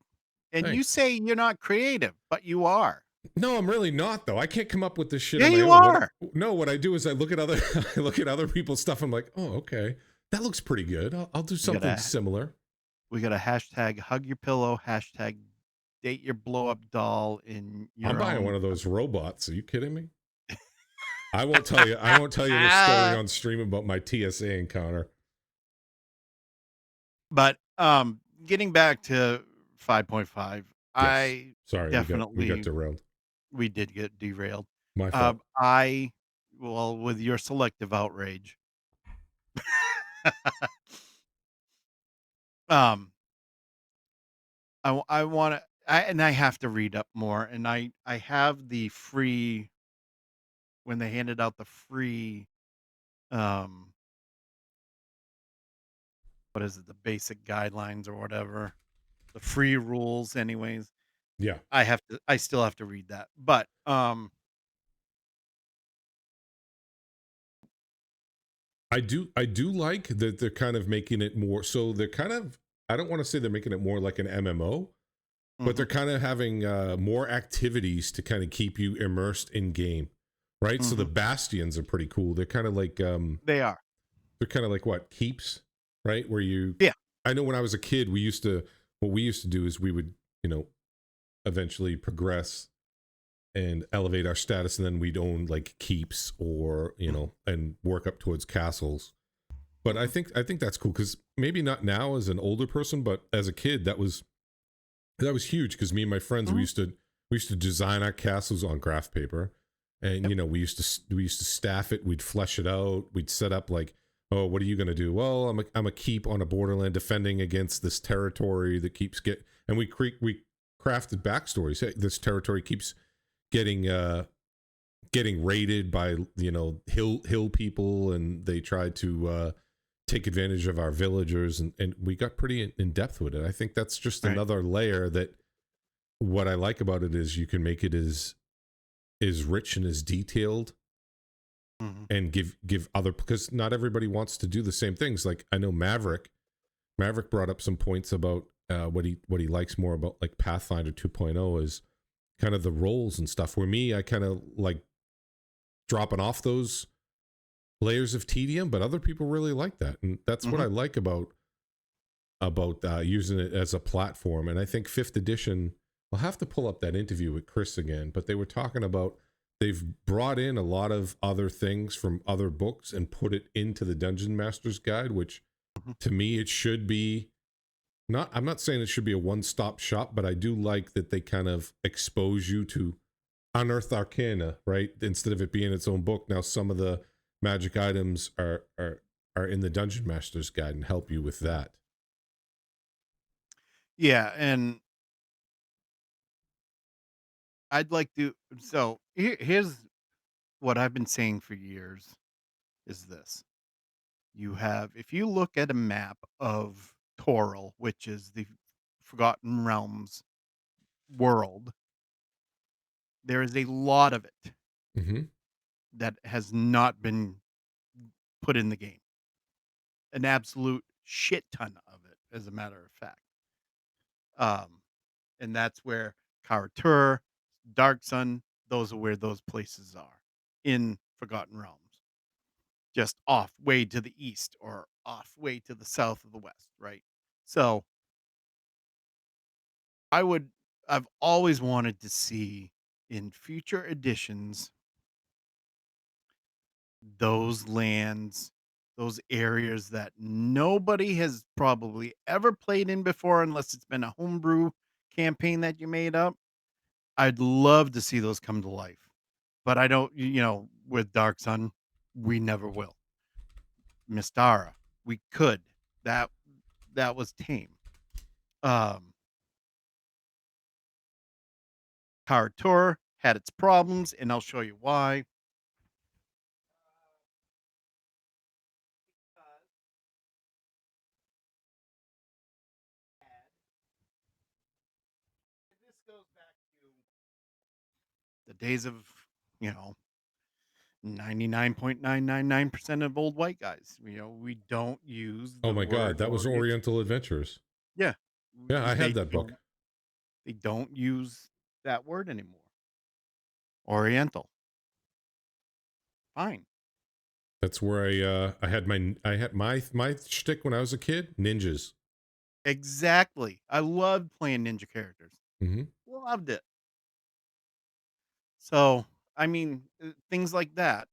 And you Thanks. say you're not creative, but you are. No, I'm really not though. I can't come up with this shit Yeah, on my you own. are. What I do is I look at other I look at other people's stuff. I'm like, oh, okay, that looks pretty good. I'll do We something gotta similar. we got a hashtag hug your pillow, hashtag date your blow up doll in I'm your buying one own. of those robots. Are you kidding me? I won't tell you. I won't tell you this story on stream about my TSA encounter. But getting back to 5.5, Yes. I Sorry, we got definitely derailed. we did get derailed. My fault. I well, with your selective outrage. um I want to I have to read up more, and I have the free when they handed out the free um what is it, the basic guidelines or whatever, the free rules anyways. Yeah. I still have to read that. But I do like that they're kind of making it more so they're kind of I don't want to say they're making it more like an MMO, but mhm, they're kind of having more activities to kind of keep you immersed in game, right? So the mhm, bastions are pretty cool. They're kind of like they are. they're kind of like what keeps, right? Where you, Yeah. I know when I was a kid, what we used to do is we would you know eventually progress and elevate our status, and then we'd own like keeps or Mhm, and work up towards castles. But mhm, I think that's cool because maybe not now as an older person, but as a kid that was huge because me and my friends mhm, we used to design our castles on graph paper, and yep, we used to staff it. We'd flesh it out. We'd set up like, oh, what are you gonna do? Well, I'm a keep on a borderland defending against this territory that keeps and we crafted backstories. Hey, this territory keeps getting getting raided by hill people, and they tried to take advantage of our villagers, and we got pretty in depth with it. I think that's just right, another layer that what I like about it is you can make it as rich and as detailed mhm, and give other because not everybody wants to do the same things. Like I know Maverick brought up some points about what he likes more about like Pathfinder 2.0 is kind of the roles and stuff. Where me, I kind of like dropping off those layers of tedium, but other people really like that, and that's what mhm. I like about using it as a platform. And I think fifth edition, I'll have to pull up that interview with Chris again, but they were talking about they've brought in a lot of other things from other books and put it into the Dungeon Master's Guide, which Mhm. to me it should be not. I'm not saying it should be a one-stop shop, but I do like that they kind of expose you to unearthed arcana, right? Instead of it being its own book, now some of the magic items are in the Dungeon Master's Guide and help you with that. Yeah, and I'd like to so here's what I've been saying for years is this. You have if you look at a map of Toril, which is the Forgotten Realms world, there is a lot of it Mm-hmm. that has not been put in the game. An absolute shit ton of it, as a matter of fact. Um, and that's where Karatur, Dark Sun, those are where those places are in Forgotten Realms. just off way to the east or off way to the south of the west, right? So I would I've always wanted to see in future editions those lands, those areas that nobody has probably ever played in before unless it's been a homebrew campaign that you made up. I'd love to see those come to life. But I don't with Dark Sun, we never will. Mystara, we could. That that was tame. Um, Tour had its problems, and I'll show you why. This goes back to the days of, you know, 99.999% of old white guys. We don't use Oh the my God, word that was Orient. Oriental Adventures. Yeah. Yeah, I had They that book. don't use that word anymore. Oriental. Fine. That's where I had my shtick when I was a kid. Ninjas. Exactly. I loved playing ninja characters. Hmm. Loved it. So, I mean, things like that.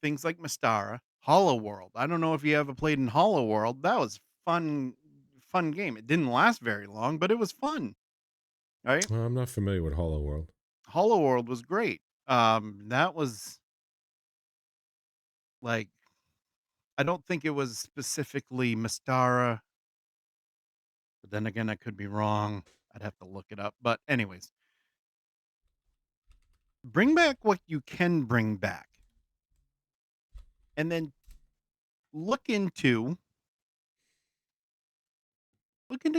Things like Mystara, Hollow World. I don't know if you ever played in Hollow World. That was fun game. It didn't last very long, but it was fun, right? I'm not familiar with Hollow World. Hollow World was great. That was like I don't think it was specifically Mystara, but then again, I could be wrong. I'd have to look it up. But anyways, bring back what you can bring back, and then look into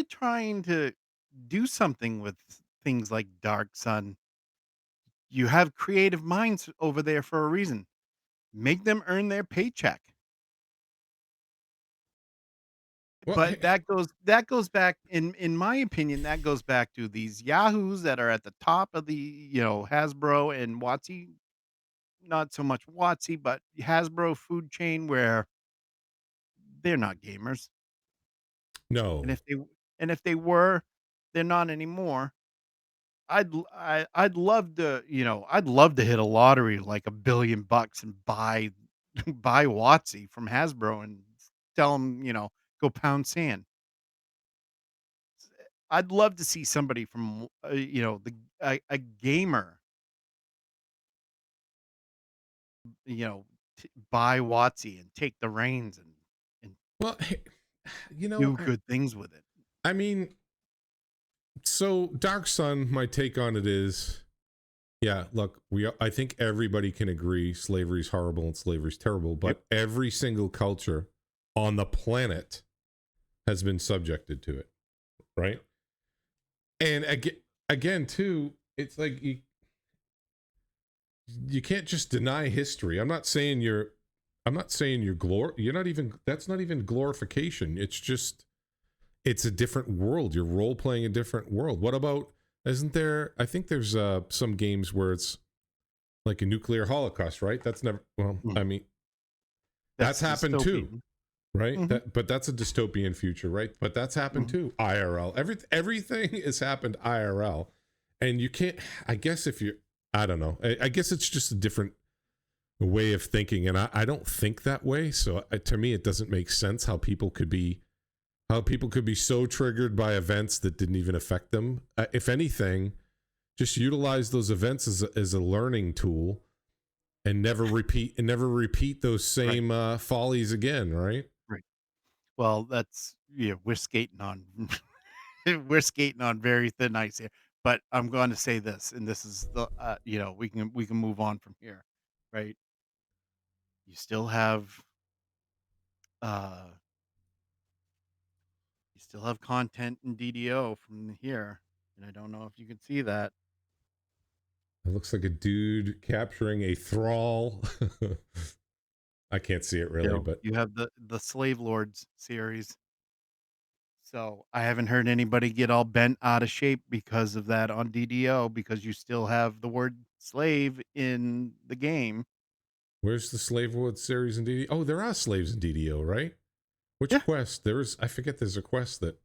trying to do something with things like Dark Sun. You have creative minds over there for a reason. Make them earn their paycheck. Well, But hey, that goes back in my opinion, that goes back to these yahoos that are at the top of the, Hasbro and WotC, not so much WotC, but Hasbro food chain where they're not gamers. And no, if they were, they're not anymore. I'd love to, I'd love to hit a lottery like $1 billion and buy buy WotC from Hasbro and tell them, go pound sand. I'd love to see somebody from, a gamer, buy WotC and take the reins and well, hey, you know, do good things with it. I mean, so Dark Sun. My take on it is, yeah. Look, I think everybody can agree slavery's horrible and slavery's terrible, Yep. but every single culture on the planet has been subjected to it, right? And again, too, it's like you can't just deny history. I'm not saying you're not even that's not even glorification. It's just it's a different world. You're role playing a different world. What about isn't there I think there's some games where it's like a nuclear holocaust, right? That's never well, Mm. I mean, that's That's happened too, dystopian. right? Mhm, But that's a dystopian future, right? But that's happened mhm. too. IRL. Everything has happened IRL. And you can't I guess if you I don't know. I guess it's just a different way of thinking, and I don't think that way. So to me it doesn't make sense how people could be so triggered by events that didn't even affect them. If anything, just utilize those events as a learning tool and never repeat those Right, same follies again, right? right. Well, that's we're skating on we're skating on very thin ice here. But I'm going to say this, and this is the we can move on from here, right? You still have uh you still have content in DDO from here, and I don't know if you can see that. It looks like a dude capturing a thrall. I can't see it really, but You have the Slave Lords series. So I haven't heard anybody get all bent out of shape because of that on DDO because you still have the word slave in the game. Where's the Slavewood series in DD? Oh, there are slaves in DDO, right? Which Yeah. quest? There's I forget. There's a quest that.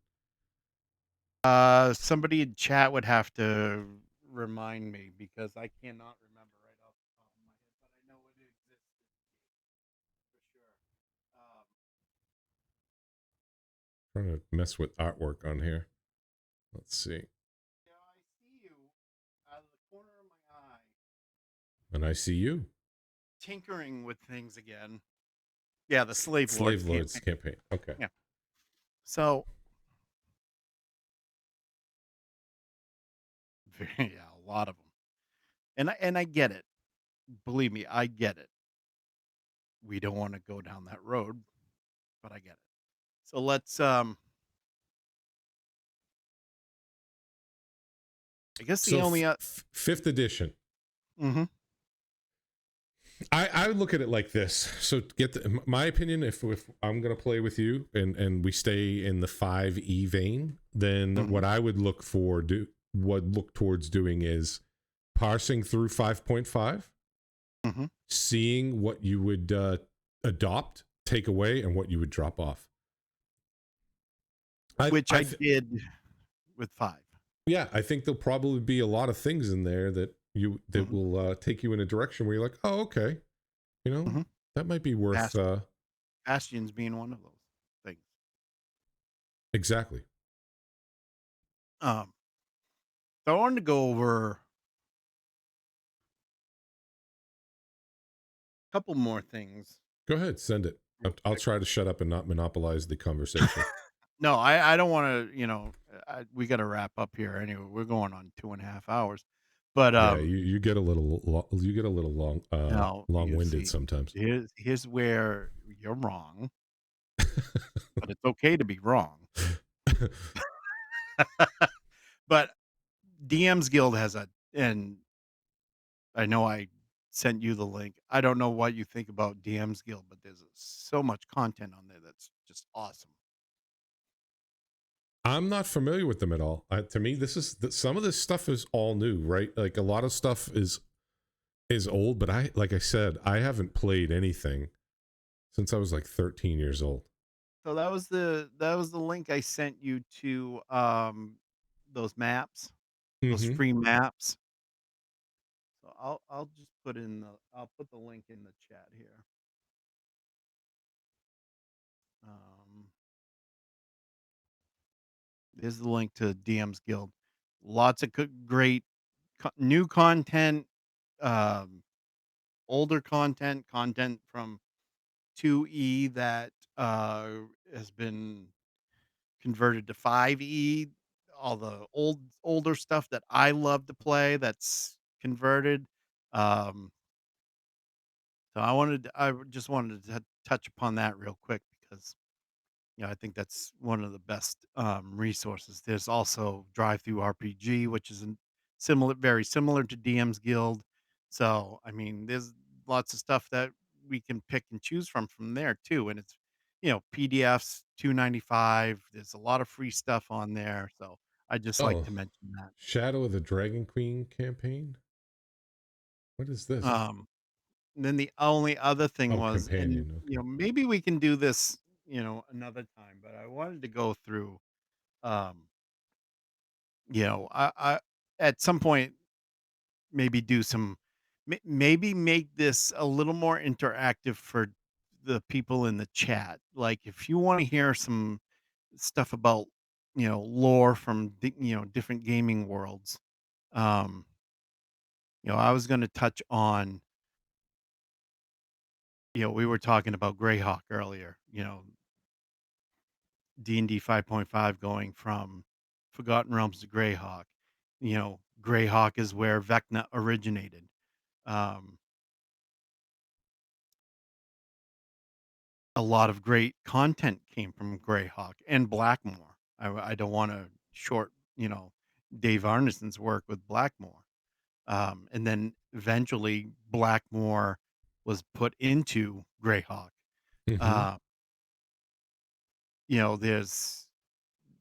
Somebody in chat would have to remind me because I cannot remember right off the top of my head, but I know it exists for sure. Trying to mess with artwork on here. Let's see. Yeah, I see you out of the corner of my eye, And I see you. tinkering with things again. Yeah, the Slave Lords Slave Lords campaign. campaign. Okay. Yeah. So, yeah, a lot of them, and I get it. Believe me, I get it. We don't want to go down that road, but I get it. So let's. I guess So the only. fifth edition. Mm-hmm. I would look at it like this. So my opinion, if I'm gonna play with you and we stay in the 5e vein, then Mm-hmm. what I would look towards doing is parsing through 5.5, Mm-hmm. seeing what you would adopt, take away, and what you would drop off. Which I did with 5. Yeah, I think there'll probably be a lot of things in there that Mm-hmm. will take you in a direction where you're like, oh, okay, Mm-hmm. that might be worth. Bastions being one of those things. Exactly. Um, so I wanted to go over a couple more things Go ahead, send it. real I'll quick. try to shut up and not monopolize the conversation. No, I don't want to. We got to wrap up here anyway. We're going on 2.5 hours, but Yeah, you get a little you get a little no, long you winded see, sometimes. here's where you're wrong, but it's okay to be wrong. But DM's Guild has and I know I sent you the link. I don't know what you think about DM's Guild, but there's so much content on there that's just awesome. I'm not familiar with them at all. To me, some of this stuff is all new, right? Like a lot of stuff is old, but like I said, I haven't played anything since I was like 13 years old. So that was the link I sent you to those maps, those Mm-hmm. free maps. So I'll just I'll put the link in the chat here. Um, there's the link to DM's Guild. Lots of great new content, um, older content from 2E that has been converted to 5E. All the older stuff that I love to play that's converted. Um, so I just wanted to touch upon that real quick because I think that's one of the best resources. There's also Drive Through RPG, which is very similar to DM's Guild. So I mean, there's lots of stuff that we can pick and choose from there too, and it's PDFs 2.95. There's a lot of free stuff on there, so I just like Oh, to mention that. Shadow of the Dragon Queen campaign. What is this? Um, then the only other thing Oh, was, and companion. Okay. maybe we can do this, another time, but I wanted to go through. Um, I at some point maybe do some, maybe make this a little more interactive for the people in the chat. Like if you want to hear some stuff about lore from different gaming worlds. Um, I was going to touch on, we were talking about Greyhawk earlier. D&D 5.5 going from Forgotten Realms to Greyhawk. Greyhawk is where Vecna originated. Um, a lot of great content came from Greyhawk and Blackmore. I don't want to short, Dave Arneson's work with Blackmore. And then eventually Blackmore was put into Greyhawk. Mm-hmm. Uh, there's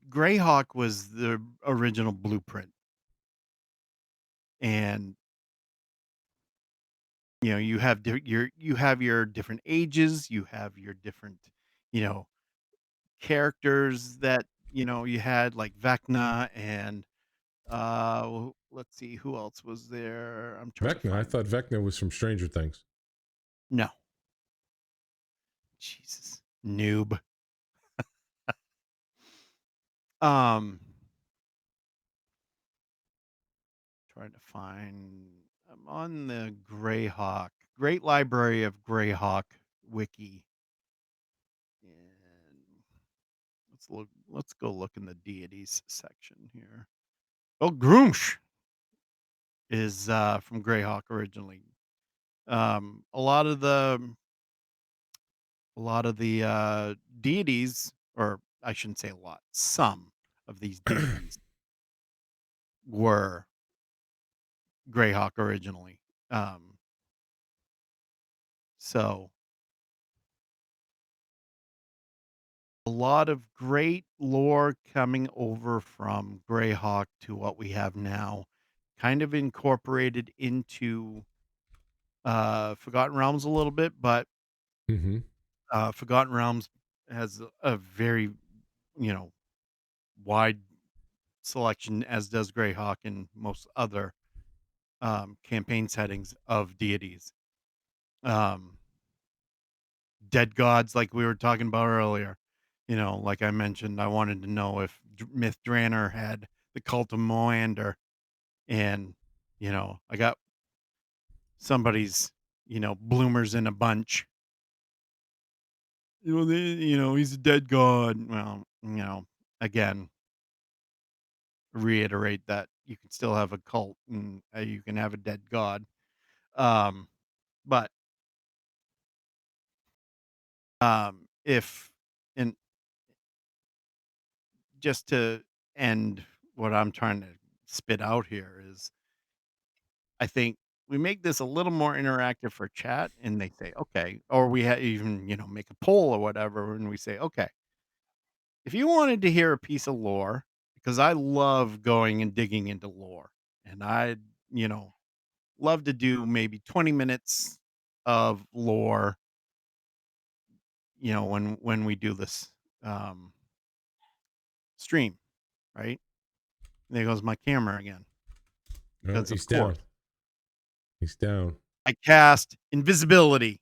Greyhawk was the original blueprint, and You have your different ages, you have your different, you know, characters that, you had like Vecna and, let's see, who else was there? I'm trying to Vecna. I find. thought Vecna was from Stranger Things. No. Jesus. Noob. Um, trying to find. I'm on the Greyhawk, Great Library of Greyhawk wiki, and let's go look in the deities section here. Oh, Groomsh is from Greyhawk originally. A lot of the deities, or I shouldn't say a lot, some of these deities were Greyhawk originally. Um, so a lot of great lore coming over from Greyhawk to what we have now, kind of incorporated into Forgotten Realms a little bit, but Mm-hmm. Forgotten Realms has a very, you know, wide selection, as does Greyhawk and most other campaign settings of deities. Um, Dead gods, like we were talking about earlier. Like I mentioned, I wanted to know if Myth Drannor had the cult of Moander, and I got somebody's bloomers in a bunch. He's a dead god. Well, again, reiterate that you can still have a cult and you can have a dead god. Um, but if and just to end what I'm trying to spit out here is I think we make this a little more interactive for chat and they say, okay, or we even, make a poll or whatever. And we say, okay, if you wanted to hear a piece of lore, because I love going and digging into lore and I, you know, love to do maybe 20 minutes of lore, when we do this um, stream, right? There goes my camera again. Oh, Because of he's course down. He's down. I cast invisibility,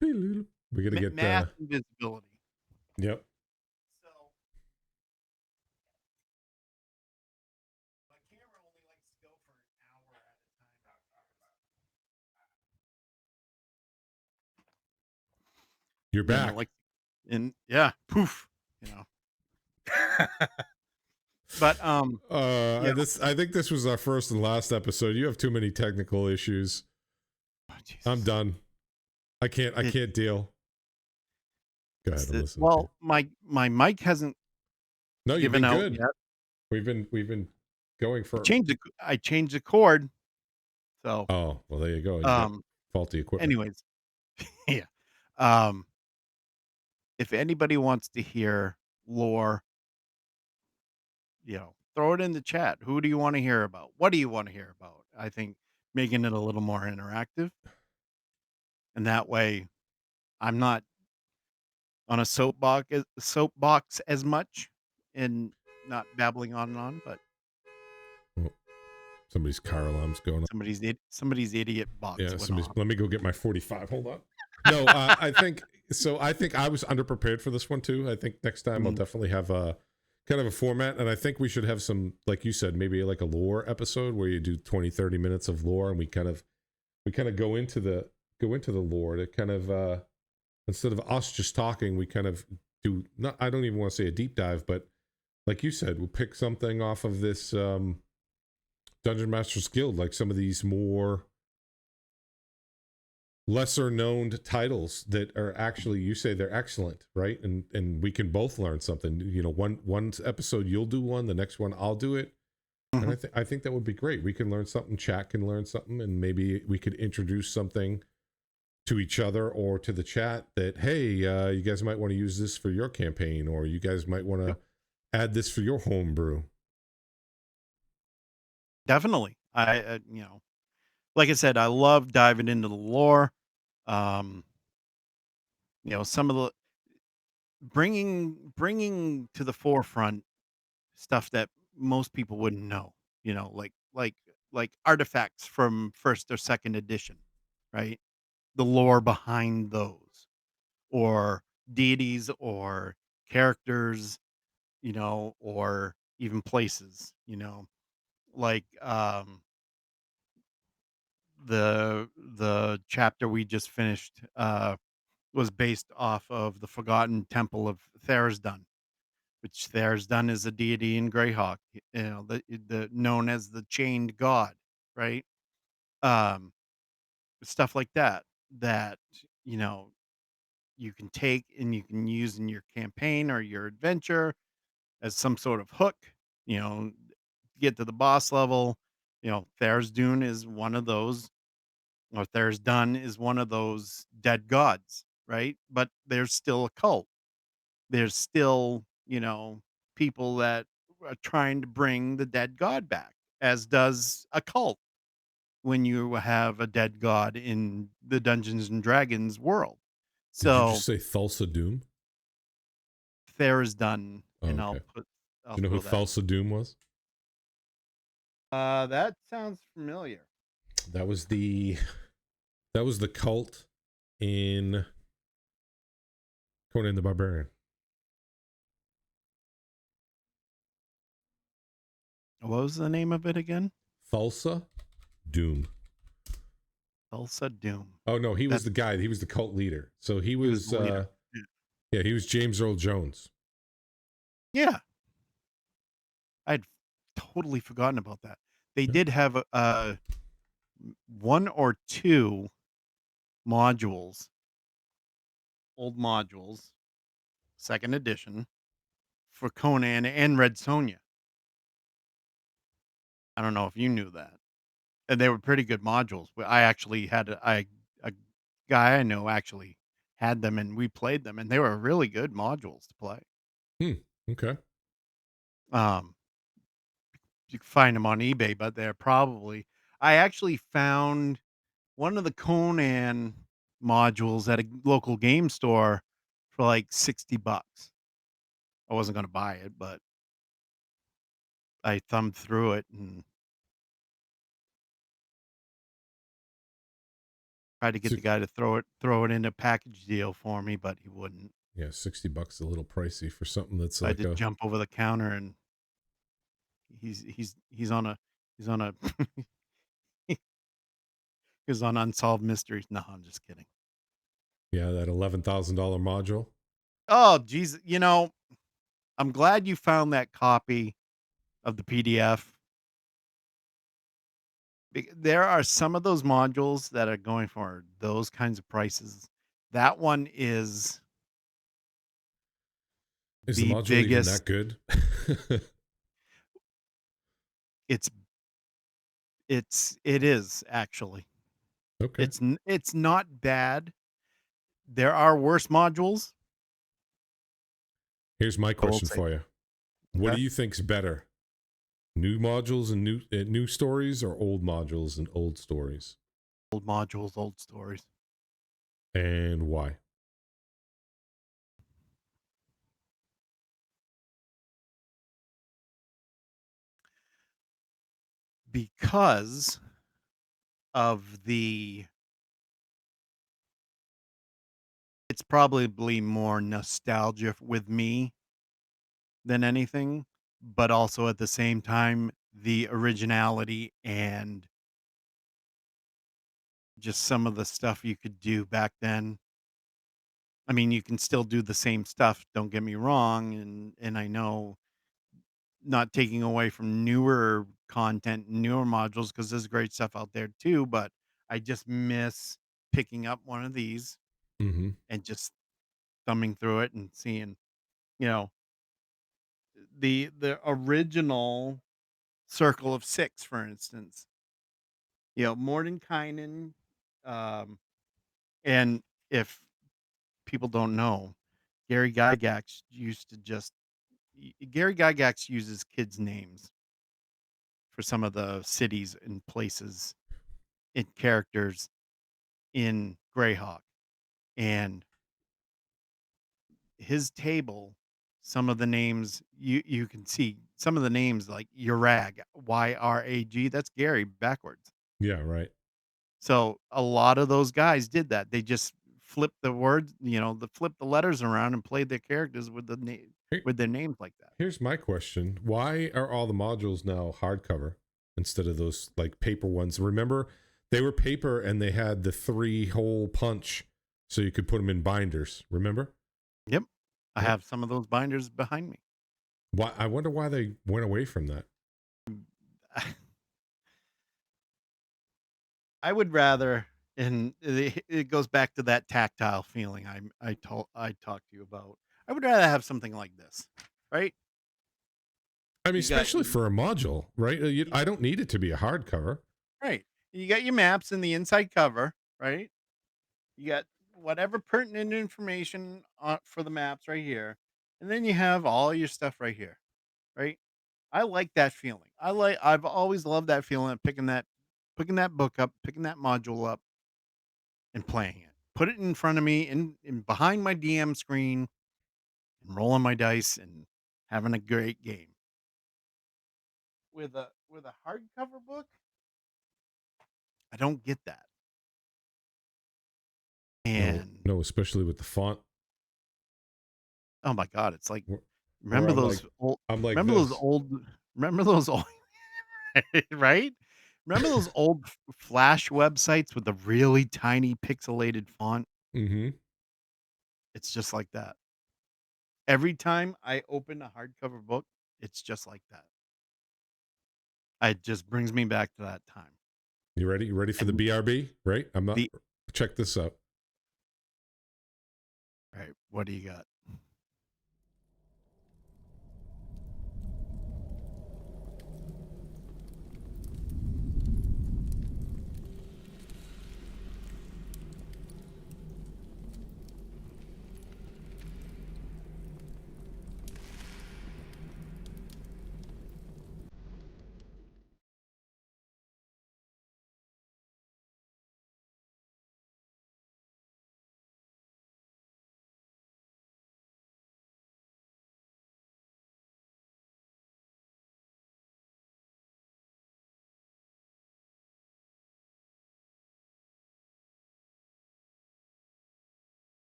We gotta get. mass invisibility. Yep. So my camera only likes to go for an hour at a You're time. back. And yeah, poof, you know. But yeah, I think this was our first and last episode. You have too many technical issues. oh, I'm Jesus. done. I It, can't deal. Go ahead it's and the, listen to you. well, my mic hasn't No, you've given been out good. yet. We've been going I for. changed the I changed the cord. So Oh, well, there you go. You got um faulty equipment. anyways, yeah. Um if anybody wants to hear lore, throw it in the chat. Who do you want to hear about? What do you want to hear about? I think making it a little more interactive, and that way I'm not on a soapbox as much and not babbling on and on, but Oh, somebody's car alarm's going on. somebody's idiot box Yeah, went somebody's. off. Let me go get my 45. Hold on. No, I think so. I think I was underprepared for this one too. I think next time I'll Mm, definitely have a kind of a format, and I think we should have some, like you said, maybe like a lore episode where you do 20, 30 minutes of lore, and we kind of go into the lore to kind of instead of us just talking, we kind of do not. I don't even want to say a deep dive, but like you said, we'll pick something off of this Dungeon Masters Guild, like some of these more lesser known titles that are actually, you say they're excellent, right? And we can both learn something. One episode you'll do one, the next one I'll do it, and mhm. I think that would be great. We can learn something, chat can learn something, and maybe we could introduce something to each other or to the chat that, hey, you guys might want to use this for your campaign, or you guys might want to Yep, add this for your homebrew. definitely. like I said, I love diving into the lore. Um, some of the bringing to the forefront stuff that most people wouldn't know, like artifacts from 1st or 2nd edition, right? The lore behind those, or deities or characters, or even places, like, the chapter we just finished, was based off of the forgotten temple of Tharizdun, which Tharizdun is a deity in Greyhawk, the known as the chained god, right? Um, Stuff like that, that, you know, you can take and you can use in your campaign or your adventure as some sort of hook, you know, get to the boss level. Tharizdun is one of those, or Tharizdun is one of those dead gods, right? But there's still a cult. There's still, people that are trying to bring the dead god back, as does a cult when you have a dead god in the Dungeons and Dragons world. Did you just So say Thulsa Doom? Tharizdun, Oh, and okay. I'll Do you know who throw that. Thulsa Doom was? That sounds familiar. That was the cult in Conan the Barbarian. What was the name of it again? Thulsa Doom. Elsa Doom. Oh no, he was That the guy. He was the cult leader. So he He was was the leader. Yeah. yeah, he was James Earl Jones. Yeah, I'd totally forgotten about that. They Yeah. did have, 1 or 2 modules, old modules, 2nd edition, for Conan and Red Sonja. I don't know if you knew that. And they were pretty good modules, but I actually had a guy I know actually had them, and we played them, and they were really good modules to play. Hmm. Okay. Um, you can find them on eBay, but they're probably I actually found one of the Conan modules at a local game store for like $60. I wasn't gonna buy it, but I thumbed through it and tried to get the Six, guy to throw it in a package deal for me, but he wouldn't. yeah, $60 a little pricey for something that's So I like did a jump over the counter, and he's on a he's on a he's on Unsolved Mysteries. No, I'm just kidding. yeah, that $11,000 module. Oh, geez, I'm glad you found that copy of the PDF. There are some of those modules that are going for those kinds of prices. That one is Is the the module even biggest. that good? It's it is actually. Okay. It's not bad. There are worse modules. Here's my I will question say. for you. What Okay. do you think's better? New modules and new stories, or old modules and old stories? Old modules, old stories. And why? Because of the it's probably more nostalgia with me than anything, but also at the same time, the originality and just some of the stuff you could do back then. I mean, you can still do the same stuff, don't get me wrong, and I know, not taking away from newer content, newer modules, because there's great stuff out there too, but I just miss picking up one of these Mm-hmm. and just thumbing through it and seeing, you know, the original Circle of Six, for instance. Mordenkainen, um, and if people don't know, Gary Gygax used to just Gary Gygax uses kids' names for some of the cities and places. characters in Greyhawk, and his table, some of the names you can see some of the names like Yrag, Yrag, that's Gary backwards. Yeah, right. So a lot of those guys did that. They just flipped the words, flipped the letters around and played their characters with the name Here, with their names like that. here's my question: why are all the modules now hardcover instead of those like paper ones? Remember, they were paper and they had the 3-hole punch, so you could put them in binders. Remember? Yep. I Yep. have some of those binders behind me. Why? I wonder why they went away from that. I would rather, and it goes back to that tactile feeling I talked to you about. I would rather have something like this, right? I mean, You got especially for a module, right? I don't need it to be a hardcover. right. You got your maps in the inside cover, right? You got whatever pertinent information for the maps right here, and then you have all your stuff right here, right? I like that feeling. I've always loved that feeling of picking that book up, picking that module up, and playing it. Put it in front of me in behind my DM screen and rolling my dice and having a great game. With a hardcover book, I don't get that. No, And no, especially with the font. oh my god, it's like Where, where remember those old I'm like remember those this. old remember those old right? Remember those old Flash websites with the really tiny pixelated font? Mm-hmm. It's just like that. Every time I open a hardcover book, it's just like that. It just brings me back to that time. You ready? You ready for the And BRB? Right? I'm not. the Check this out. right, what do you got?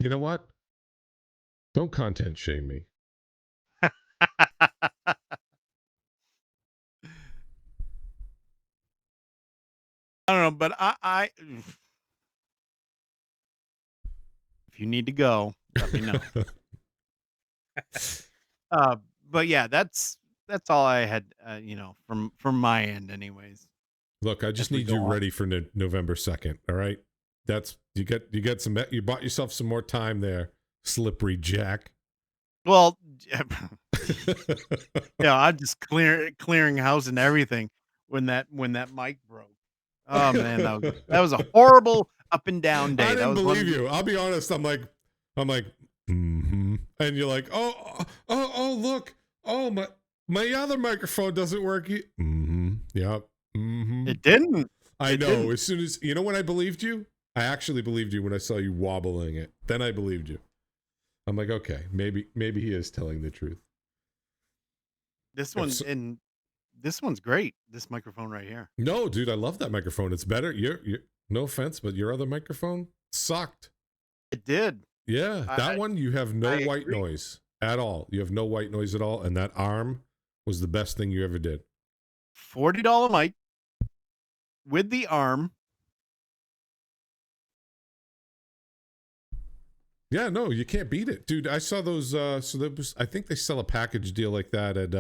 You know what? Don't content shame me. I don't know, but I if you need to go, let me know. Uh, but yeah, that's all I had, from my end, anyways. Look, I As just we need go you on. ready for November 2nd. All right. That's you got some. You bought yourself some more time there, slippery Jack. Well, yeah, I'm just clearing house and everything when that mic broke. Oh man, that was a horrible up and down day. I That didn't was one believe of the you. I'll be honest. I'm like, mm-hmm. And you're like, oh, look, oh my other microphone doesn't work. Mm-hmm. Yep. Mm-hmm. it didn't. I It know. didn't. As soon as you know when I believed you, I actually believed you when I saw you wobbling it. Then I believed you. I'm like, okay, maybe he is telling the truth. This Yep, one and this one's great. This microphone right here. no, dude, I love that microphone. It's better. You're no offense, but your other microphone sucked. It did. Yeah, that I one you have no I white agree. noise at all. You have no white noise at all, and that arm was the best thing you ever did. $40 mic with the arm. Yeah, no, you can't beat it, dude. I saw those. So there was, I think they sell a package deal like that at.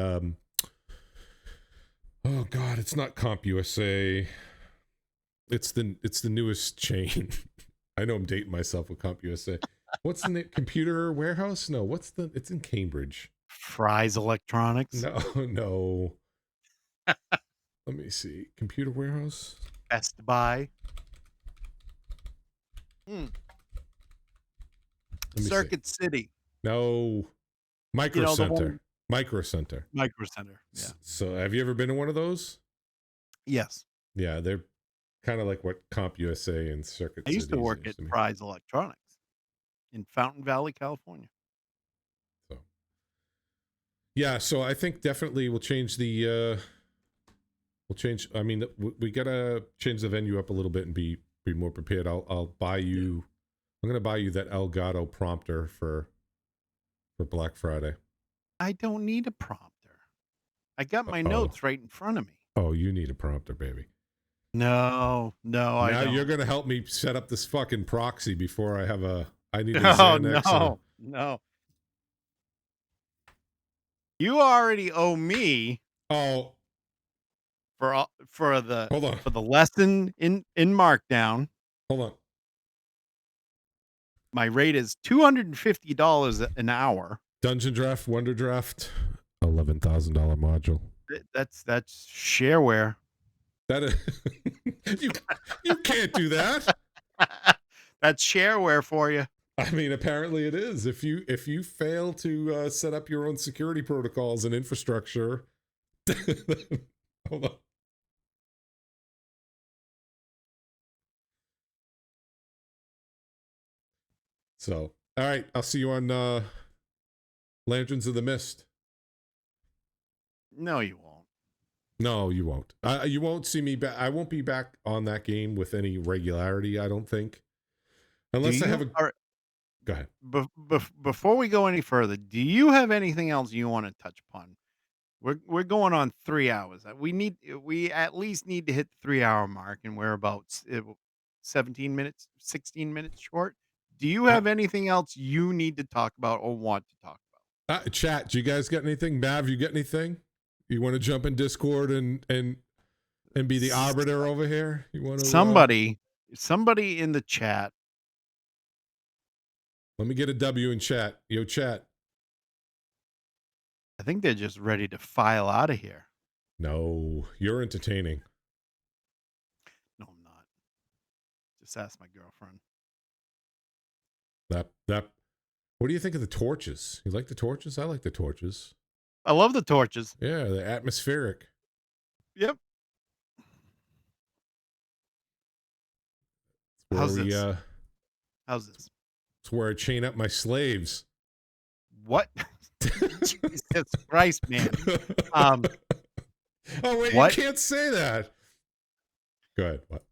Oh God, it's not CompUSA. It's the newest chain. I know I'm dating myself with CompUSA. What's the name? Computer Warehouse? No, what's the? It's in Cambridge. Fry's Electronics. No, no. Let me see. Computer Warehouse. Best Buy. Hmm. Let me see. Circuit City. No, You Micro know, the Center. one Micro Center. Micro Center. Yeah. So, have you ever been to one of those? Yes. Yeah, they're kind of like what CompUSA and Circuit I used to Cities work used at to be. Prize Electronics in Fountain Valley, California. So, yeah, so I think definitely we'll change the. We'll change. I mean, we gotta change the venue up a little bit and be more prepared. I'll buy you. I'm gonna buy you that Elgato prompter for Black Friday. I don't need a prompter. I got my Oh, notes right in front of me. oh, you need a prompter, baby. No, I Now you're don't. gonna help me set up this fucking proxy before I have a. I need a Oh, Xanax and a. no. You already owe me Oh, for hold on, for the lesson in Markdown. hold on. My rate is $250 an hour. Dungeon Draft, Wonder Draft, $11,000 module. That's shareware. That is, you can't do that. That's shareware for you. I mean, apparently it is. If you fail to set up your own security protocols and infrastructure, hold on. So, all right, I'll see you on Lanterns of the Mist. No, you won't. No, you won't. You won't see me back. I won't be back on that game with any regularity, I don't think, unless I have a. Go ahead. Before we go any further, do you have anything else you want to touch upon? We're going on 3 hours. We at least need to hit the 3-hour mark, and we're about 17 minutes, 16 minutes short. Do you have anything else you need to talk about or want to talk about? Chat, do you guys get anything? Mav, you get anything? You want to jump in Discord and be the arbiter over here? You want to somebody in the chat. Let me get a W in chat. Yo, chat. I think they're just ready to file out of here. No, you're entertaining. No, I'm not. Just ask my girlfriend. That. What do you think of the torches? You like the torches? I like the torches. I love the torches. Yeah, they're atmospheric. Yep. How's this? How's this? It's where I chain up my slaves. What? Jesus Christ, man. Oh wait, what? you can't say that. Go ahead. What?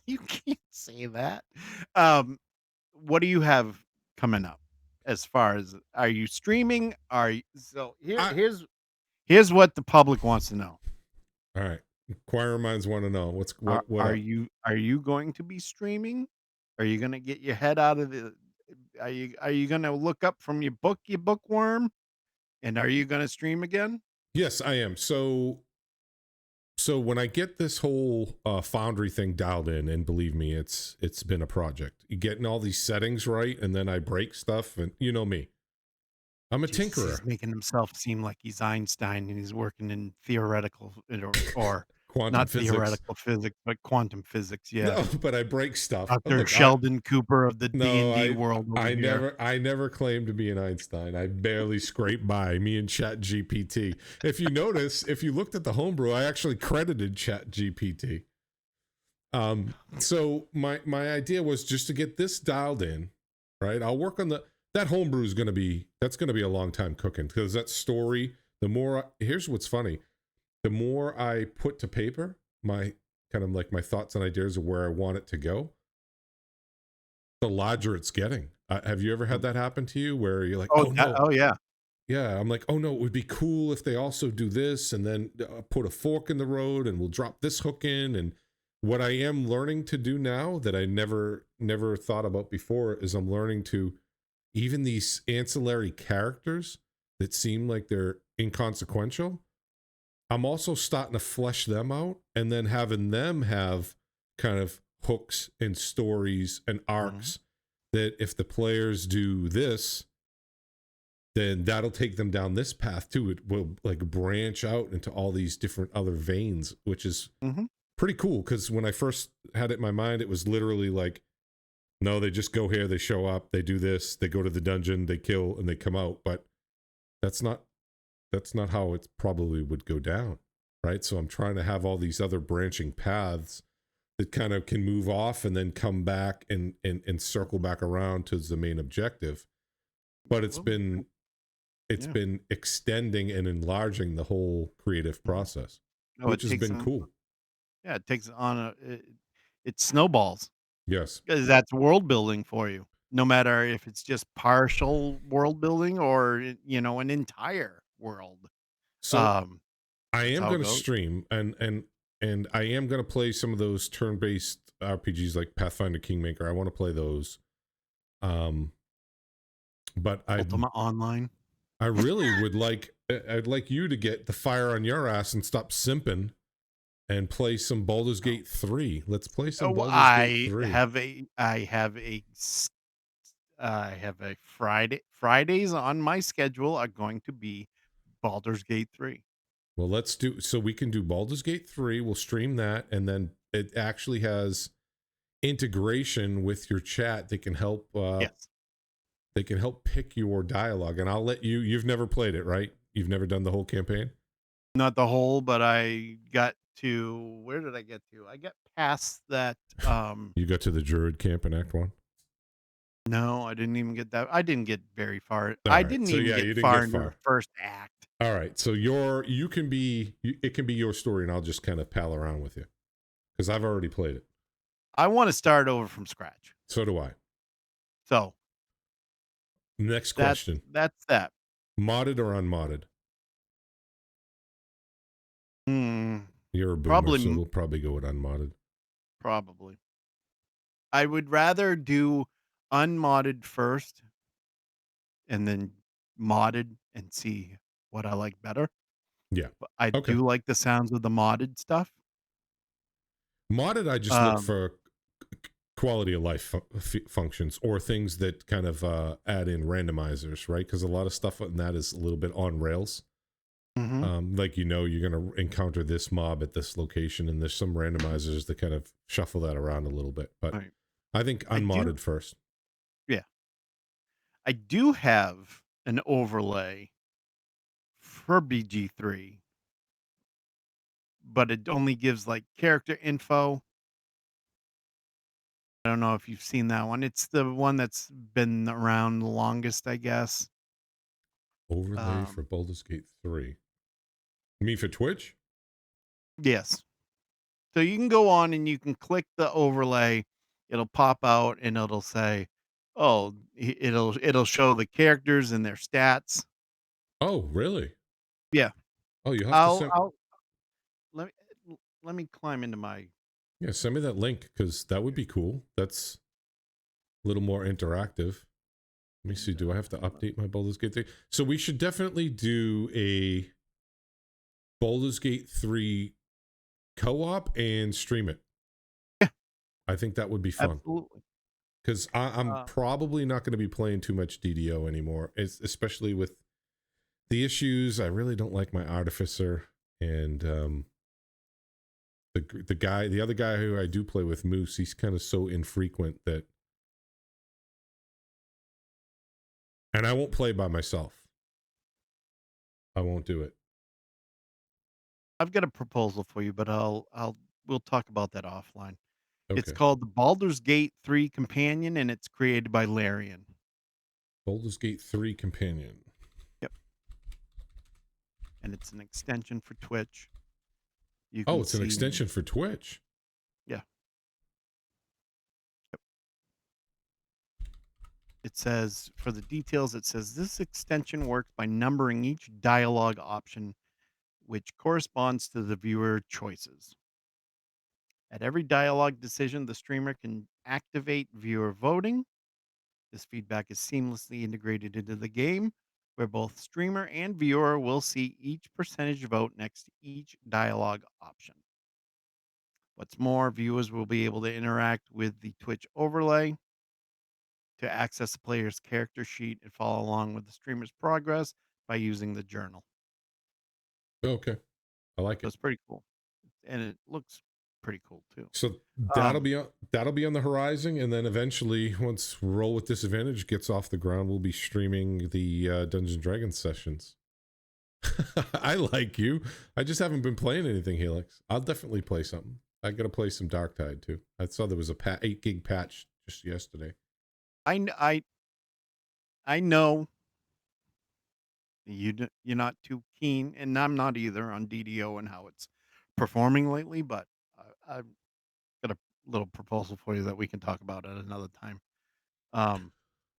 You can't say that. What do you have coming up? As far as, are you streaming? Here's what the public wants to know. All right. Choir minds want to know what are you going to be streaming? Are you going to get your head out of the? Are you going to look up from your bookworm? And are you going to stream again? Yes, I am. So when I get this whole Foundry thing dialed in, and believe me, it's been a project. You getting all these settings right, and then I break stuff, and you know me. I'm a tinkerer. He's making himself seem like he's Einstein and he's working in theoretical or quantum not physics. Theoretical physics, but quantum physics. Yeah. No, but I break stuff. Dr. Sheldon Cooper of the D&D world. I never claimed to be an Einstein. I barely scraped by. Me and Chat GPT. If you notice, if you looked at the homebrew, I actually credited Chat GPT. So my idea was just to get this dialed in, right? I'll work on that homebrew is gonna be a long time cooking, because that story. Here's what's funny. The more I put to paper, my kind of like my thoughts and ideas of where I want it to go, the larger it's getting. Have you ever had that happen to you where you're like, oh yeah. Yeah, I'm like, oh no, it would be cool if they also do this, and then put a fork in the road, and we'll drop this hook in. And what I am learning to do now that I never thought about before is I'm learning to, even these ancillary characters that seem like they're inconsequential, I'm also starting to flesh them out, and then having them have kind of hooks and stories and arcs that if the players do this, then that'll take them down this path too. It will like branch out into all these different other veins, which is pretty cool because when I first had it in my mind, it was literally like, no, they just go here, they show up, they do this, they go to the dungeon, they kill, and they come out. But that's not how it probably would go down, right? So I'm trying to have all these other branching paths that kind of can move off and then come back and circle back around to the main objective. But it's Well, been yeah. extending and enlarging the whole creative Mhm. process, No, which it has takes been on cool. yeah, it takes on it snowballs Yes. because that's world building for you. No matter if it's just partial world building or, an entire world. So Um, I that's am how it going to goes. stream and I am going to play some of those turn-based RPGs like Pathfinder Kingmaker. I want to play those. Um but Ultima Online. I really would like I'd like you to get the fire on your ass and stop simping and play some Baldur's Oh. Gate 3. Let's play some Oh, Baldur's Gate 3. I have a Fridays on my schedule are going to be Baldur's Gate 3. Well, let's do so we can do Baldur's Gate 3. We'll stream that and then it actually has integration with your chat that can help Yes. pick your dialogue and I'll let you've never played it, right? You've never done the whole campaign? Not the whole, but I got to where did I get to? I got past that, You got to the Druid camp in Act 1? no, I didn't even get that I didn't get very far. All I right. didn't So even yeah, get you didn't far get into the far. first act. All right. So it can be your story and I'll just kind of pal around with you cuz I've already played it. I wanna start over from scratch. So do I. So, Next that's question. that's that. Modded or unmodded? Hmm, You're a boomer, probably so m we'll probably go with unmodded. probably. I would rather do unmodded first and then modded and see what I like better. Yeah. But I Okay. do like the sounds of the modded stuff. Modded, I just look Um, for quality of life functions or things that kind of add in randomizers, right? Because a lot of stuff on that is a little bit on rails. mhm, Like you're going to encounter this mob at this location, and there's some randomizers that kind of shuffle that around a little bit. But right. I think I do unmodded first. yeah. I do have an overlay for BG3, but it only gives, like, character info. I don't know if you've seen that one. It's the one that's been around the longest, I guess. Overlay for Um, Baldur's Gate 3. You mean for Twitch? yes. So you can go on and you can click the overlay. It'll pop out and it'll say, "Oh," it'll show the characters and their stats. Oh, really? Yeah. Oh, you have to send. I'll let me let me climb into my Yeah, send me that link because that would be cool. That's a little more interactive. Let me see. and, Do I have to let update my Baldur's Gate 3? So we should definitely do a Baldur's Gate 3 co-op and stream it. yeah, I think that would be fun absolutely. because I'm Uh, probably not going to be playing too much DDO anymore, especially with the issues. I really don't like my artificer and the other guy who I do play with, Moose. He's kind of so infrequent that, and I won't play by myself. I won't do it. I've got a proposal for you, but we'll talk about that offline. It's Okay. called the Baldur's Gate 3 Companion, and it's created by Larian. Baldur's Gate 3 companion. Yep, and it's an extension for Twitch. You Oh, can it's an see extension for Twitch. yeah, yep. It says for the details, it says this extension works by numbering each dialogue option, which corresponds to the viewer choices. At every dialogue decision, the streamer can activate viewer voting. This feedback is seamlessly integrated into the game, where both streamer and viewer will see each percentage vote next to each dialogue option. What's more, viewers will be able to interact with the Twitch overlay to access the player's character sheet and follow along with the streamer's progress by using the journal. Okay. I like So it. it's pretty cool. And it looks pretty cool too. So Um, that'll be on the horizon, and then eventually, once Roll with Disadvantage gets off the ground, we'll be streaming the Dungeons and Dragons sessions. I like you. I just haven't been playing anything, Helix. I'll definitely play something. I gotta play some Darktide too. I saw there was a 8 gig patch just yesterday. I kn- I know you're not too keen, and I'm not either on DDO and how it's performing lately. But I've got a little proposal for you that we can talk about at another time. I Because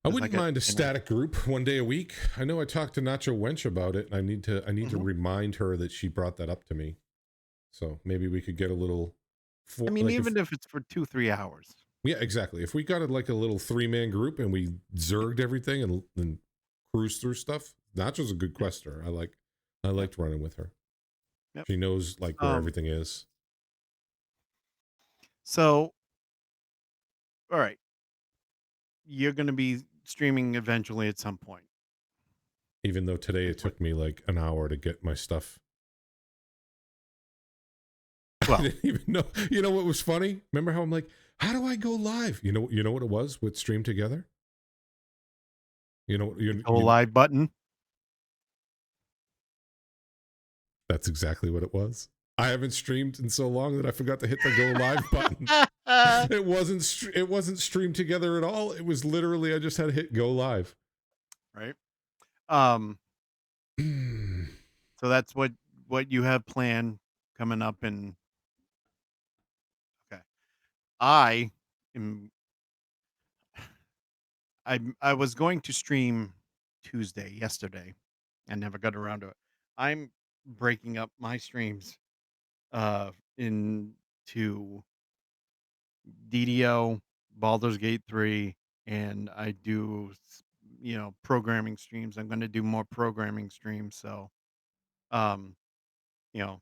I wouldn't got mind a you know. static group one day a week. I know I talked to Nacho Wench about it, and I need to Mhm. remind her that she brought that up to me. So maybe we could get a little I for mean, like if even if it's for 2-3 hours. yeah, exactly. If we got like a little 3-man group and we zerged everything and cruised through stuff, Nacho's a good Yep. quester. I Yep. liked running with her. Yep. She knows like where Um. everything is. So, all right, you're going to be streaming eventually at some point. Even though today Is it what? took me like an hour to get my stuff. I Well, didn't even know. You know what was funny? Remember how I'm like, how do I go live? You know what it was with Stream Together? You know, the go live button. that's exactly what it was. I haven't streamed in so long that I forgot to hit the go live button. It wasn't streamed together at all. It was literally I just had to hit go live. Right. Um. So that's what you have planned coming up. And okay, I am. I was going to stream Tuesday yesterday. I never got around to it. I'm breaking up my streams into DDO, Baldur's Gate 3, and I do programming streams. I'm going to do more programming streams. So um, you know,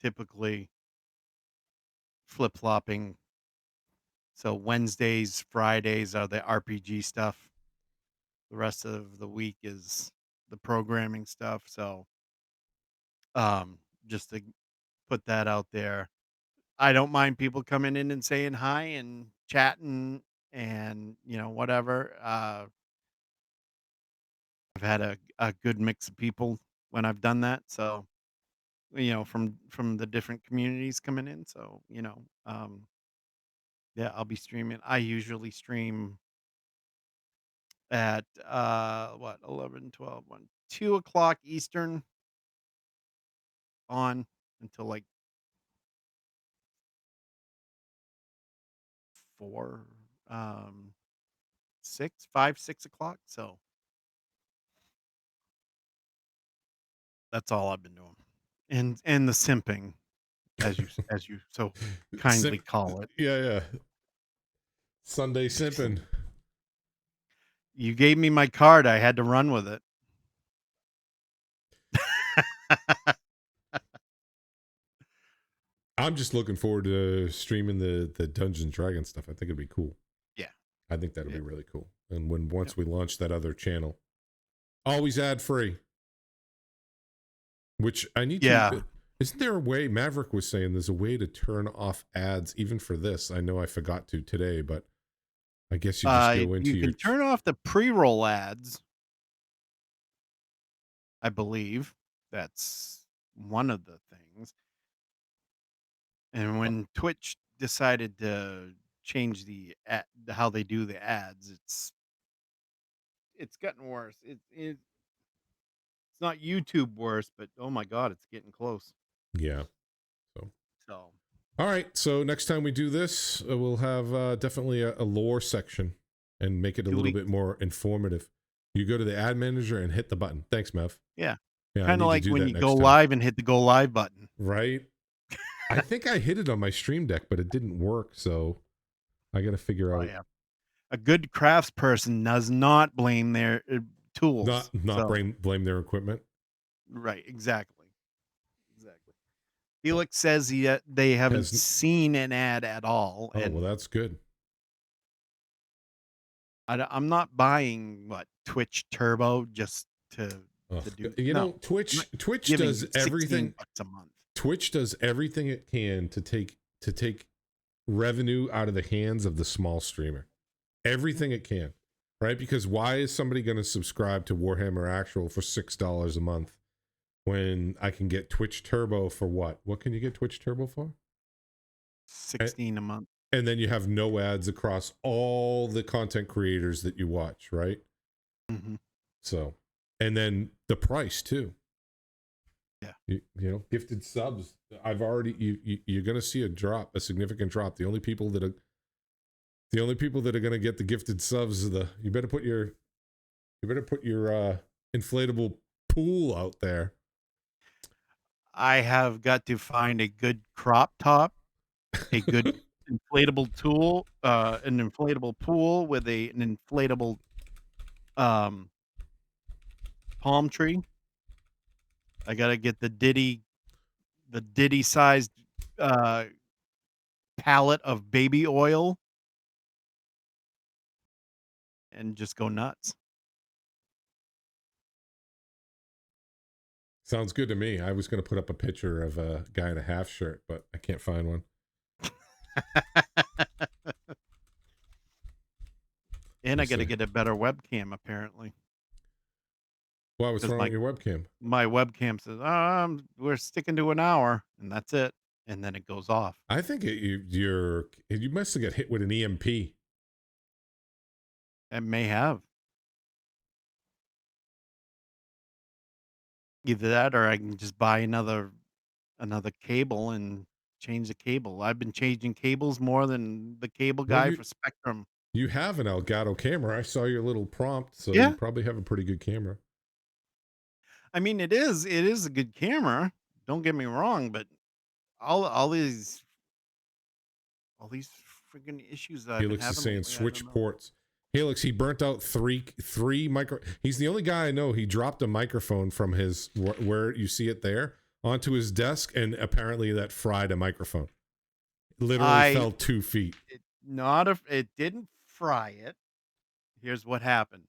typically flip-flopping. So Wednesdays, Fridays are the RPG stuff. The rest of the week is the programming stuff. So just to put that out there. I don't mind people coming in and saying hi and chatting and whatever. I've had a good mix of people when I've done that. So from the different communities coming in. So yeah, I'll be streaming. I usually stream at what 11, 12, 1, 2 o'clock Eastern on until like 4, 6 o'clock. So that's all I've been doing. And the simping, as you so kindly Simp, call it. yeah. Sunday simping. You gave me my card, I had to run with it. I'm just looking forward to streaming the Dungeons and Dragons stuff. I think it'd be cool. Yeah. I think that'll Yeah. be really cool. And when Yep. once we launch that other channel, always ad free. Which I need Yeah. to. Isn't there a way? Maverick was saying there's a way to turn off ads even for this. I know I forgot to today, but I guess you just go into You your. can turn off the pre-roll ads, I believe. That's one of the things. And when Twitch decided to change how they do the ads, it's gotten worse. It's not YouTube worse, but oh my god, it's getting close. Yeah. So. So All right. So next time we do this, we'll have definitely a lore section and make it a 2 little weeks. bit more informative. You go to the ad manager and hit the button. Thanks, Mev. Yeah. Yeah, I Kind of need to like do when that you go next time. live and hit the go live button. Right. I think I hit it on my stream deck, but it didn't work. So I got to figure out. Yeah. A good craftsperson does not blame their tools. Not So blame their equipment. right, exactly. Felix says they haven't seen an ad at all. Oh, And well, that's good. I'm not buying Twitch Turbo just to do. You No, know, Twitch does giving everything. $16 a month. Twitch does everything it can to take to take revenue out of the hands of the small streamer. Everything it can, right? Because why is somebody going to subscribe to Warhammer Actual for $6 a month when I can get Twitch Turbo for what? What can you get Twitch Turbo for? 16 a month. And then you have no ads across all the content creators that you watch, right? Mm-hmm. So, and then the price too. Yeah. You know, gifted subs. I've already, you're going to see a significant drop. The only people that are going to get the gifted subs are you better put your inflatable pool out there. I have got to find a good crop top, a good inflatable an inflatable pool with an inflatable palm tree. I gotta get the Diddy sized pallet of baby oil and just go nuts. Sounds good to me. I was going to put up a picture of a guy in a half shirt, but I can't find one. And I got to get a better webcam, apparently. Why was wrong with your webcam? My webcam says, we're sticking to an hour, and that's it. And then it goes off. I think you must have got hit with an EMP. It may have. Either that or I can just buy another cable and change the cable. I've been changing cables more than the cable guy for Spectrum. You have an Elgato camera. I saw your little prompt, so Yeah. You probably have a pretty good camera. I mean, it is a good camera. Don't get me wrong, but all these freaking issues that Helix is saying switch ports. Helix, he burnt out three micro. He's the only guy I know. He dropped a microphone from his where you see it there onto his desk, and apparently that fried a microphone. Literally fell 2 feet. It didn't fry it. Here's what happened.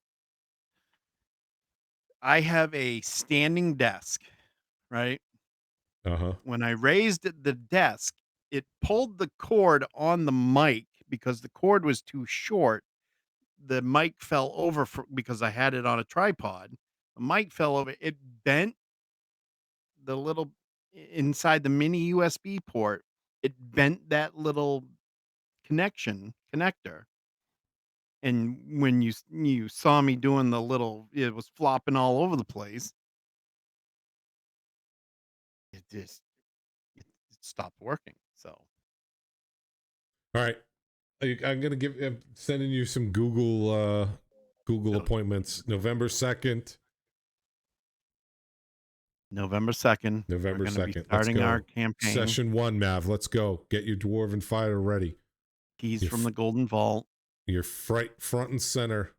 I have a standing desk, right? Uh-huh. When I raised the desk, it pulled the cord on the mic because the cord was too short. The mic fell over because I had it on a tripod. The mic fell over. It bent the little inside the mini USB port. It bent that little connector. And when you saw me doing it was flopping all over the place. It stopped working. So, all right, I'm gonna sending you some Google appointments. November 2nd. November 2nd. November 2nd. Starting our campaign. Session 1, Mav. Let's go. Get your Dwarven Fighter ready. Keys from the Golden Vault. You're front and center.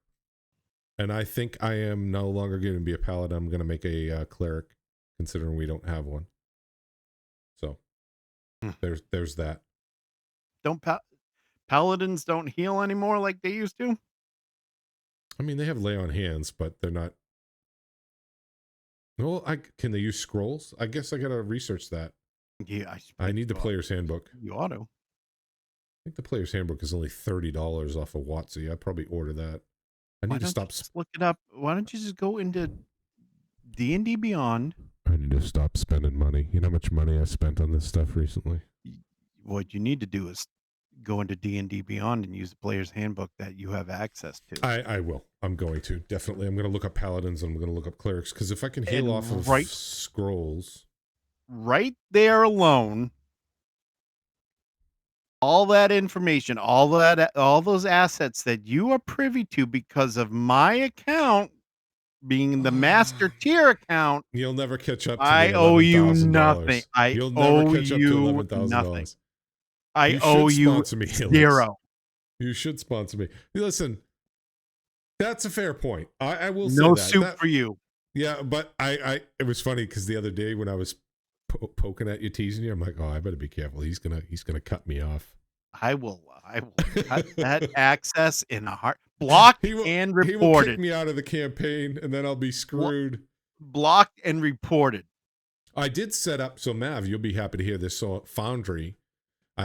And I think I am no longer going to be a paladin. I'm going to make a cleric, considering we don't have one. So there's that. Paladins don't heal anymore like they used to? I mean, they have lay on hands, but they're not. Well, can they use scrolls? I guess I got to research that. Yeah, I need the player's handbook. You ought to. I think the player's handbook is only $30 off of WotC. I'd probably order that. I need to stop. Look it up. Why don't you just go into D&D Beyond? I need to stop spending money. You know how much money I spent on this stuff recently? What you need to do is go into D&D Beyond and use the player's handbook that you have access to. I will. I'm going to. Definitely. I'm going to look up paladins and I'm going to look up clerics, because if I can heal off of scrolls. Right there alone, all that information, all those assets that you are privy to because of my account being the master tier account. You'll never catch up to I owe you nothing. You'll never catch up to $11,000. I owe you zero. You should sponsor me. Listen, that's a fair point. I will say no that. soup for you. Yeah, but it was funny because the other day when I was poking at you, teasing you, I'm like, oh, I better be careful. He's gonna cut me off. I will cut that access in a heart. Blocked and reported. He will kick me out of the campaign, and then I'll be screwed. Blocked and reported. I did set up. So Mav, you'll be happy to hear this. So Foundry,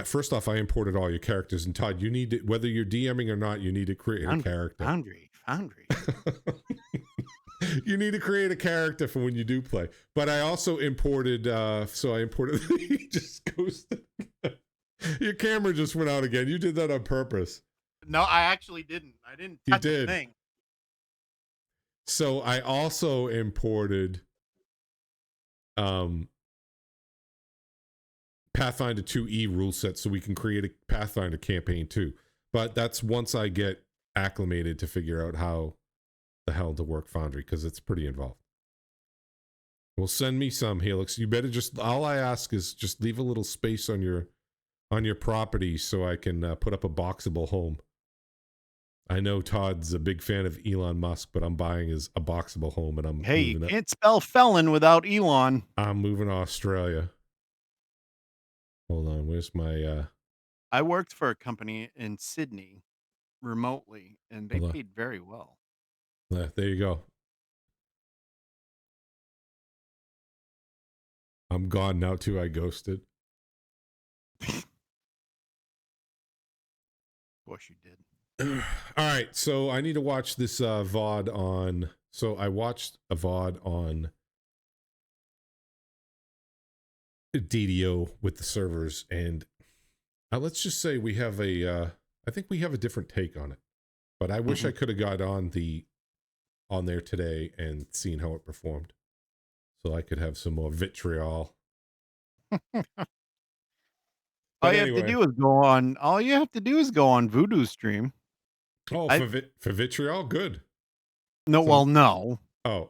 First off, I imported all your characters, and Todd, you need to, whether you're DMing or not, you need to create a character. Foundry. You need to create a character for when you do play. But I also imported, so I imported, he just ghosted. Your camera just went out again. You did that on purpose. No, I actually didn't. I didn't touch the thing. So I also imported Pathfinder 2E rule set so we can create a Pathfinder campaign too. But that's once I get acclimated to figure out how the hell to work Foundry, because it's pretty involved. Well, send me some, Helix. You better just, all I ask is just leave a little space on your property so I can put up a boxable home. I know Todd's a big fan of Elon Musk, but I'm buying his a boxable home, and I'm you can't spell felon without Elon. I'm moving to Australia. Hold on, where's my I worked for a company in Sydney remotely, and they paid very well. There you go. I'm gone now too. I ghosted. Of course you did. All right, so I need to watch this VOD on. So I watched a VOD on DDO with the servers, and let's just say we have a. I think we have a different take on it, but I wish I could have got on there today and seen how it performed, so I could have some more vitriol. All you have to do is go on Voodoo stream. Oh, for vitriol, good. No, well, no. Oh,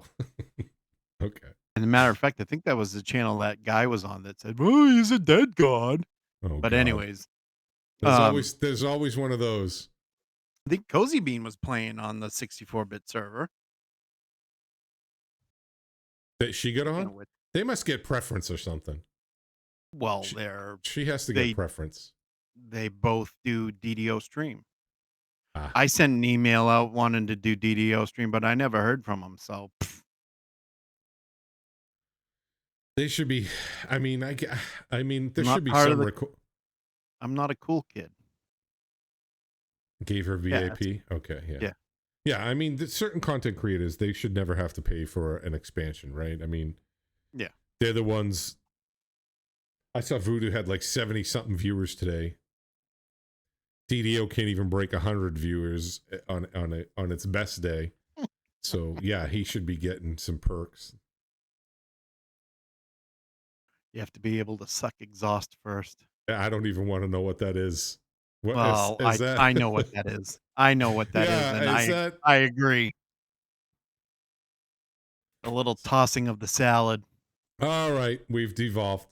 okay. As a matter of fact, I think that was the channel that guy was on that said, "Oh, he's a dead god." Oh, but God. Anyways, there's always one of those. I think Cozy Bean was playing on the 64-bit server. That she got on? They must get preference or something. Well, she has to get preference. They both do DDO stream. I sent an email out wanting to do DDO stream, but I never heard from them. So they should be. I mean, there should be some. I'm not a cool kid. Gave her VAP. Yeah, okay, yeah. I mean, certain content creators, they should never have to pay for an expansion, right? I mean, yeah, they're the ones. I saw Voodoo had like 70 something viewers today. DDO can't even break 100 viewers on its best day. So yeah, he should be getting some perks. You have to be able to suck exhaust first. I don't even want to know what that is. What is that? I know what that is. I know what that is, and I agree. A little tossing of the salad. All right, we've devolved.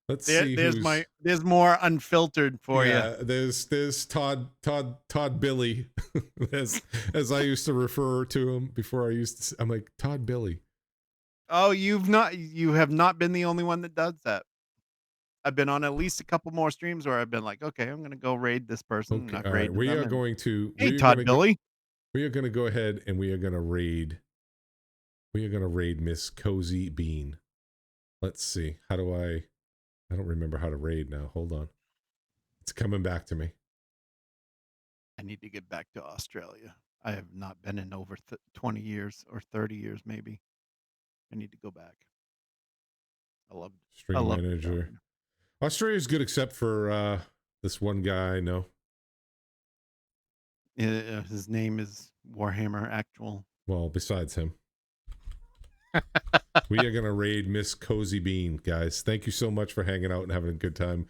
Let's see. There's more unfiltered for you. There's Todd Billy, as I used to refer to him before. I'm like, Todd Billy. Oh, you have not been the only one that does that. I've been on at least a couple more streams where I've been like, okay, I'm gonna go raid this person. Okay, all right. We are going to. Hey, Todd Billy. We are going to go ahead and we are going to raid. We are going to raid Miss Cozy Bean. Let's see. How do I don't remember how to raid now. Hold on. It's coming back to me. I need to get back to Australia. I have not been in over 20 years or 30 years, maybe. I need to go back. I love Manager. Australia's good except for this one guy I know. His name is Warhammer Actual. Well, besides him. We are going to raid Miss Cozy Bean, guys. Thank you so much for hanging out and having a good time.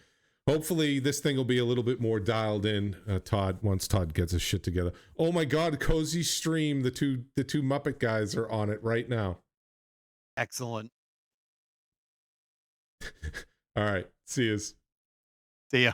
Hopefully this thing will be a little bit more dialed in, Todd, once Todd gets his shit together. Oh my God, Cozy Stream, the two Muppet guys are on it right now. Excellent. All right, see yous. See ya.